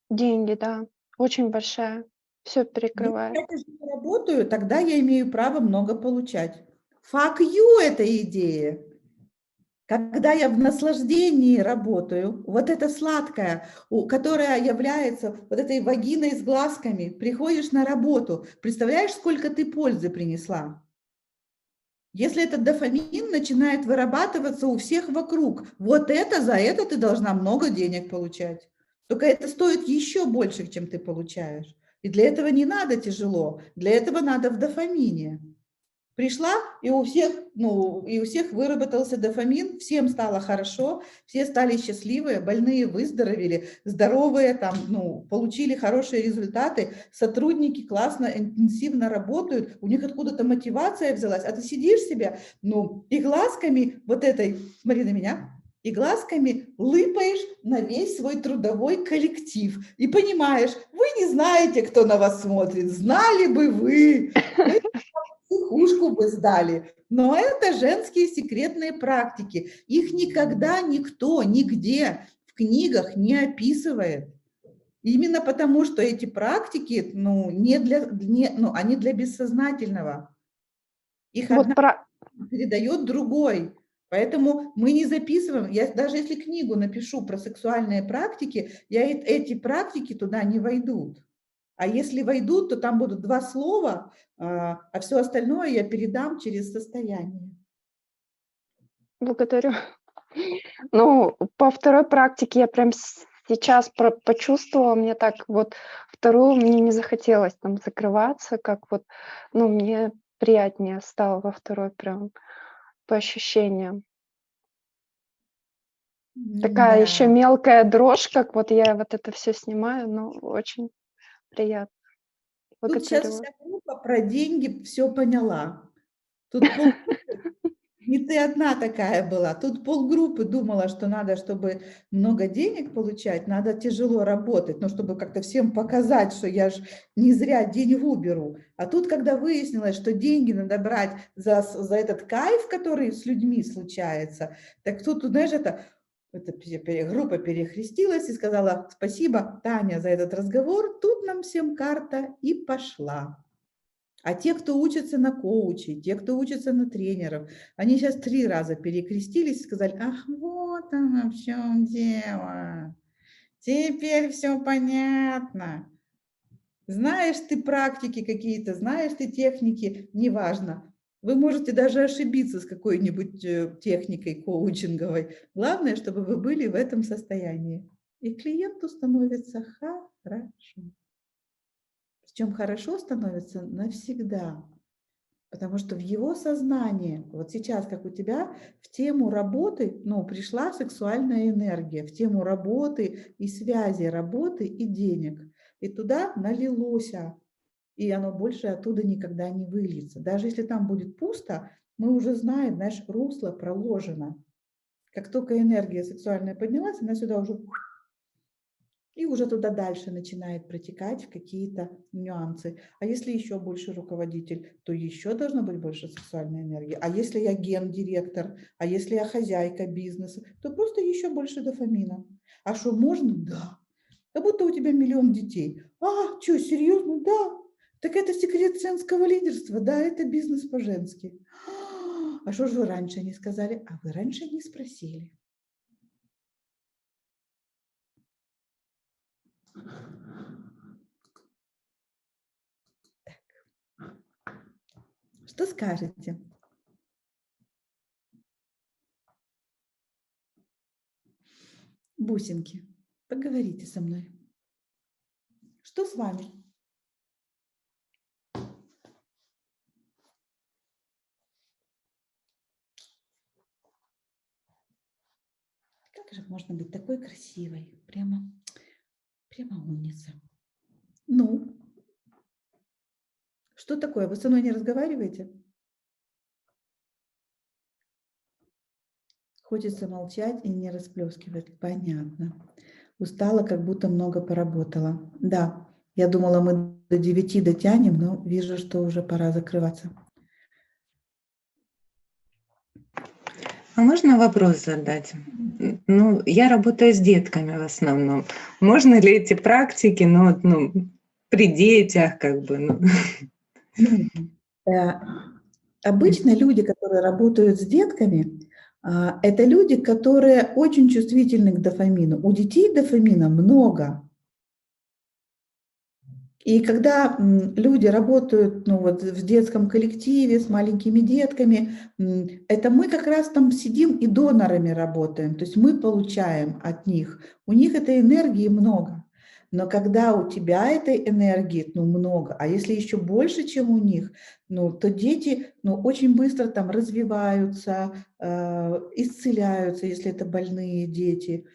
Деньги, да, очень большая. Все Если перекрывает. я тяжело работаю, тогда я имею право много получать. Fuck you, эта идея. Когда я в наслаждении работаю, вот это сладкое, которое является вот этой вагиной с глазками, приходишь на работу, представляешь, сколько ты пользы принесла? Если этот дофамин начинает вырабатываться у всех вокруг, вот это за это ты должна много денег получать. Только это стоит еще больше, чем ты получаешь. И для этого не надо тяжело, для этого надо в дофамине. Пришла, и у всех выработался дофамин, всем стало хорошо, все стали счастливые, больные выздоровели, здоровые, получили хорошие результаты, сотрудники классно, интенсивно работают, у них откуда-то мотивация взялась, а ты сидишь себе, и глазками вот этой, смотри на меня, и глазками лыпаешь на весь свой трудовой коллектив и понимаешь, вы не знаете, кто на вас смотрит, знали бы вы психушку бы сдали. Но это женские секретные практики. Их никогда никто, нигде в книгах не описывает. Именно потому, что эти практики, они для бессознательного. Их Вот одна передает другой. Поэтому мы не записываем. Я даже если книгу напишу про сексуальные практики, эти практики туда не войдут. А если войдут, то там будут 2 слова, а все остальное я передам через состояние. Благодарю. По второй практике я прям сейчас почувствовала, мне так вот вторую мне не захотелось там закрываться, как вот, мне приятнее стало во второй прям по ощущениям. Такая еще Да. мелкая дрожь, как вот я вот это все снимаю, очень приятно. Тут сейчас Благодарю вас. вся группа про деньги все поняла. Тут Не ты одна такая была. Тут полгруппы думала, что надо, чтобы много денег получать, надо тяжело работать, но чтобы как-то всем показать, что я ж не зря деньгу беру. А тут, когда выяснилось, что деньги надо брать за этот кайф, который с людьми случается, так тут, знаешь, группа перехрестилась и сказала: спасибо, Таня, за этот разговор, тут нам всем карта и пошла. А те, кто учатся на коучей, те, кто учатся на тренеров, они сейчас 3 раза перекрестились и сказали: ах, вот оно в чем дело, теперь все понятно. Знаешь ты практики какие-то, знаешь ты техники, неважно. Вы можете даже ошибиться с какой-нибудь техникой коучинговой. Главное, чтобы вы были в этом состоянии. И клиенту становится хорошо. Причем хорошо становится навсегда. Потому что в его сознании, вот сейчас, как у тебя, в тему работы, пришла сексуальная энергия, в тему работы и связи работы и денег. И туда налилось, и оно больше оттуда никогда не выльется. Даже если там будет пусто, мы уже знаем, знаешь, русло проложено. Как только энергия сексуальная поднялась, она сюда уже... И уже туда дальше начинает протекать в какие-то нюансы. А если еще больше руководитель, то еще должно быть больше сексуальной энергии. А если я гендиректор, а если я хозяйка бизнеса, то просто еще больше дофамина. А что, можно? Да. Как будто у тебя 1 миллион детей. А, что, серьезно? Да. Так это секрет женского лидерства. Да, это бизнес по-женски. А что же вы раньше не сказали? А вы раньше не спросили. Что скажете? Бусинки, поговорите со мной. Что с вами? Как же можно быть такой красивой? Прямо умница. Ну, что такое? Вы со мной не разговариваете? Хочется молчать и не расплескивать. Понятно. Устала, как будто много поработала. Да, я думала, мы до 9 дотянем, но вижу, что уже пора закрываться. А можно вопрос задать? Я работаю с детками в основном. Можно ли эти практики, при детях, Обычно люди, которые работают с детками, это люди, которые очень чувствительны к дофамину. У детей дофамина много. И когда люди работают в детском коллективе с маленькими детками, это мы как раз там сидим и донорами работаем. То есть мы получаем от них. У них этой энергии много. Но когда у тебя этой энергии много, а если еще больше, чем у них, то дети очень быстро там развиваются, исцеляются, если это больные дети,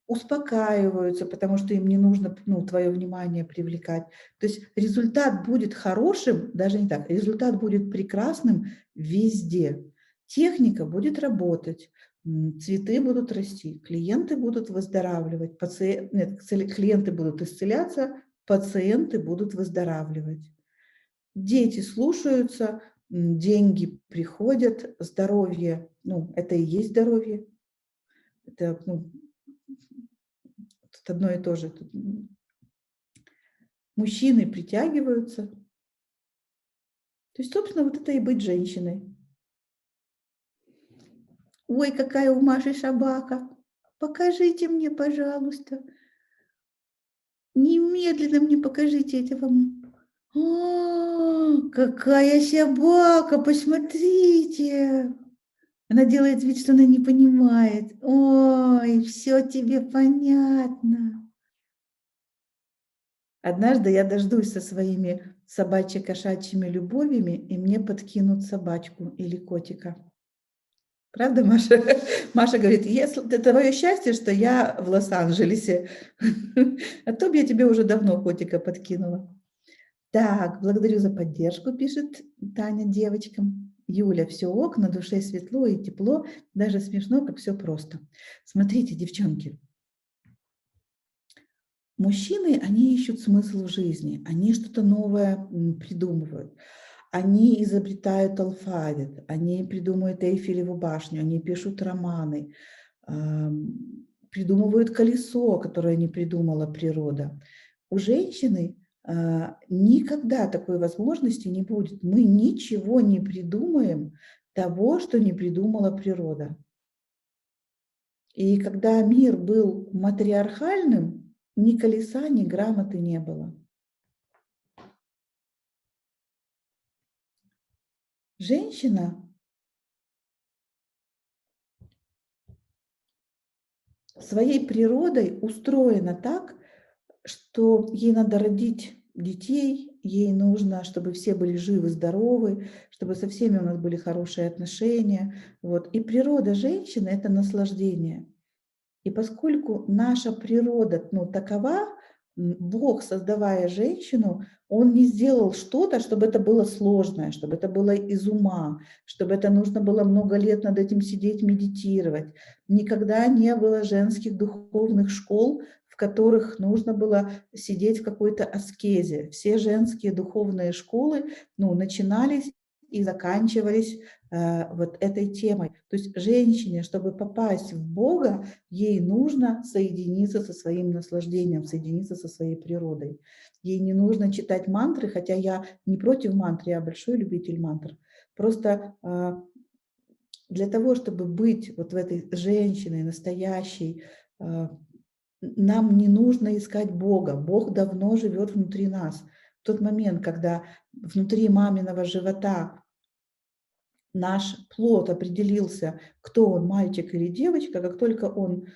успокаиваются, потому что им не нужно твое внимание привлекать. То есть результат будет хорошим, даже не так, результат будет прекрасным везде. Техника будет работать, цветы будут расти, клиенты будут выздоравливать, клиенты будут исцеляться, пациенты будут выздоравливать. Дети слушаются, деньги приходят, здоровье, это и есть здоровье. Это тут одно и то же. Тут мужчины притягиваются. То есть, собственно, вот это и быть женщиной. Ой, какая у Маши собака. Покажите мне, пожалуйста. Немедленно мне покажите этого. О, какая собака, посмотрите. Она делает вид, что она не понимает. Ой, все тебе понятно. Однажды я дождусь со своими собачьи-кошачьими любовями, и мне подкинут собачку или котика. Правда, Маша? Маша говорит, если это твое счастье, что я в Лос-Анджелесе, а то бы я тебе уже давно котика подкинула. Так, благодарю за поддержку, пишет Таня девочкам. Юля, все ок, на душе светло и тепло, даже смешно, как все просто. Смотрите, девчонки, мужчины, они ищут смысл в жизни, они что-то новое придумывают. Они изобретают алфавит, они придумывают Эйфелеву башню, они пишут романы, придумывают колесо, которое не придумала природа. У женщины никогда такой возможности не будет. Мы ничего не придумаем того, что не придумала природа. И когда мир был матриархальным, ни колеса, ни грамоты не было. Женщина своей природой устроена так, что ей надо родить детей, ей нужно, чтобы все были живы, здоровы, чтобы со всеми у нас были хорошие отношения. Вот. И природа женщины – это наслаждение. И поскольку наша природа такова, Бог, создавая женщину, Он не сделал что-то, чтобы это было сложное, чтобы это было из ума, чтобы это нужно было много лет над этим сидеть, медитировать. Никогда не было женских духовных школ, в которых нужно было сидеть в какой-то аскезе. Все женские духовные школы начинались и заканчивались вот этой темой. То есть женщине, чтобы попасть в Бога, ей нужно соединиться со своим наслаждением, соединиться со своей природой. Ей не нужно читать мантры, хотя я не против мантр, я большой любитель мантр. Просто для того, чтобы быть вот в этой женщиной настоящей, нам не нужно искать Бога. Бог давно живет внутри нас. В тот момент, когда внутри маминого живота наш плод определился, кто он, мальчик или девочка, как только он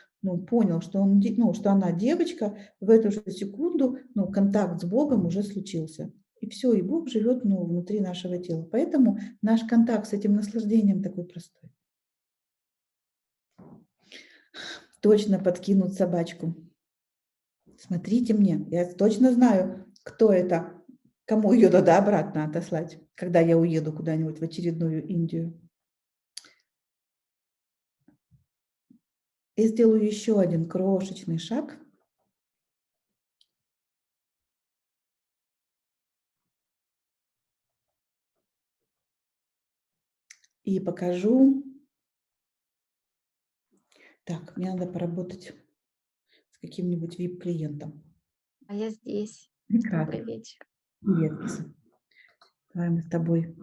понял, что, что она девочка, в эту же секунду контакт с Богом уже случился. И все, и Бог живет внутри нашего тела. Поэтому наш контакт с этим наслаждением такой простой. Точно подкинут собачку. Смотрите мне, я точно знаю, кто это, кому ее надо обратно отослать, когда я уеду куда-нибудь в очередную Индию. И сделаю еще один крошечный шаг. И покажу. Так, мне надо поработать с каким-нибудь VIP-клиентом. А я здесь. Прекрасно. Добрый вечер. Привет, Киса. Давай мы с тобой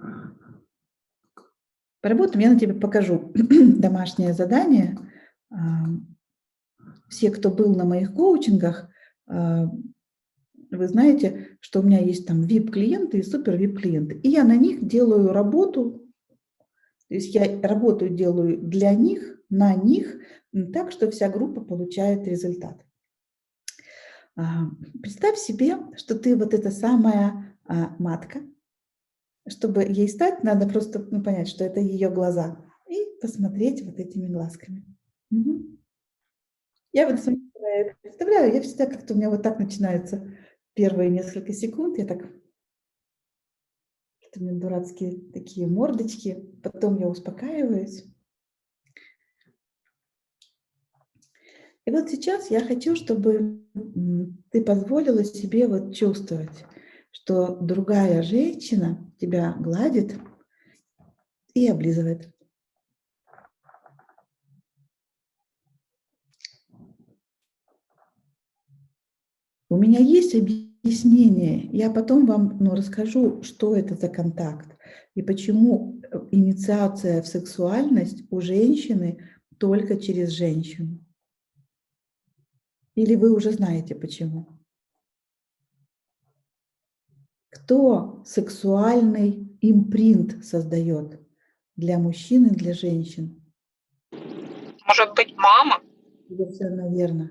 поработаем. Я на тебе покажу домашнее задание. Все, кто был на моих коучингах, вы знаете, что у меня есть там VIP-клиенты и супер-VIP-клиенты. И я на них делаю работу. То есть я работу делаю для них, на них, так, что вся группа получает результат. Представь себе, что ты вот эта самая матка. Чтобы ей стать, надо просто понять, что это ее глаза. И посмотреть вот этими глазками. Угу. Я вот представляю, я всегда как-то у меня вот так начинаются первые несколько секунд. Я так... Это у меня дурацкие такие мордочки. Потом я успокаиваюсь. И вот сейчас я хочу, чтобы ты позволила себе вот чувствовать, что другая женщина тебя гладит и облизывает. У меня есть объяснение. Я потом вам расскажу, что это за контакт и почему инициация в сексуальность у женщины только через женщину. Или вы уже знаете почему? Кто сексуальный импринт создает для мужчин и для женщин? Может быть, мама? Совершенно верно.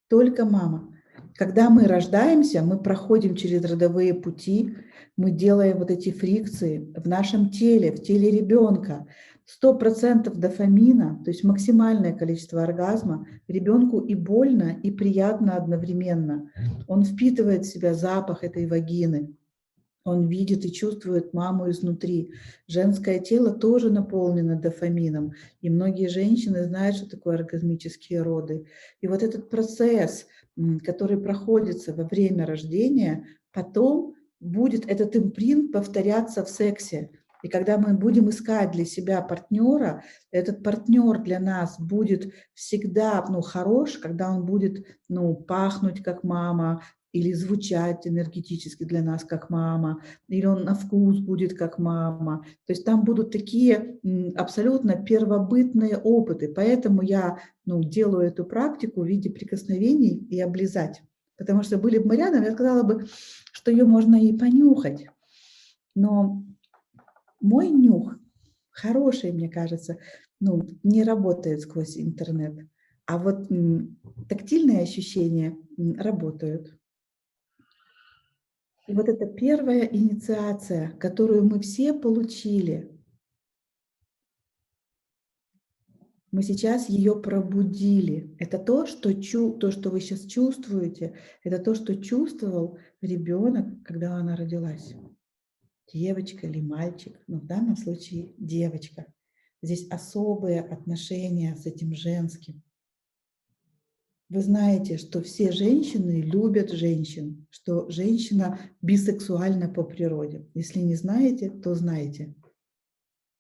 Только мама. Когда мы рождаемся, мы проходим через родовые пути, мы делаем вот эти фрикции в нашем теле, в теле ребенка. 100% дофамина, то есть максимальное количество оргазма, ребенку и больно, и приятно одновременно. Он впитывает в себя запах этой вагины. Он видит и чувствует маму изнутри. Женское тело тоже наполнено дофамином. И многие женщины знают, что такое оргазмические роды. И вот этот процесс, который проходится во время рождения, потом будет этот импринт повторяться в сексе. И когда мы будем искать для себя партнера, этот партнер для нас будет всегда хорош, когда он будет пахнуть как мама, или звучать энергетически для нас как мама, или он на вкус будет как мама. То есть там будут такие абсолютно первобытные опыты. Поэтому я делаю эту практику в виде прикосновений и облизать. Потому что были бы мы рядом, я сказала бы, что ее можно и понюхать. Но мой нюх хороший, мне кажется, не работает сквозь интернет. А вот тактильные ощущения работают. И вот это первая инициация, которую мы все получили, мы сейчас ее пробудили. Это то, что вы сейчас чувствуете, это то, что чувствовал ребенок, когда она родилась. Девочка или мальчик, но в данном случае девочка. Здесь особые отношения с этим женским. Вы знаете, что все женщины любят женщин, что женщина бисексуальна по природе. Если не знаете, то знаете.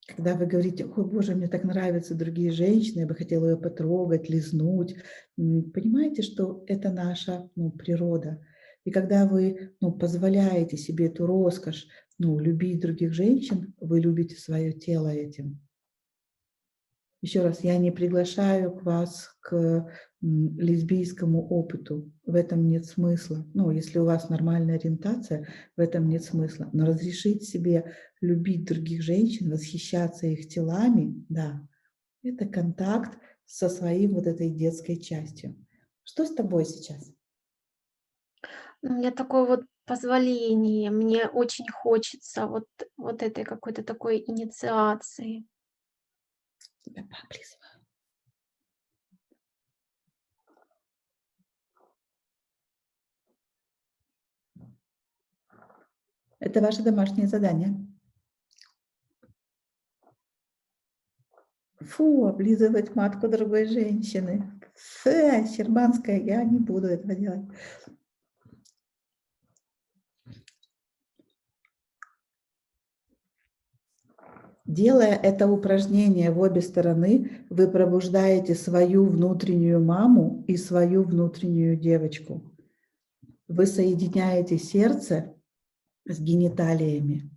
Когда вы говорите: «Ой, Боже, мне так нравятся другие женщины, я бы хотела ее потрогать, лизнуть», понимаете, что это наша природа. И когда вы позволяете себе эту роскошь любить других женщин, вы любите свое тело этим. Еще раз, я не приглашаю вас к лесбийскому опыту. В этом нет смысла. Если у вас нормальная ориентация, в этом нет смысла. Но разрешить себе любить других женщин, восхищаться их телами, да, это контакт со своей вот этой детской частью. Что с тобой сейчас? У меня такое вот позволение, мне очень хочется вот этой какой-то такой инициации. Тебя пооблизываю. Это ваше домашнее задание. Фу, облизывать матку другой женщины. Фу, щербанская, я не буду этого делать. Делая это упражнение в обе стороны, вы пробуждаете свою внутреннюю маму и свою внутреннюю девочку. Вы соединяете сердце с гениталиями.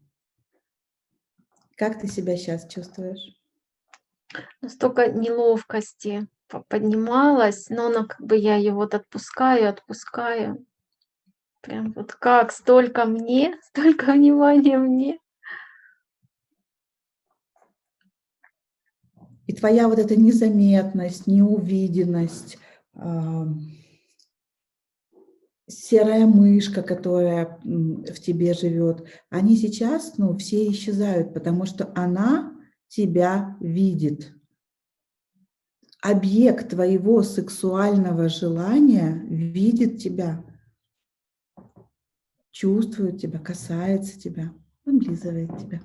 Как ты себя сейчас чувствуешь? Столько неловкости поднималась, но я ее вот отпускаю. Прям вот как столько мне, столько внимания мне. И твоя вот эта незаметность, неувиденность, серая мышка, которая в тебе живет, они сейчас, все исчезают, потому что она тебя видит. Объект твоего сексуального желания видит тебя, чувствует тебя, касается тебя, облизывает тебя.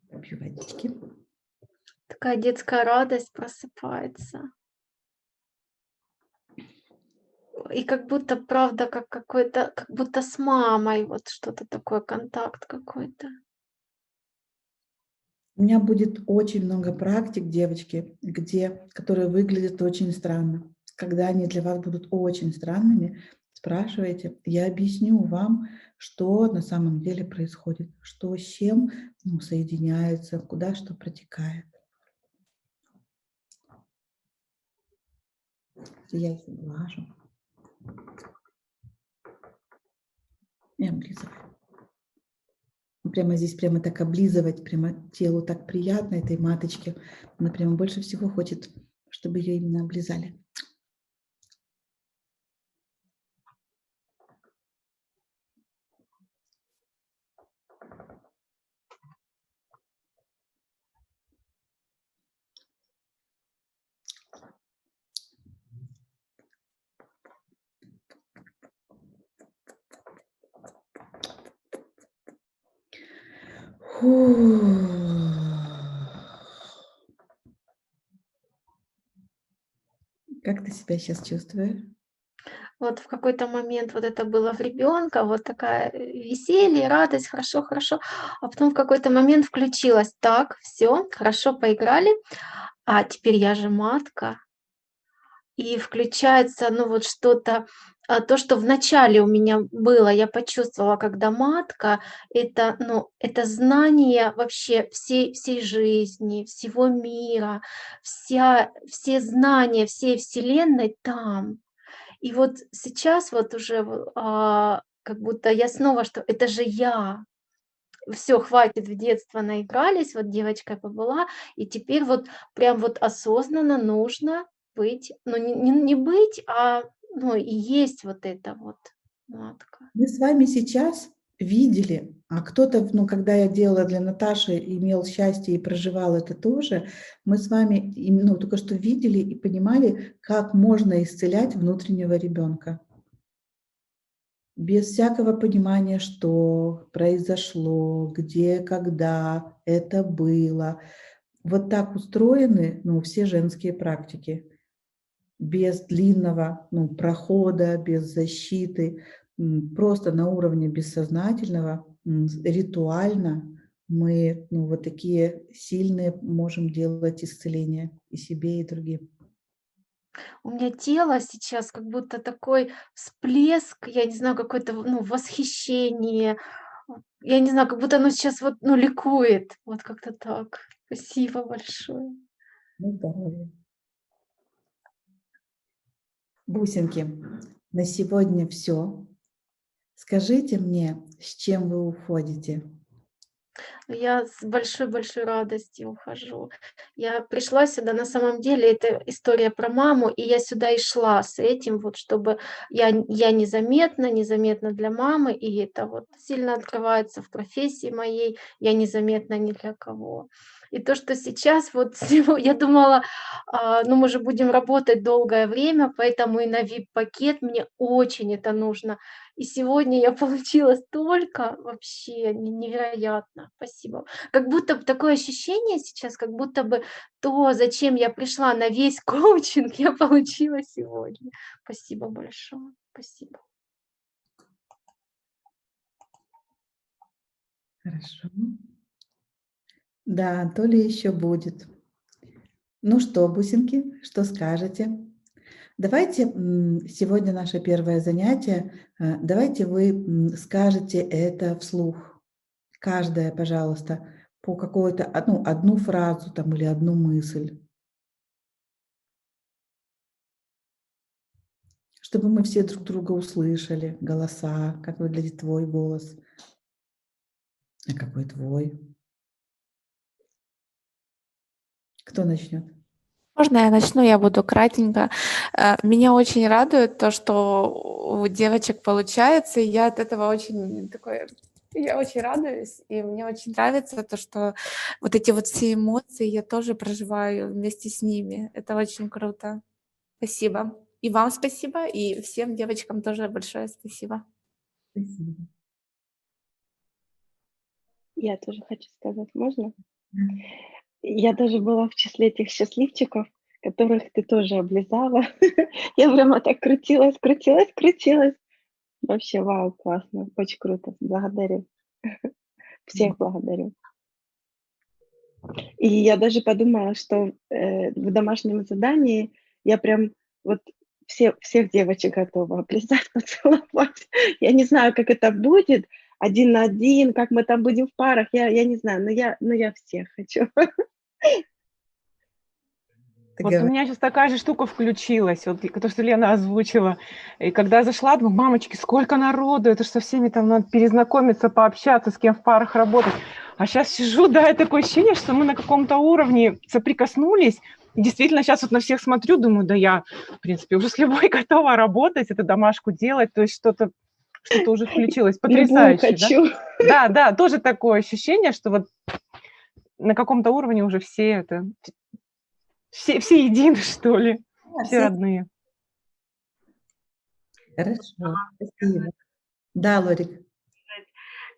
Попью водички. Такая детская радость просыпается. И как будто, правда, как будто с мамой вот что-то такое, контакт какой-то. У меня будет очень много практик, девочки, которые выглядят очень странно. Когда они для вас будут очень странными, спрашивайте, я объясню вам, что на самом деле происходит, что с чем соединяется, куда что протекает. Я их глажу и облизываю. Прямо здесь прямо так облизывать, прямо телу так приятно этой маточке. Она прямо больше всего хочет, чтобы ее именно облизали. Как ты себя сейчас чувствуешь? Вот в какой-то момент вот это было в ребенка, вот такая веселье, радость, хорошо, хорошо. А потом в какой-то момент включилась, так, все, хорошо, поиграли, а теперь я же матка, и включается, ну вот что-то, то, что в начале у меня было, я почувствовала, когда матка, это, ну, это знание вообще всей жизни, всего мира, все знания всей Вселенной там. И вот сейчас вот уже как будто я снова, что это же я. Все, хватит, в детство наигрались, вот девочкой побыла, и теперь вот прям вот осознанно нужно быть, ну не быть, ну и есть вот это вот матка. Мы с вами сейчас видели, а кто-то, ну, когда я делала для Наташи, имел счастье и проживал это тоже, мы с вами, ну, только что видели и понимали, как можно исцелять внутреннего ребенка. Без всякого понимания, что произошло, где, когда это было. Вот так устроены, ну, все женские практики. Без длинного, ну, прохода, без защиты, просто на уровне бессознательного, ритуально мы, ну, вот такие сильные можем делать исцеления и себе, и другим. У меня тело сейчас как будто такой всплеск, я не знаю, какое-то, ну, восхищение. Я не знаю, как будто оно сейчас вот, ну, ликует. Вот как-то так. Спасибо большое. На здоровье. Бусинки, на сегодня все. Скажите мне, с чем вы уходите? Я с большой-большой радостью ухожу. Я пришла сюда, на самом деле, это история про маму, и я сюда и шла с этим, вот, чтобы я незаметна для мамы, и это вот сильно открывается в профессии моей, я незаметна ни для кого. И то, что сейчас вот я думала, ну, мы же будем работать долгое время, поэтому и на VIP-пакет мне очень это нужно. И сегодня я получила столько, вообще невероятно. Спасибо. Как будто бы такое ощущение сейчас, как будто бы то, зачем я пришла на весь коучинг, я получила сегодня. Спасибо большое. Спасибо. Хорошо. Да, то ли еще будет. Ну что, бусинки, что скажете? Давайте сегодня наше первое занятие. Давайте вы скажете это вслух. Каждая, пожалуйста, по какой-то одну фразу там или одну мысль. Чтобы мы все друг друга услышали, голоса, как выглядит твой голос, а какой твой. Кто начнет? Можно я начну? Я буду кратенько. Меня очень радует то, что у девочек получается, и я от этого очень такой... Я очень радуюсь, и мне очень нравится то, что вот эти вот все эмоции я тоже проживаю вместе с ними. Это очень круто. Спасибо. И вам спасибо, и всем девочкам тоже большое спасибо. Спасибо. Я тоже хочу сказать, можно? Да. Я даже была в числе тех счастливчиков, которых ты тоже облизала. Я прямо так крутилась. Вообще, вау, классно, очень круто. Благодарю. Всех благодарю. И я даже подумала, что в домашнем задании я прям вот всех девочек готова облизать, поцеловать. Я не знаю, как это будет, 1 на 1, как мы там будем в парах, я не знаю, но я всех хочу. Ты Вот у говоришь. меня сейчас такая же штука включилась, вот то, что Лена озвучила. И когда я зашла, думаю, мамочки, сколько народу, это же со всеми там надо перезнакомиться, пообщаться, с кем в парах работать. А сейчас сижу, да, и такое ощущение, что мы на каком-то уровне соприкоснулись. И действительно, сейчас вот на всех смотрю, думаю, да я, в принципе, уже с любой готова работать, эту домашку делать, то есть что-то уже включилось. Любую Потрясающе, да? хочу. Да, да, тоже такое ощущение, что вот на каком-то уровне уже все едины, что ли, Да, все все родные. хорошо. Спасибо. Да, Лорик.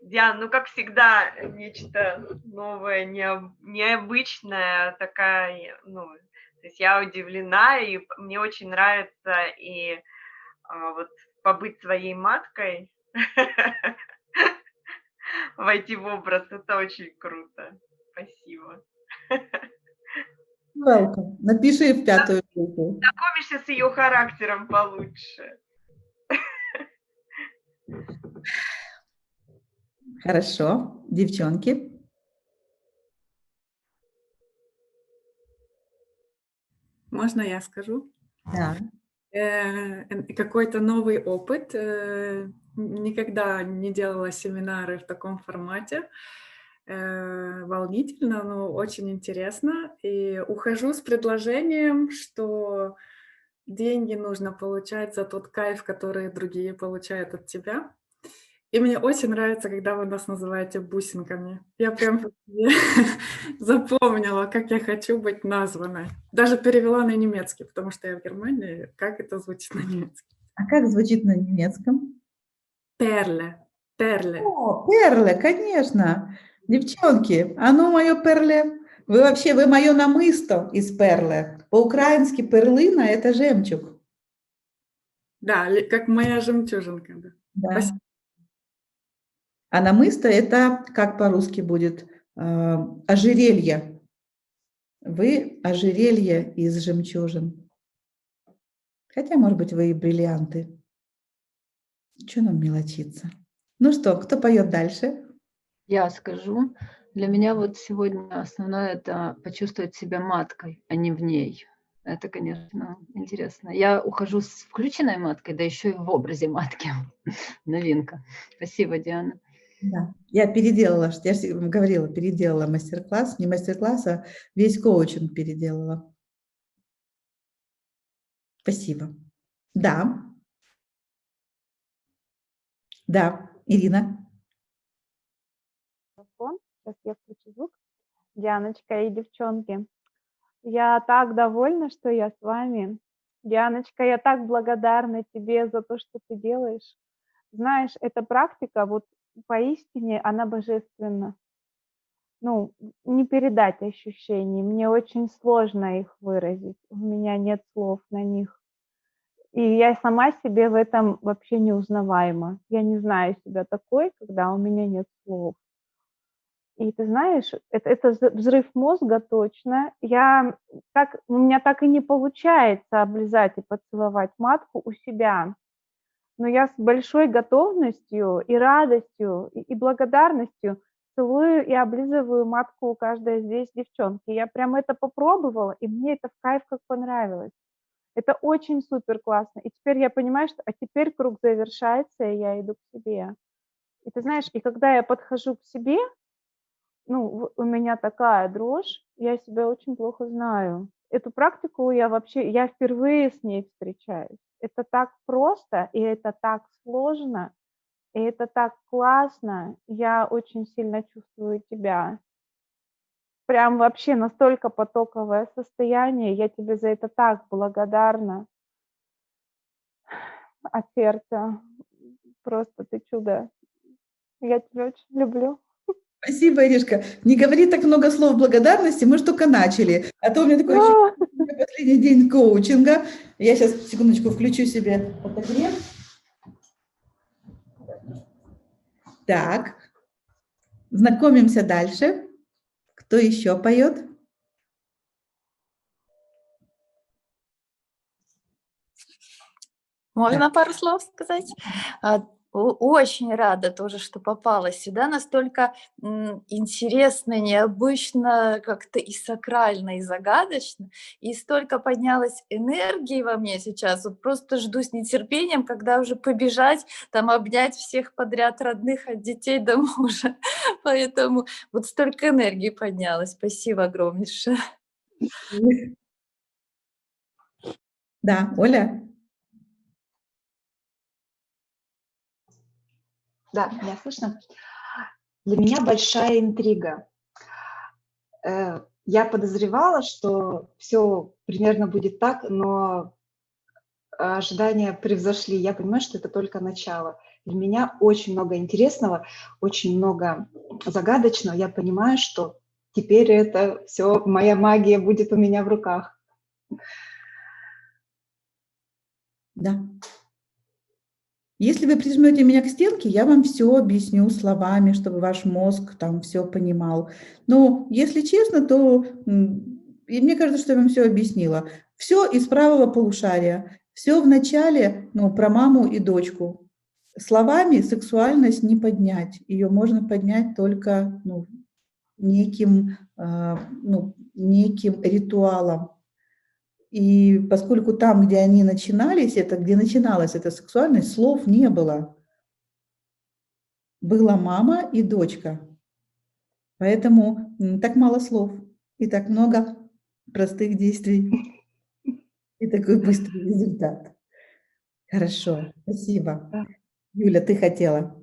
Диана, ну, как всегда, нечто новое, необычное, такая, ну, то есть я удивлена, и мне очень нравится и вот побыть своей маткой, войти в образ, это очень круто. Спасибо. Welcome. Напиши в 5-ю группу. Знакомишься с ее характером получше. Хорошо. Девчонки. Можно я скажу? Да. Какой-то новый опыт. Никогда не делала семинары в таком формате. Волнительно, но очень интересно. И ухожу с предложением, что деньги нужно получать за тот кайф, который другие получают от тебя. И мне очень нравится, когда вы нас называете бусинками. Я прям себе запомнила, как я хочу быть названной. Даже перевела на немецкий, потому что я в Германии. Как это звучит на немецком? А как звучит на немецком? Перле. Перле. О, перле, конечно. Девчонки, а ну мое перле. Вы мое намысто из перле. По-украински перлина – это жемчуг. Да, как моя жемчужинка. Да. Да. Спасибо. А намысто – это, как по-русски будет, ожерелье. Вы ожерелье из жемчужин. Хотя, может быть, вы и бриллианты. Чего нам мелочиться? Ну что, кто поет дальше? Я скажу. Для меня вот сегодня основное – это почувствовать себя маткой, а не в ней. Это, конечно, интересно. Я ухожу с включенной маткой, да еще и в образе матки. Новинка. Спасибо, Диана. Да, я переделала, я же говорила, переделала мастер-класс, не мастер-класс, а весь коучинг переделала. Спасибо. Да. Да, Ирина. Сейчас я включу звук. Дианочка и девчонки, я так довольна, что я с вами. Дианочка, я так благодарна тебе за то, что ты делаешь. Знаешь, эта практика, вот поистине, она божественна. Ну, не передать ощущений. Мне очень сложно их выразить. У меня нет слов на них. И я сама себе в этом вообще неузнаваема. Я не знаю себя такой, когда у меня нет слов. И ты знаешь, это взрыв мозга точно. У меня так и не получается облизать и поцеловать матку у себя. Но я с большой готовностью и радостью и благодарностью целую и облизываю матку у каждой здесь девчонки. Я прям это попробовала, и мне это в кайф как понравилось. Это очень супер классно. И теперь я понимаю, что теперь круг завершается, и я иду к себе. И ты знаешь, и когда я подхожу к себе, ну, у меня такая дрожь, я себя очень плохо знаю. Эту практику я впервые с ней встречаюсь. Это так просто, и это так сложно, и это так классно. Я очень сильно чувствую тебя. Прям вообще настолько потоковое состояние. Я тебе за это так благодарна. От сердца. Просто ты чудо. Я тебя очень люблю. Спасибо, Иришка. Не говори так много слов благодарности, мы же только начали. А то у меня такое ощущение, что у меня последний день коучинга. Я сейчас, секундочку, включу себе фотограф. Так, знакомимся дальше. Кто еще поет? Можно пару слов сказать? Очень рада тоже, что попала сюда. Настолько интересно, необычно, как-то и сакрально, и загадочно. И столько поднялось энергии во мне сейчас. Вот просто жду с нетерпением, когда уже побежать, там обнять всех подряд, родных, от детей до мужа. Поэтому вот столько энергии поднялось. Спасибо огромнейшее. Да, Оля? Да, меня слышно? Для меня большая интрига. Я подозревала, что все примерно будет так, но ожидания превзошли. Я понимаю, что это только начало. Для меня очень много интересного, очень много загадочного. Я понимаю, что теперь это все, моя магия будет у меня в руках. Да. Если вы прижмете меня к стенке, я вам все объясню словами, чтобы ваш мозг там все понимал. Но если честно, то и мне кажется, что я вам все объяснила. Все из правого полушария. Все в начале, про маму и дочку. Словами сексуальность не поднять. Ее можно поднять только неким ритуалом. И поскольку там, где они начинались, где начиналась эта сексуальность, слов не было. Была мама и дочка. Поэтому так мало слов и так много простых действий. И такой быстрый результат. Хорошо, спасибо. Юля, ты хотела?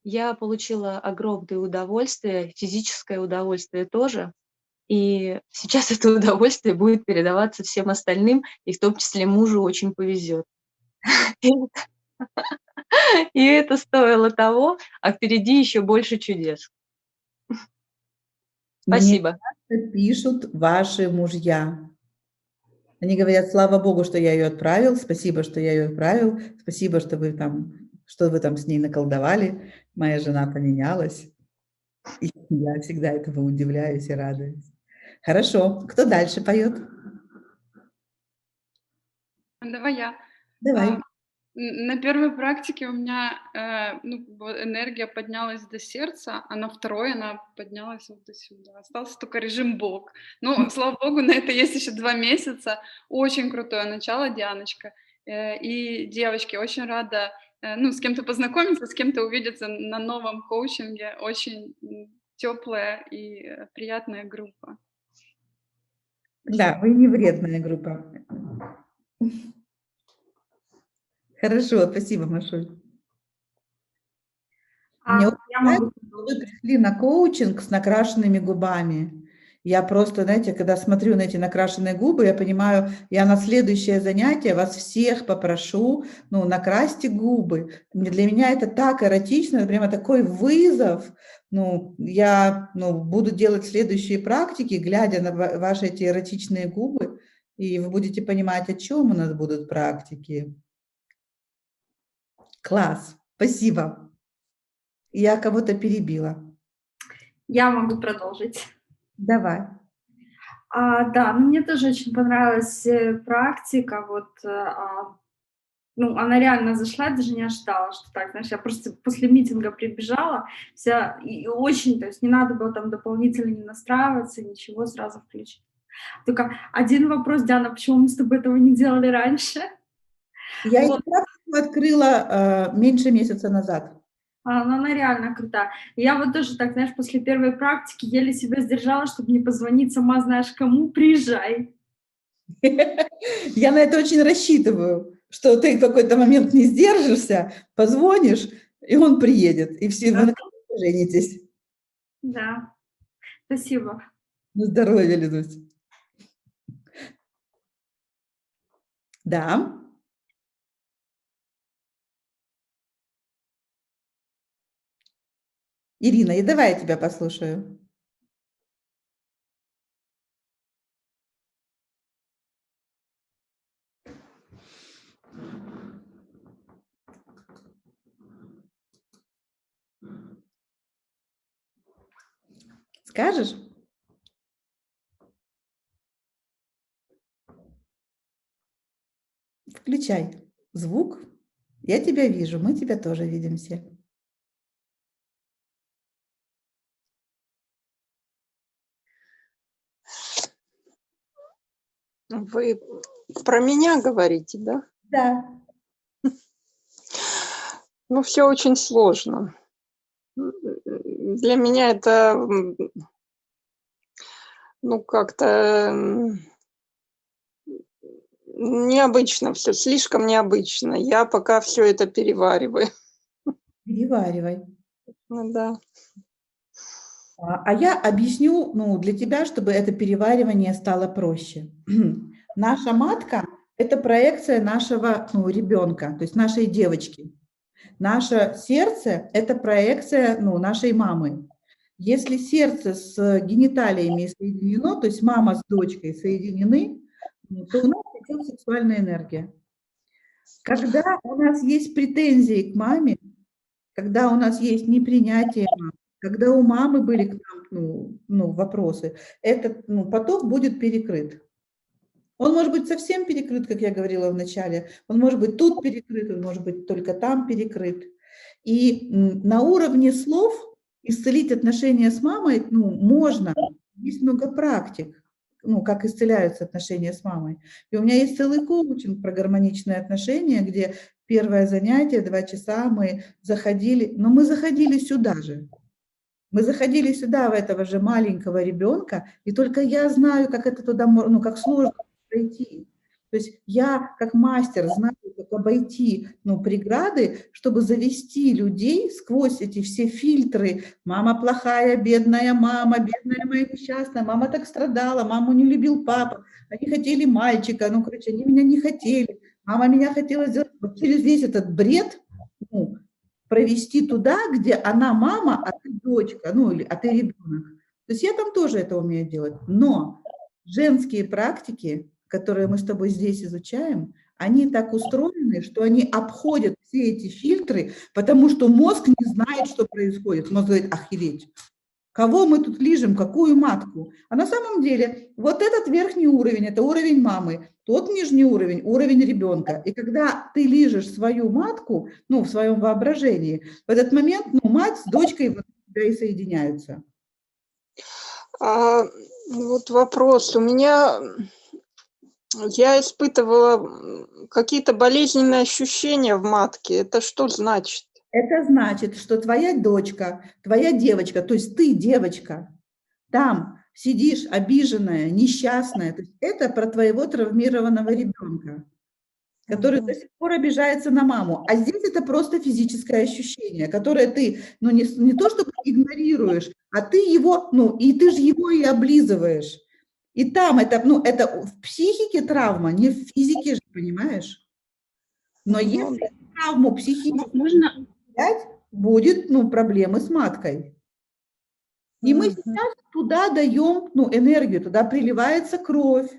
Я получила огромное удовольствие, физическое удовольствие тоже. И сейчас это удовольствие будет передаваться всем остальным, и в том числе мужу очень повезет. И это стоило того, а впереди еще больше чудес. Спасибо. Мне пишут ваши мужья. Они говорят: слава Богу, что я ее отправил, спасибо, что я ее отправил, спасибо, что вы там с ней наколдовали, моя жена поменялась. И я всегда этого удивляюсь и радуюсь. Хорошо, кто дальше поет? Давай я. Давай. На первой практике у меня энергия поднялась до сердца, а на второй она поднялась вот до сюда. Остался только режим Бог. Ну, слава Богу, на это есть еще 2 месяца. Очень крутое начало, Дианочка. И, девочки, очень рада с кем-то познакомиться, с кем-то увидеться на новом коучинге. Очень теплая и приятная группа. Да, вы не вредная группа. Хорошо, спасибо, Машуль. Мне очень нравится, что вы пришли на коучинг с накрашенными губами. Я просто, знаете, когда смотрю на эти накрашенные губы, я понимаю, я на следующее занятие вас всех попрошу, накрасьте губы. Для меня это так эротично, это прямо такой вызов. Я буду делать следующие практики, глядя на ваши эти эротичные губы, и вы будете понимать, о чем у нас будут практики. Класс, спасибо. Я кого-то перебила. Я могу продолжить. Давай. Да, мне тоже очень понравилась практика. Она реально зашла, я даже не ожидала, что так, знаешь, я просто после митинга прибежала, вся, и очень, то есть не надо было там дополнительно не настраиваться, ничего, сразу включить. Только один вопрос, Диана, почему мы с тобой этого не делали раньше? Я эту практику открыла меньше месяца назад. Она реально крутая. Я вот тоже так, знаешь, после первой практики еле себя сдержала, чтобы не позвонить сама знаешь кому, приезжай. Я на это очень рассчитываю, что ты в какой-то момент не сдержишься, позвонишь, и он приедет, и все, вы наконец-то женитесь. Да, спасибо. На здоровье, Лидусь. Да. Ирина, и давай я тебя послушаю. Скажешь? Включай звук Я тебя вижу, мы тебя тоже видим все. Вы про меня говорите, да? Да. Ну, все очень сложно. Для меня это, ну, как-то необычно все, слишком необычно. Я пока все это перевариваю. Переваривай. Ну да. А я объясню, ну, для тебя, чтобы это переваривание стало проще. Наша матка – это проекция нашего, ну, ребенка, то есть нашей девочки. Наше сердце – это проекция, ну, нашей мамы. Если сердце с гениталиями соединено, то есть мама с дочкой соединены, то у нас идет сексуальная энергия. Когда у нас есть претензии к маме, когда у нас есть непринятие мамы, когда у мамы были к нам вопросы, этот поток будет перекрыт. Он может быть совсем перекрыт, как я говорила в начале, он может быть тут перекрыт, он может быть только там перекрыт. И на уровне слов исцелить отношения с мамой можно. Есть много практик, как исцеляются отношения с мамой. И у меня есть целый коучинг про гармоничные отношения, где первое занятие, 2 часа мы заходили, но мы заходили сюда же. Мы заходили сюда, в этого же маленького ребенка, и только я знаю, как это туда, как сложно пройти. То есть я, как мастер, знаю, как обойти, преграды, чтобы завести людей сквозь эти все фильтры. Мама плохая, бедная моя несчастная, мама так страдала, маму не любил папа, они хотели мальчика, они меня не хотели, мама меня хотела сделать. Вот через весь этот бред, провести туда, где она мама, а ты дочка, а ты ребенок. То есть я там тоже это умею делать. Но женские практики, которые мы с тобой здесь изучаем, они так устроены, что они обходят все эти фильтры, потому что мозг не знает, что происходит. Мозг говорит: охереть, кого мы тут лижем, какую матку? А на самом деле вот этот верхний уровень – это уровень мамы, тот нижний уровень – уровень ребенка. И когда ты лижешь свою матку, в своем воображении, в этот момент мать с дочкой вот тебя и соединяются. Вот вопрос. Я испытывала какие-то болезненные ощущения в матке. Это что значит? Это значит, что твоя дочка, твоя девочка, то есть ты девочка, там сидишь обиженная, несчастная. То есть это про твоего травмированного ребенка, который до сих пор обижается на маму. А здесь это просто физическое ощущение, которое ты, не то чтобы игнорируешь, а ты его, и ты же его и облизываешь. И там это в психике травма, не в физике же, понимаешь? Но если травму психическую будет, проблемы с маткой. И мы сейчас туда даем, энергию, туда приливается кровь,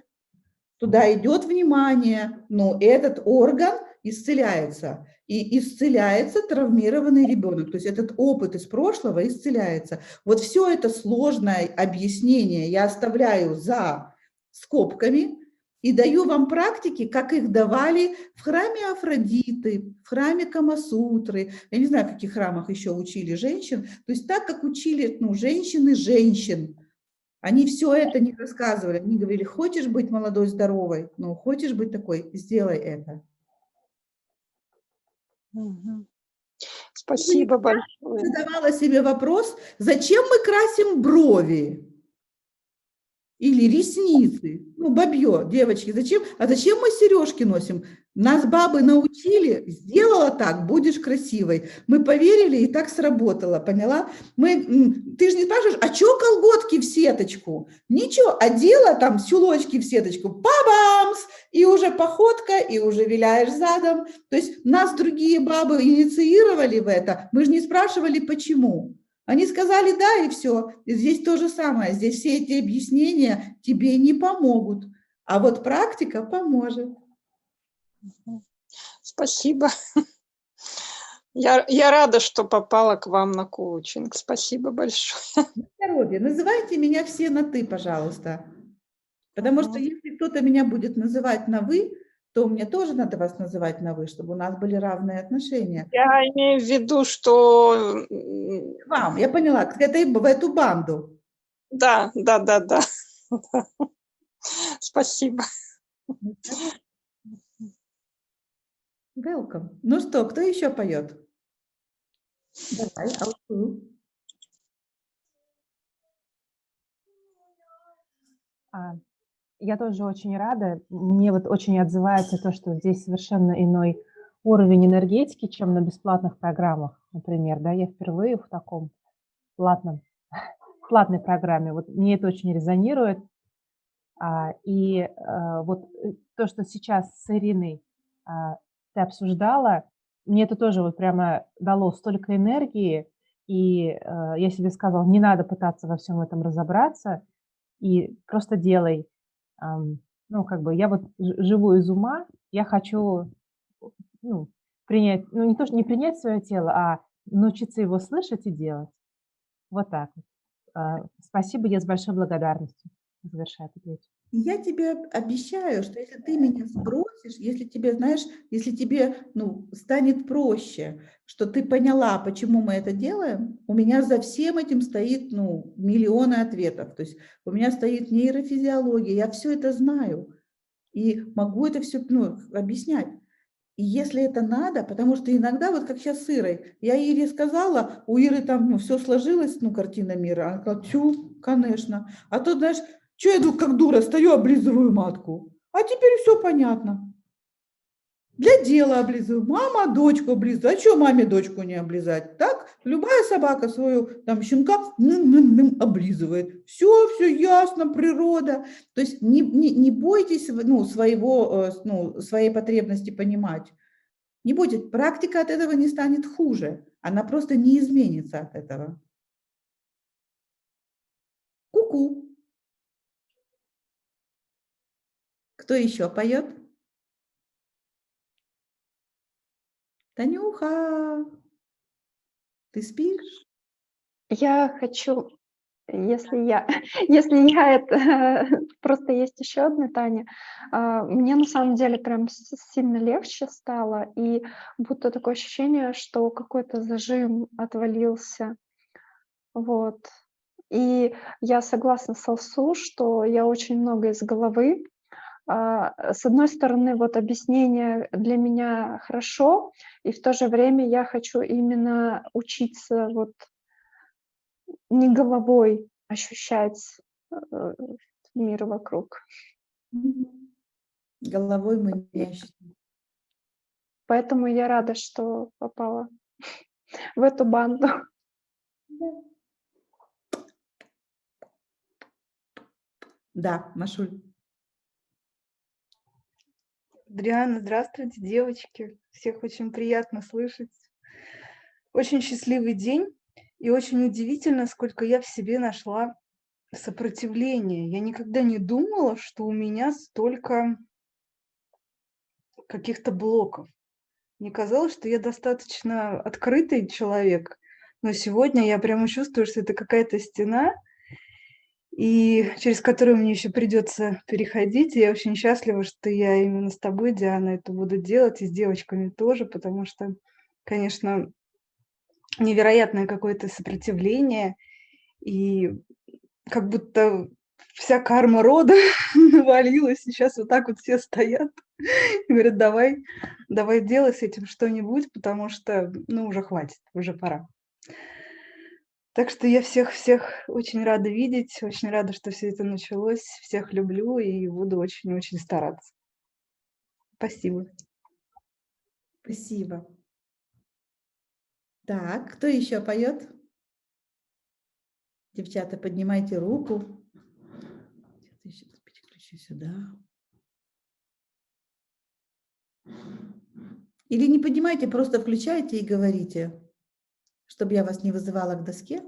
туда идет внимание, этот орган исцеляется. И исцеляется травмированный ребенок. То есть этот опыт из прошлого исцеляется. Вот все это сложное объяснение я оставляю за скобками и даю вам практики, как их давали в храме Афродиты, в храме Камасутры. Я не знаю, в каких храмах еще учили женщин. То есть так, как учили женщины женщин. Они все это не рассказывали. Они говорили: хочешь быть молодой, здоровой, хочешь быть такой, сделай это. Спасибо большое. Задавала себе вопрос: зачем мы красим брови? Или ресницы? Бабье, девочки, зачем? А зачем мы сережки носим? Нас бабы научили: сделала так, будешь красивой. Мы поверили, и так сработало, поняла? Ты же не спрашиваешь: а что колготки в сеточку? Ничего, одела там чулочки в сеточку, па-бамс, и уже походка, и уже виляешь задом. То есть нас другие бабы инициировали в это, мы же не спрашивали, почему. Они сказали да, и все. И здесь то же самое. Здесь все эти объяснения тебе не помогут. А вот практика поможет. Спасибо. Я рада, что попала к вам на коучинг. Спасибо большое. Здоровье. Называйте меня все на «ты», пожалуйста. Потому что если кто-то меня будет называть на «вы», то мне тоже надо вас называть на «вы», чтобы у нас были равные отношения. Я имею в виду, что... Вам, я поняла, в эту банду. Да. Спасибо. Welcome. Ну что, кто еще поет? Давай, Алсу. Я тоже очень рада. Мне вот очень отзывается то, что здесь совершенно иной уровень энергетики, чем на бесплатных программах, например. Да, я впервые в таком платной программе. Вот мне это очень резонирует. И вот то, что сейчас с Ириной ты обсуждала, мне это тоже вот прямо дало столько энергии, и я себе сказала, не надо пытаться во всем этом разобраться, и просто делай. Ну, как бы я вот живу из ума, я хочу принять, ну, не то, что не принять свое тело, а научиться его слышать и делать. Вот так вот. Спасибо, я с большой благодарностью завершаю эту речь. Я тебе обещаю, что если ты меня сбросишь, если тебе, знаешь, если тебе, станет проще, что ты поняла, почему мы это делаем, у меня за всем этим стоит, миллионы ответов. То есть у меня стоит нейрофизиология, я все это знаю и могу это все, объяснять. И если это надо, потому что иногда, вот как сейчас с Ирой, я Ире сказала, у Иры там все сложилось, картина мира, она сказала, тю, конечно. А то, знаешь, что я иду как дура, стою, облизываю матку. А теперь все понятно. Для дела облизываю. Мама дочку облизывает. А что маме дочку не облизать? Так? Любая собака свою там щенка облизывает. Все ясно, природа. То есть не бойтесь своей потребности понимать. Не будет. Практика от этого не станет хуже. Она просто не изменится от этого. Ку-ку. Кто еще поет? Танюха, ты спишь? Я хочу, если я это просто есть еще одна Таня. Мне на самом деле прям сильно легче стало, и будто такое ощущение, что какой-то зажим отвалился. Вот. И я согласна с Алсу, что я очень много из головы. С одной стороны, вот объяснение для меня хорошо, и в то же время я хочу именно учиться вот не головой ощущать мир вокруг. Головой мы не ощущаем. Поэтому я рада, что попала в эту банду. Да, Машуль. Адриана, здравствуйте, девочки. Всех очень приятно слышать. Очень счастливый день, и очень удивительно, сколько я в себе нашла сопротивления. Я никогда не думала, что у меня столько каких-то блоков. Мне казалось, что я достаточно открытый человек, но сегодня я прямо чувствую, что это какая-то стена, и через которую мне еще придется переходить. И я очень счастлива, что я именно с тобой, Диана, это буду делать, и с девочками тоже, потому что, конечно, невероятное какое-то сопротивление, и как будто вся карма рода навалилась, сейчас вот так вот все стоят и говорят, давай делай с этим что-нибудь, потому что, уже хватит, уже пора. Так что я всех очень рада видеть, очень рада, что все это началось. Всех люблю и буду очень-очень стараться. Спасибо. Спасибо. Так, кто еще поет? Девчата, поднимайте руку. Сейчас переключу сюда. Или не поднимайте, просто включайте и говорите, чтобы я вас не вызывала к доске.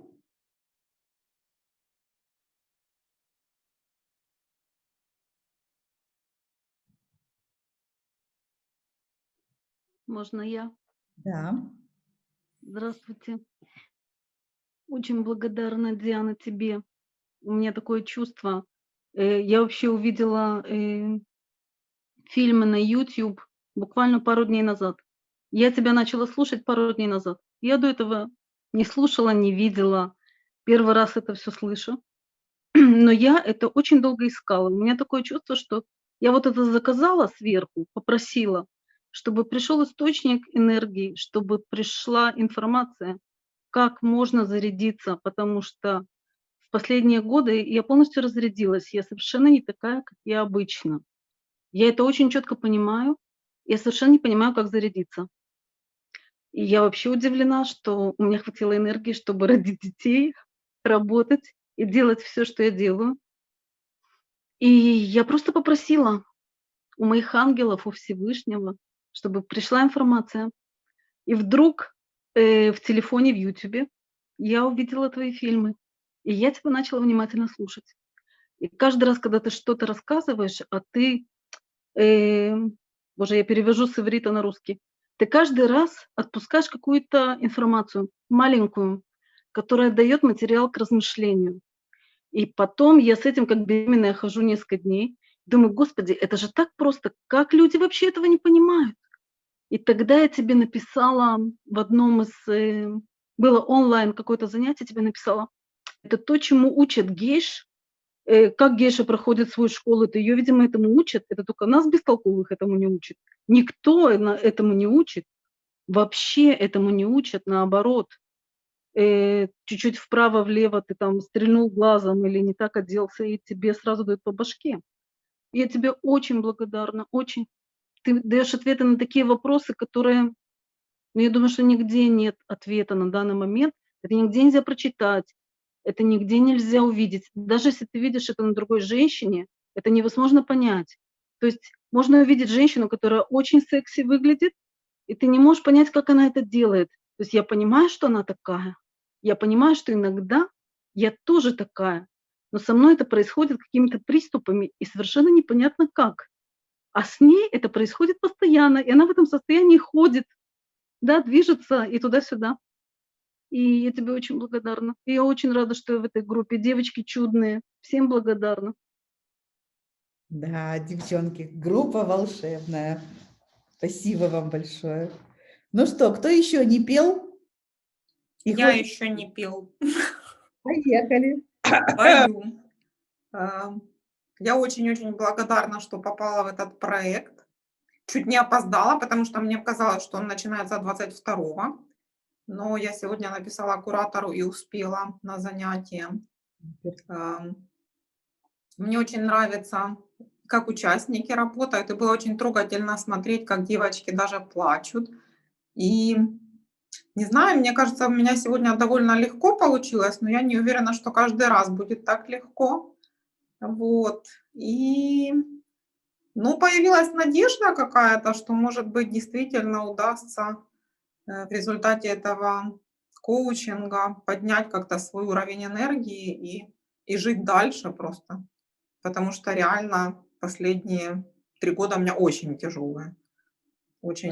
Можно я? Да. Здравствуйте. Очень благодарна, Диана, тебе. У меня такое чувство. Я вообще увидела фильмы на YouTube буквально пару дней назад. Я тебя начала слушать пару дней назад. Я до этого не слушала, не видела. Первый раз это все слышу. Но я это очень долго искала. У меня такое чувство, что я вот это заказала сверху, попросила, чтобы пришел источник энергии, чтобы пришла информация, как можно зарядиться, потому что в последние годы я полностью разрядилась. Я совершенно не такая, как я обычно. Я это очень четко понимаю. Я совершенно не понимаю, как зарядиться. И я вообще удивлена, что у меня хватило энергии, чтобы родить детей, работать и делать все, что я делаю. И я просто попросила у моих ангелов, у Всевышнего, чтобы пришла информация. И вдруг в телефоне, в Ютубе я увидела твои фильмы. И я тебя начала внимательно слушать. И каждый раз, когда ты что-то рассказываешь, а ты, боже, я перевожу с иврита на русский, ты каждый раз отпускаешь какую-то информацию, маленькую, которая дает материал к размышлению. И потом я с этим, как беременная, хожу несколько дней. Думаю, Господи, это же так просто. Как люди вообще этого не понимают? И тогда я тебе написала в одном из... было онлайн какое-то занятие, тебе написала. Это то, чему учат гейш. Как гейша проходит свою школу, это ее, видимо, этому учат. Это только нас, бестолковых, этому не учат. Никто этому не учит. Вообще этому не учат, наоборот. Чуть-чуть вправо-влево ты там стрельнул глазом или не так оделся, и тебе сразу дают по башке. Я тебе очень благодарна, очень. Ты даешь ответы на такие вопросы, которые, ну, я думаю, что нигде нет ответа на данный момент. Это нигде нельзя прочитать, это нигде нельзя увидеть. Даже если ты видишь это на другой женщине, это невозможно понять. То есть можно увидеть женщину, которая очень секси выглядит, и ты не можешь понять, как она это делает. То есть я понимаю, что она такая. Я понимаю, что иногда я тоже такая, но со мной это происходит какими-то приступами, и совершенно непонятно как. А с ней это происходит постоянно, и она в этом состоянии ходит, да, движется и туда-сюда. И я тебе очень благодарна. И я очень рада, что я в этой группе. Девочки чудные. Всем благодарна. Да, девчонки, группа волшебная. Спасибо вам большое. Ну что, кто еще не пел? Я еще не пел. Поехали. Пою. Я очень-очень благодарна, что попала в этот проект. Чуть не опоздала, потому что мне казалось, что он начинается 22-го. Но я сегодня написала куратору и успела на занятие. Мне очень нравится, как участники работают. И было очень трогательно смотреть, как девочки даже плачут. И не знаю, мне кажется, у меня сегодня довольно легко получилось, но я не уверена, что каждый раз будет так легко. Вот. И, ну, появилась надежда какая-то, что, может быть, действительно удастся в результате этого коучинга поднять как-то свой уровень энергии и жить дальше просто. Потому что реально последние 3 года у меня очень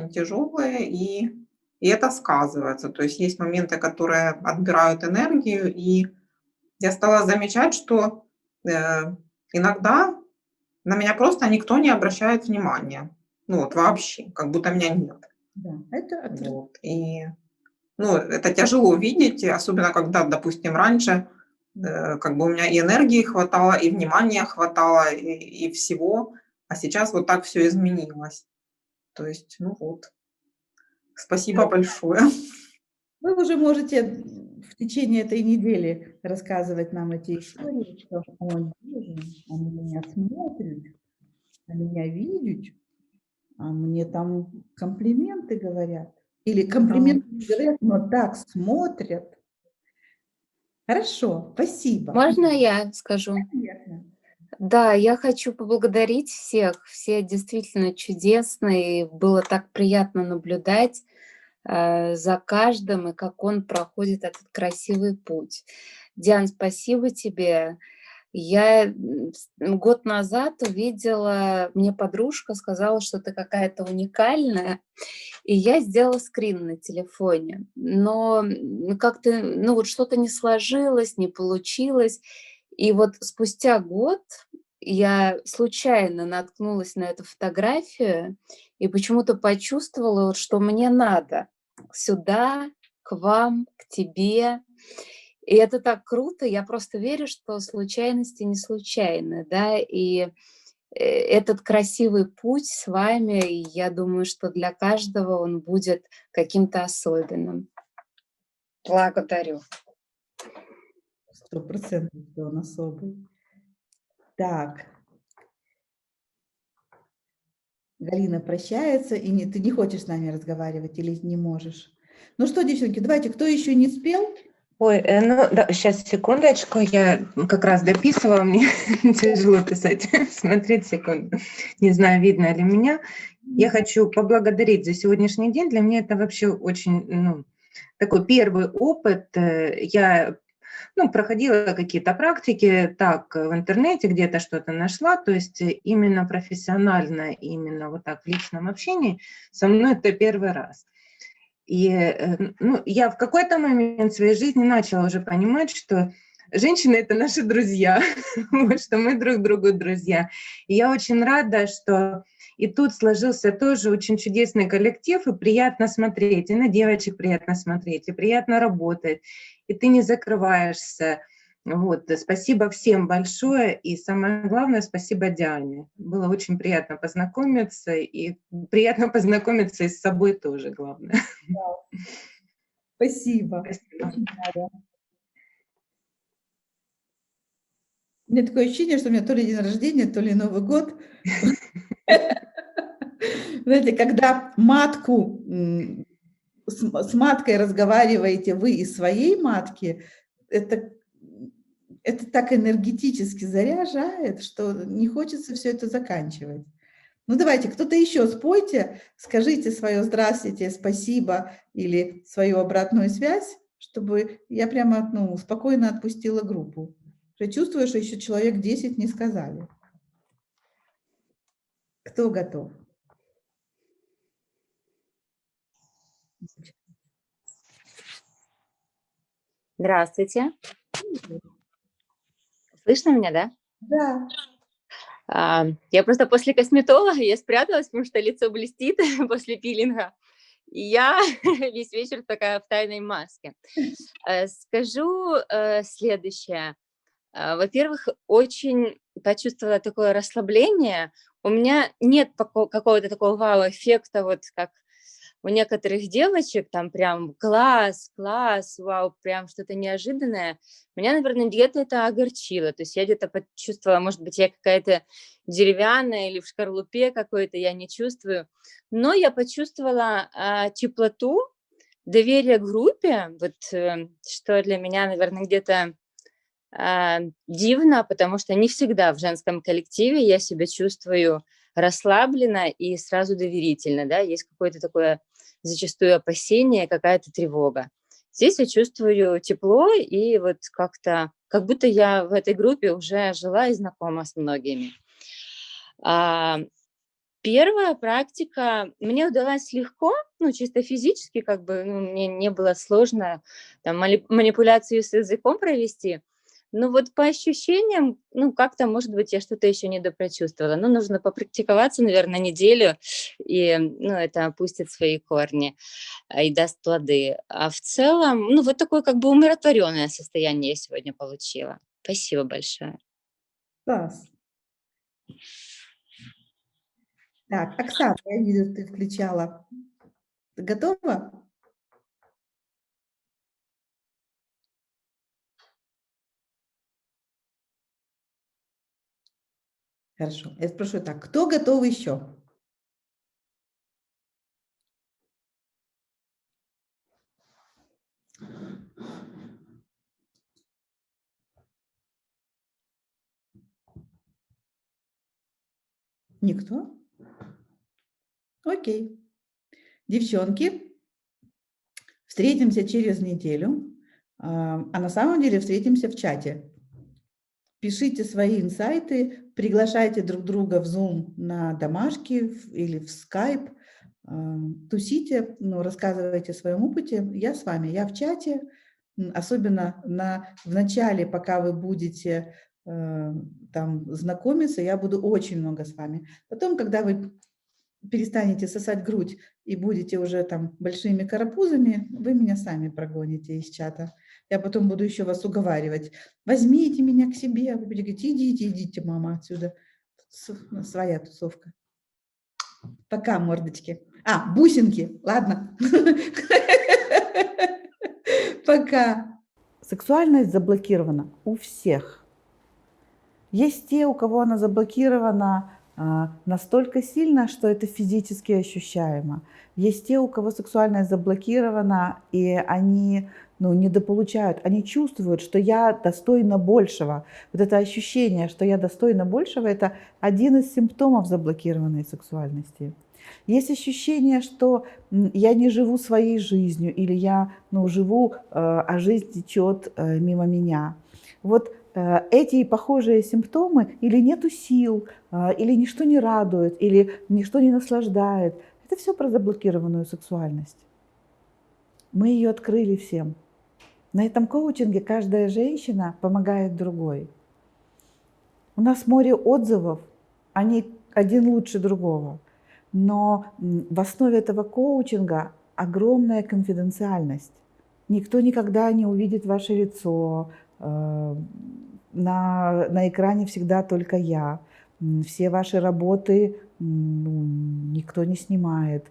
тяжелые, и это сказывается. То есть есть моменты, которые отбирают энергию, и я стала замечать, что иногда на меня просто никто не обращает внимания. Ну вот вообще, как будто меня нет. Да, это Вот. И, ну, это тяжело видеть, особенно когда, допустим, раньше как бы у меня и энергии хватало, и внимания хватало, и всего, а сейчас вот так все изменилось. То есть, ну вот. Спасибо большое. Вы уже можете в течение этой недели рассказывать нам эти истории, что «Ой, Боже, они меня смотрят, а меня видят, а мне там комплименты говорят». Или комплименты не говорят, но так смотрят. Хорошо, спасибо. Можно я скажу? Конечно. Да, я хочу поблагодарить всех. Все действительно чудесные. Было так приятно наблюдать за каждым и как он проходит этот красивый путь. Диан, спасибо тебе. Я год назад увидела, мне подружка сказала, что ты какая-то уникальная, и я сделала скрин на телефоне. Но как-то, ну вот что-то не сложилось, не получилось. И вот спустя год я случайно наткнулась на эту фотографию и почему-то почувствовала, вот, что мне надо сюда, к вам, к тебе. И это так круто. Я просто верю, что случайности не случайны, да, и этот красивый путь с вами, и я думаю, что для каждого он будет каким-то особенным. Благодарю. 100%, что он особый. Так. Галина прощается, и ты не хочешь с нами разговаривать или не можешь? Ну что, девчонки, давайте, кто еще не спел? Ой, ну да, сейчас, секундочку, я как раз дописывала, мне тяжело писать. Смотрите, секунду. Не знаю, видно ли меня. Я хочу поблагодарить за сегодняшний день. Для меня это вообще очень, такой первый опыт. Я проходила какие-то практики так в интернете, где-то что-то нашла, то есть именно профессионально, именно вот так в личном общении со мной это первый раз. И я в какой-то момент своей жизни начала уже понимать, что женщины – это наши друзья, что мы друг другу друзья. И я очень рада, что и тут сложился тоже очень чудесный коллектив, и приятно смотреть, и на девочек приятно смотреть, и приятно работать, и ты не закрываешься. Вот. Спасибо всем большое, и самое главное, спасибо Диане. Было очень приятно познакомиться, и приятно познакомиться и с собой тоже, главное. Да. Спасибо. Очень рада. У меня такое ощущение, что у меня то ли день рождения, то ли Новый год. Знаете, когда матку, с маткой разговариваете вы из своей матки, это так энергетически заряжает, что не хочется все это заканчивать. Ну давайте, кто-то еще спойте, скажите свое «здравствуйте», «спасибо» или свою обратную связь, чтобы я прямо спокойно отпустила группу. Я чувствую, что еще человек 10 не сказали. Кто готов? Здравствуйте. Слышно меня, да? Да. Я просто после косметолога, я спряталась, потому что лицо блестит после пилинга. И я весь вечер такая в тайной маске. Скажу следующее. Во-первых, очень почувствовала такое расслабление. У меня нет какого-то такого вау-эффекта, вот как у некоторых девочек, там прям класс, вау, прям что-то неожиданное. Меня, наверное, где-то это огорчило. То есть я где-то почувствовала, может быть, я какая-то деревянная или в шкарлупе какой-то, я не чувствую. Но я почувствовала теплоту, доверие к группе, вот что для меня, наверное, где-то дивно, потому что не всегда в женском коллективе я себя чувствую расслабленно и сразу доверительно, да, есть какое-то такое зачастую опасение, какая-то тревога. Здесь я чувствую тепло и вот как-то, как будто я в этой группе уже жила и знакома с многими. Первая практика мне удалась легко, чисто физически, мне не было сложно там манипуляцию с языком провести. Но вот по ощущениям, как-то, может быть, я что-то еще недопрочувствовала. Нужно попрактиковаться, наверное, неделю, и, это опустит свои корни и даст плоды. А в целом, вот такое умиротворенное состояние я сегодня получила. Спасибо большое. Класс. Так, Оксана, я вижу, ты включала. Ты готова? Хорошо. Я спрошу так, кто готов еще? Никто? Окей. Девчонки, встретимся через неделю, а на самом деле встретимся в чате. Пишите свои инсайты, приглашайте друг друга в Zoom на домашки или в Skype, тусите, рассказывайте о своем опыте. Я с вами, я в чате, особенно в начале, пока вы будете там знакомиться, я буду очень много с вами. Потом, когда вы перестанете сосать грудь и будете уже там большими карапузами, вы меня сами прогоните из чата. Я потом буду еще вас уговаривать. Возьмите меня к себе. Вы будете говорить, идите, мама, отсюда. Своя тусовка. Пока, мордочки. Бусинки. Ладно. Пока. Сексуальность заблокирована у всех. Есть те, у кого она заблокирована настолько сильно, что это физически ощущаемо. Есть те, у кого сексуальность заблокирована, и они недополучают, они чувствуют, что я достойна большего. Вот это ощущение, что я достойна большего, это один из симптомов заблокированной сексуальности. Есть ощущение, что я не живу своей жизнью, или я живу, а жизнь течет мимо меня. Вот эти и похожие симптомы, или нету сил, или ничто не радует, или ничто не наслаждает. Это все про заблокированную сексуальность. Мы ее открыли всем. На этом коучинге каждая женщина помогает другой. У нас море отзывов, они один лучше другого. Но в основе этого коучинга огромная конфиденциальность. Никто никогда не увидит ваше лицо. На экране всегда только я. Все ваши работы никто не снимает.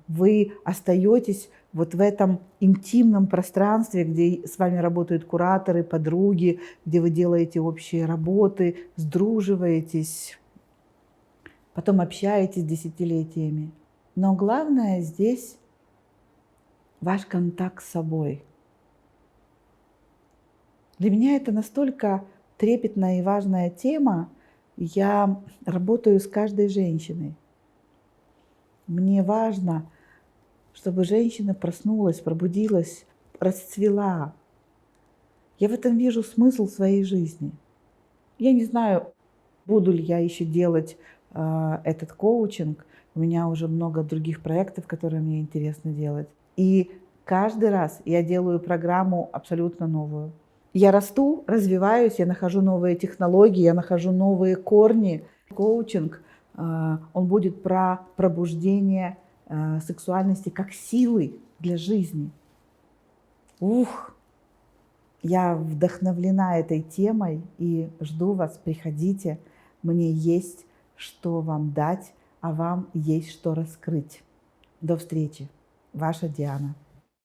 Вы остаетесь вот в этом интимном пространстве, где с вами работают кураторы, подруги, где вы делаете общие работы, сдруживаетесь, потом общаетесь десятилетиями. Но главное здесь ваш контакт с собой. Для меня это настолько трепетная и важная тема. Я работаю с каждой женщиной. Мне важно, чтобы женщина проснулась, пробудилась, расцвела. Я в этом вижу смысл своей жизни. Я не знаю, буду ли я еще делать этот коучинг. У меня уже много других проектов, которые мне интересно делать. И каждый раз я делаю программу абсолютно новую. Я расту, развиваюсь, я нахожу новые технологии, я нахожу новые корни. Коучинг, он будет про пробуждение сексуальности как силы для жизни. Я вдохновлена этой темой и жду вас, приходите. Мне есть что вам дать, а вам есть что раскрыть. До встречи. Ваша Диана.